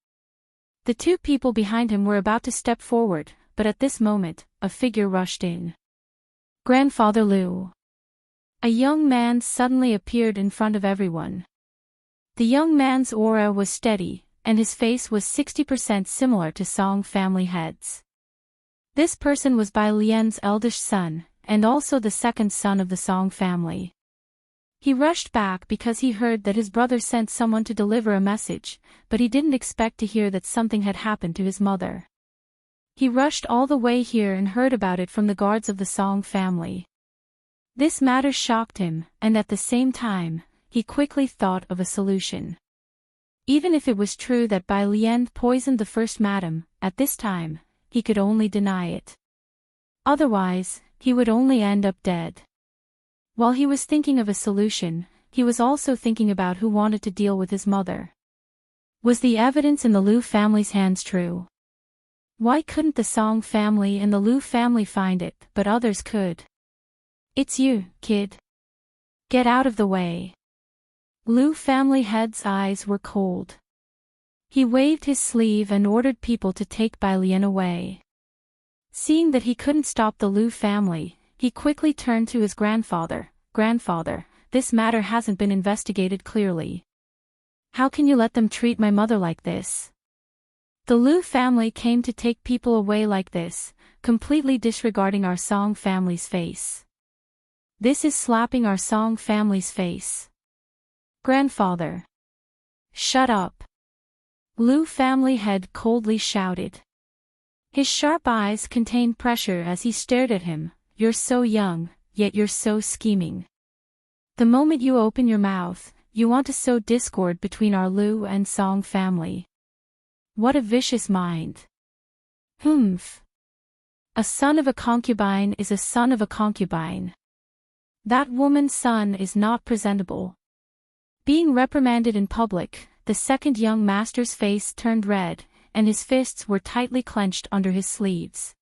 The 2 people behind him were about to step forward, but at this moment, a figure rushed in. Grandfather Liu. A young man suddenly appeared in front of everyone. The young man's aura was steady, and his face was 60% similar to Song family heads. This person was Bai Lian's eldest son, and also the second son of the Song family. He rushed back because he heard that his brother sent someone to deliver a message, but he didn't expect to hear that something had happened to his mother. He rushed all the way here and heard about it from the guards of the Song family. This matter shocked him, and at the same time, he quickly thought of a solution. Even if it was true that Bai Lian poisoned the first madam, at this time, he could only deny it. Otherwise, he would only end up dead. While he was thinking of a solution, he was also thinking about who wanted to deal with his mother. Was the evidence in the Liu family's hands true? Why couldn't the Song family and the Liu family find it, but others could? It's you, kid. Get out of the way. Liu family head's eyes were cold. He waved his sleeve and ordered people to take Bai Lian away. Seeing that he couldn't stop the Liu family, he quickly turned to his grandfather. Grandfather, this matter hasn't been investigated clearly. How can you let them treat my mother like this? The Liu family came to take people away like this, completely disregarding our Song family's face. This is slapping our Song family's face. Grandfather. Shut up. Liu family head coldly shouted. His sharp eyes contained pressure as he stared at him. You're so young, yet you're so scheming. The moment you open your mouth, you want to sow discord between our Liu and Song family. What a vicious mind. Humph. A son of a concubine is a son of a concubine. That woman's son is not presentable. Being reprimanded in public, the second young master's face turned red, and his fists were tightly clenched under his sleeves.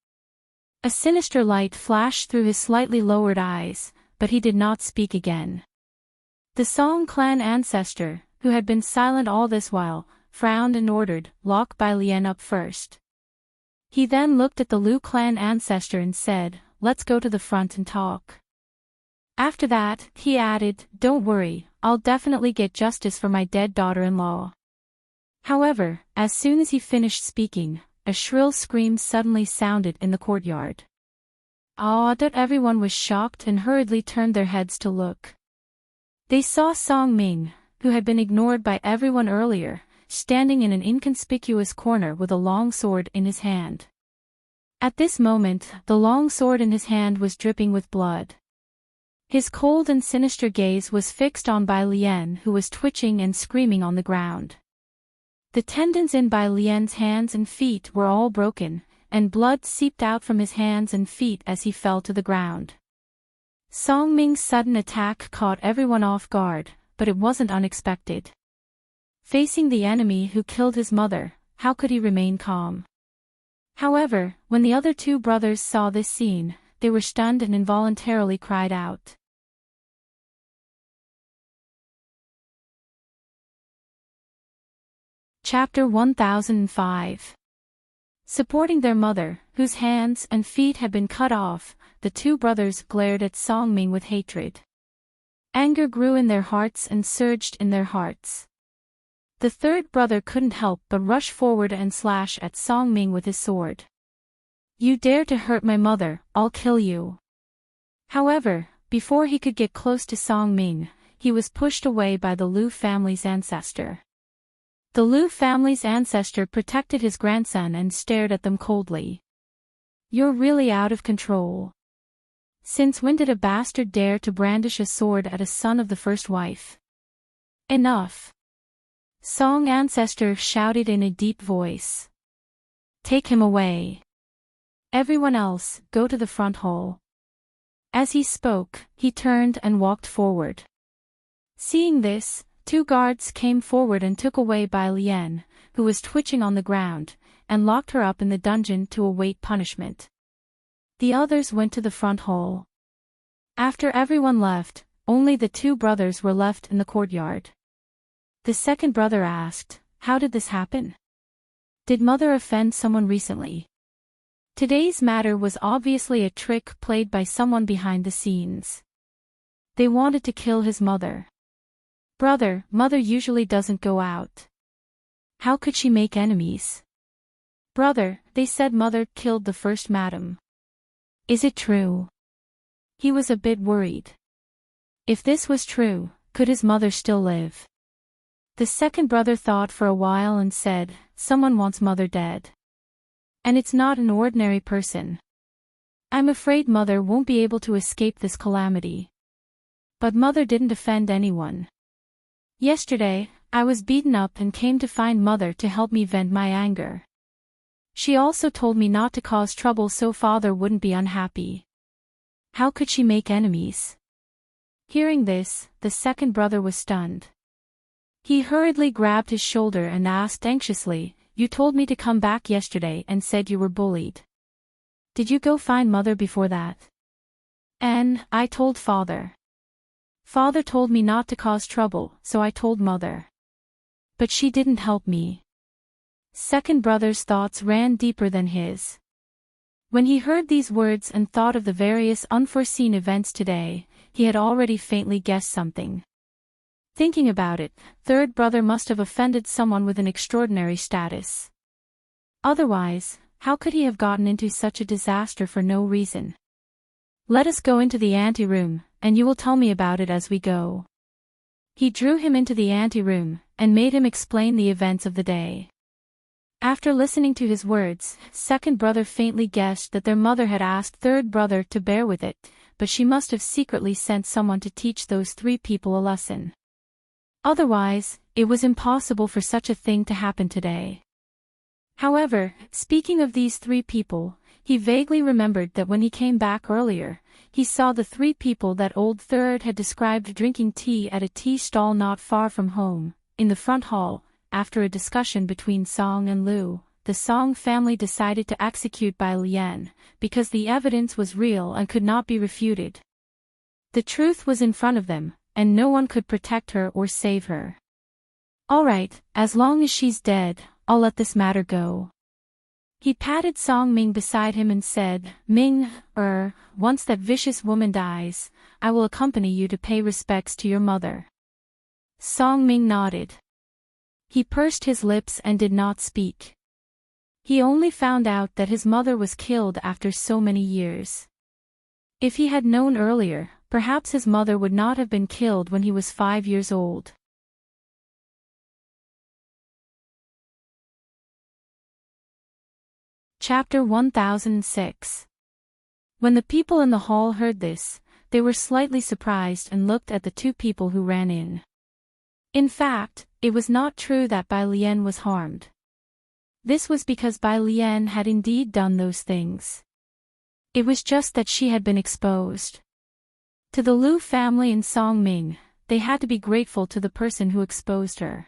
A sinister light flashed through his slightly lowered eyes, but he did not speak again. The Song clan ancestor, who had been silent all this while, frowned and ordered, "Lock Bai Lian up first." He then looked at the Liu clan ancestor and said, "Let's go to the front and talk." After that, he added, "Don't worry, I'll definitely get justice for my dead daughter-in-law." However, as soon as he finished speaking, a shrill scream suddenly sounded in the courtyard. Everyone was shocked and hurriedly turned their heads to look. They saw Song Ming, who had been ignored by everyone earlier, standing in an inconspicuous corner with a long sword in his hand. At this moment, the long sword in his hand was dripping with blood. His cold and sinister gaze was fixed on Bai Lian, who was twitching and screaming on the ground. The tendons in Bai Lian's hands and feet were all broken, and blood seeped out from his hands and feet as he fell to the ground. Song Ming's sudden attack caught everyone off guard, but it wasn't unexpected. Facing the enemy who killed his mother, how could he remain calm? However, when the other two brothers saw this scene, they were stunned and involuntarily cried out. Chapter 1005. Supporting their mother, whose hands and feet had been cut off, the two brothers glared at Song Ming with hatred. Anger grew in their hearts and surged in their hearts. The third brother couldn't help but rush forward and slash at Song Ming with his sword. "You dare to hurt my mother, I'll kill you." However, before he could get close to Song Ming, he was pushed away by the Liu family's ancestor. The Liu family's ancestor protected his grandson and stared at them coldly. "You're really out of control. Since when did a bastard dare to brandish a sword at a son of the first wife?" "Enough!" Song ancestor shouted in a deep voice. "Take him away. Everyone else, go to the front hall." As he spoke, he turned and walked forward. Seeing this, two guards came forward and took away Bai Lian, who was twitching on the ground, and locked her up in the dungeon to await punishment. The others went to the front hall. After everyone left, only the two brothers were left in the courtyard. The second brother asked, "How did this happen? Did mother offend someone recently?" Today's matter was obviously a trick played by someone behind the scenes. They wanted to kill his mother. Brother, mother usually doesn't go out. How could she make enemies? Brother, they said mother killed the first madam. Is it true? He was a bit worried. If this was true, could his mother still live? The second brother thought for a while and said, someone wants mother dead. And it's not an ordinary person. I'm afraid mother won't be able to escape this calamity. But mother didn't offend anyone. Yesterday, I was beaten up and came to find mother to help me vent my anger. She also told me not to cause trouble so father wouldn't be unhappy. How could she make enemies? Hearing this, the second brother was stunned. He hurriedly grabbed his shoulder and asked anxiously, you told me to come back yesterday and said you were bullied. Did you go find mother before that? I told father. Father told me not to cause trouble, so I told mother. But she didn't help me. Second brother's thoughts ran deeper than his. When he heard these words and thought of the various unforeseen events today, he had already faintly guessed something. Thinking about it, third brother must have offended someone with an extraordinary status. Otherwise, how could he have gotten into such a disaster for no reason? Let us go into the anteroom, and you will tell me about it as we go. He drew him into the anteroom, and made him explain the events of the day. After listening to his words, second brother faintly guessed that their mother had asked third brother to bear with it, but she must have secretly sent someone to teach those three people a lesson. Otherwise, it was impossible for such a thing to happen today. However, speaking of these three people, he vaguely remembered that when he came back earlier, he saw the three people that old third had described drinking tea at a tea stall not far from home. In the front hall, after a discussion between Song and Lu, the Song family decided to execute Bai Lian, because the evidence was real and could not be refuted. The truth was in front of them, and no one could protect her or save her. All right, as long as she's dead, I'll let this matter go. He patted Song Ming beside him and said, Ming, once that vicious woman dies, I will accompany you to pay respects to your mother. Song Ming nodded. He pursed his lips and did not speak. He only found out that his mother was killed after so many years. If he had known earlier, perhaps his mother would not have been killed when he was 5 years old. Chapter 1006. When the people in the hall heard this, they were slightly surprised and looked at the two people who ran in. In fact, it was not true that Bai Lian was harmed. This was because Bai Lian had indeed done those things. It was just that she had been exposed. To the Lu family and Song Ming, they had to be grateful to the person who exposed her.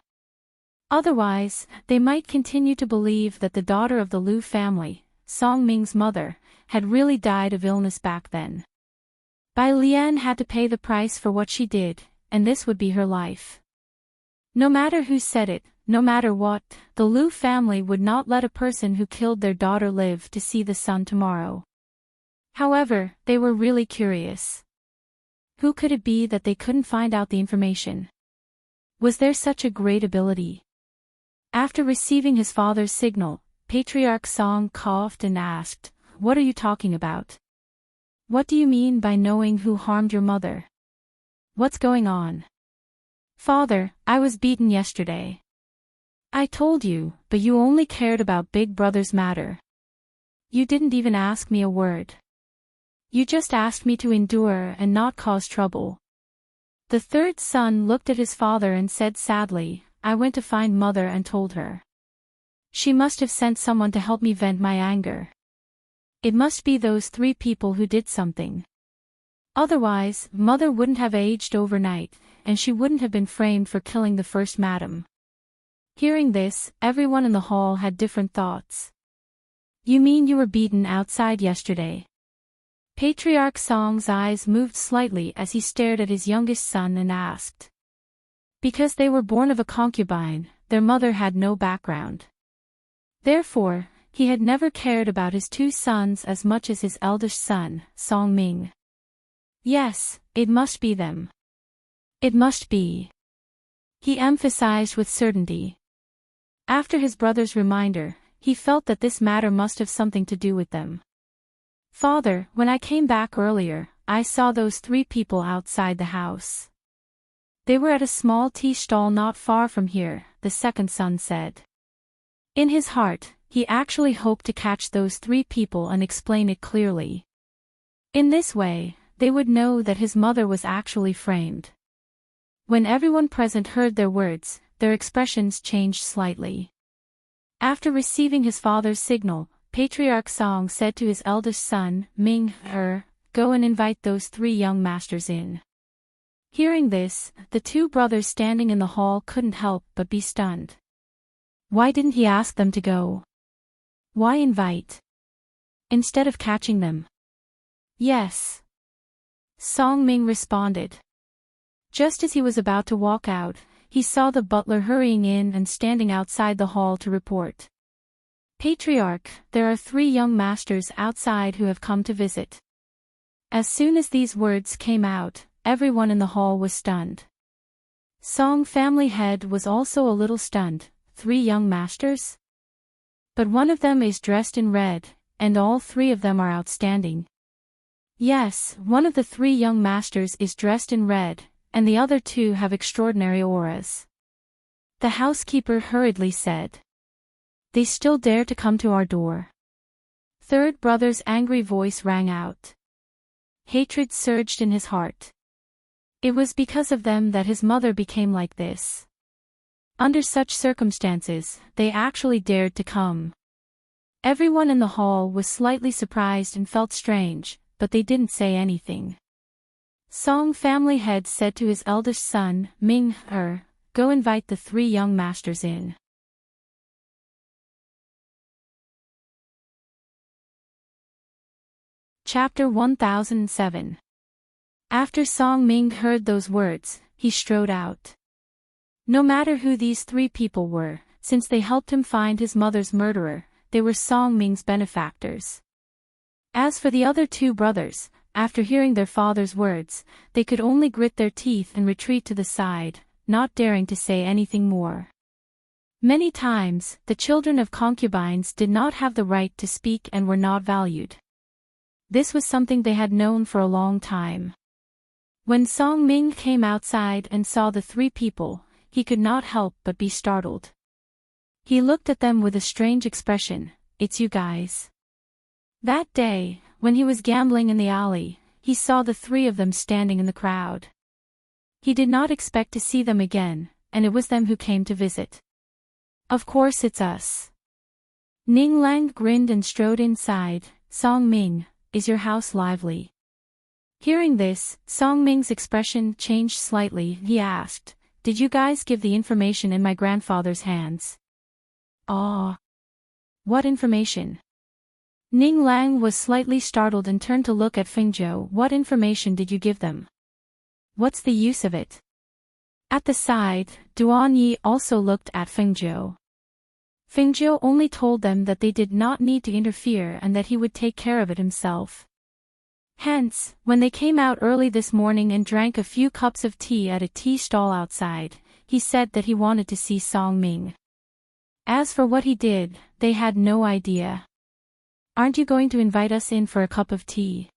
Otherwise, they might continue to believe that the daughter of the Lu family, Song Ming's mother, had really died of illness back then. Bai Lian had to pay the price for what she did, and this would be her life. No matter who said it, no matter what, the Lu family would not let a person who killed their daughter live to see the sun tomorrow. However, they were really curious. Who could it be that they couldn't find out the information? Was there such a great ability? After receiving his father's signal, Patriarch Song coughed and asked, What are you talking about? What do you mean by knowing who harmed your mother? What's going on? Father, I was beaten yesterday. I told you, but you only cared about Big Brother's matter. You didn't even ask me a word. You just asked me to endure and not cause trouble. The third son looked at his father and said sadly, I went to find mother and told her. She must have sent someone to help me vent my anger. It must be those three people who did something. Otherwise, mother wouldn't have aged overnight, and she wouldn't have been framed for killing the first madam. Hearing this, everyone in the hall had different thoughts. You mean you were beaten outside yesterday? Patriarch Song's eyes moved slightly as he stared at his youngest son and asked. Because they were born of a concubine, their mother had no background. Therefore, he had never cared about his two sons as much as his eldest son, Song Ming. Yes, it must be them. It must be. He emphasized with certainty. After his brother's reminder, he felt that this matter must have something to do with them. Father, when I came back earlier, I saw those 3 people outside the house. They were at a small tea stall not far from here, the second son said. In his heart, he actually hoped to catch those 3 people and explain it clearly. In this way, they would know that his mother was actually framed. When everyone present heard their words, their expressions changed slightly. After receiving his father's signal, Patriarch Song said to his eldest son, Ming, go and invite those 3 young masters in. Hearing this, the 2 brothers standing in the hall couldn't help but be stunned. Why didn't he ask them to go? Why invite? Instead of catching them? Yes. Song Ming responded. Just as he was about to walk out, he saw the butler hurrying in and standing outside the hall to report. Patriarch, there are 3 young masters outside who have come to visit. As soon as these words came out, everyone in the hall was stunned. Song family head was also a little stunned. 3 young masters? But one of them is dressed in red, and all 3 of them are outstanding. Yes, one of the 3 young masters is dressed in red, and the other 2 have extraordinary auras. The housekeeper hurriedly said. They still dare to come to our door. Third brother's angry voice rang out. Hatred surged in his heart. It was because of them that his mother became like this. Under such circumstances, they actually dared to come. Everyone in the hall was slightly surprised and felt strange, but they didn't say anything. Song family head said to his eldest son, Ming, go invite the 3 young masters in. Chapter 1007. After Song Ming heard those words, he strode out. No matter who these 3 people were, since they helped him find his mother's murderer, they were Song Ming's benefactors. As for the other 2 brothers, after hearing their father's words, they could only grit their teeth and retreat to the side, not daring to say anything more. Many times, the children of concubines did not have the right to speak and were not valued. This was something they had known for a long time. When Song Ming came outside and saw the 3 people, he could not help but be startled. He looked at them with a strange expression. It's you guys. That day, when he was gambling in the alley, he saw the 3 of them standing in the crowd. He did not expect to see them again, and it was them who came to visit. Of course it's us. Ning Lang grinned and strode inside. Song Ming, is your house lively? Hearing this, Song Ming's expression changed slightly. He asked, did you guys give the information in my grandfather's hands? What information? Ning Lang was slightly startled and turned to look at Fengzhou. What information did you give them? What's the use of it? At the side, Duan Yi also looked at Fengzhou. Fengzhou only told them that they did not need to interfere and that he would take care of it himself. Hence, when they came out early this morning and drank a few cups of tea at a tea stall outside, he said that he wanted to see Song Ming. As for what he did, they had no idea. Aren't you going to invite us in for a cup of tea?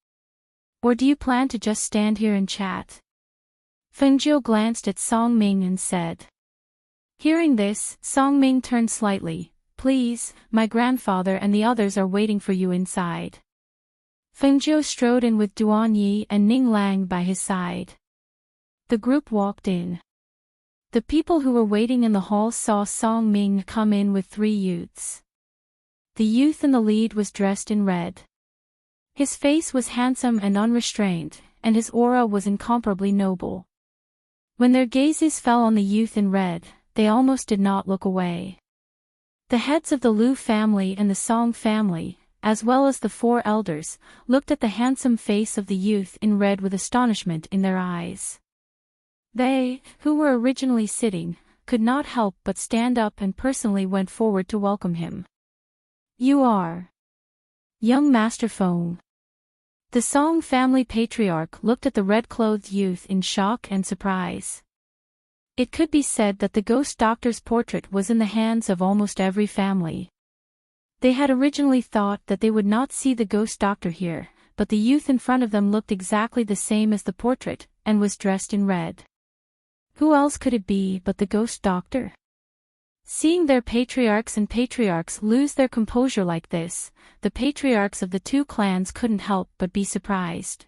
Or do you plan to just stand here and chat? Fengzhou glanced at Song Ming and said. Hearing this, Song Ming turned slightly. Please, my grandfather and the others are waiting for you inside. Fengzhou strode in with Duan Yi and Ning Lang by his side. The group walked in. The people who were waiting in the hall saw Song Ming come in with 3 youths. The youth in the lead was dressed in red. His face was handsome and unrestrained, and his aura was incomparably noble. When their gazes fell on the youth in red, they almost did not look away. The heads of the Liu family and the Song family, as well as the 4 elders, looked at the handsome face of the youth in red with astonishment in their eyes. They, who were originally sitting, could not help but stand up and personally went forward to welcome him. You are young Master Feng. The Song family patriarch looked at the red-clothed youth in shock and surprise. It could be said that the ghost doctor's portrait was in the hands of almost every family. They had originally thought that they would not see the ghost doctor here, but the youth in front of them looked exactly the same as the portrait, and was dressed in red. Who else could it be but the ghost doctor? Seeing their patriarchs and patriarchs lose their composure like this, the patriarchs of the two clans couldn't help but be surprised.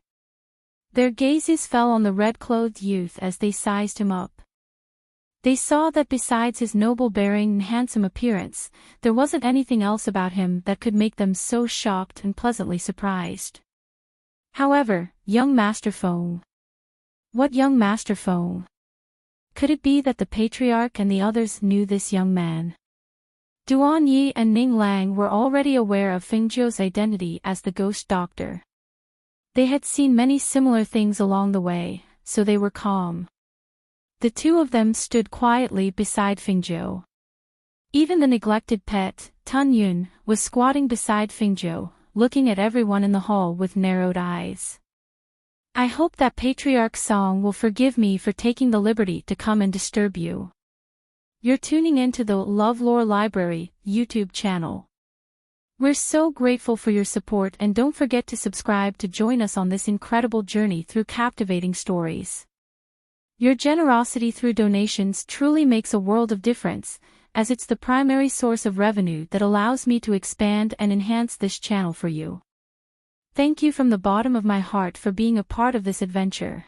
Their gazes fell on the red-clothed youth as they sized him up. They saw that besides his noble bearing and handsome appearance, there wasn't anything else about him that could make them so shocked and pleasantly surprised. However, young Master Feng. What young Master Feng? Could it be that the patriarch and the others knew this young man? Duan Yi and Ning Lang were already aware of Feng Zhou's identity as the ghost doctor. They had seen many similar things along the way, so they were calm. The two of them stood quietly beside Feng Zhou. Even the neglected pet, Tun Yun, was squatting beside Feng Zhou, looking at everyone in the hall with narrowed eyes. I hope that Patriarch Song will forgive me for taking the liberty to come and disturb you. You're tuning into the LoveLore Library YouTube channel. We're so grateful for your support, and don't forget to subscribe to join us on this incredible journey through captivating stories. Your generosity through donations truly makes a world of difference, as it's the primary source of revenue that allows me to expand and enhance this channel for you. Thank you from the bottom of my heart for being a part of this adventure.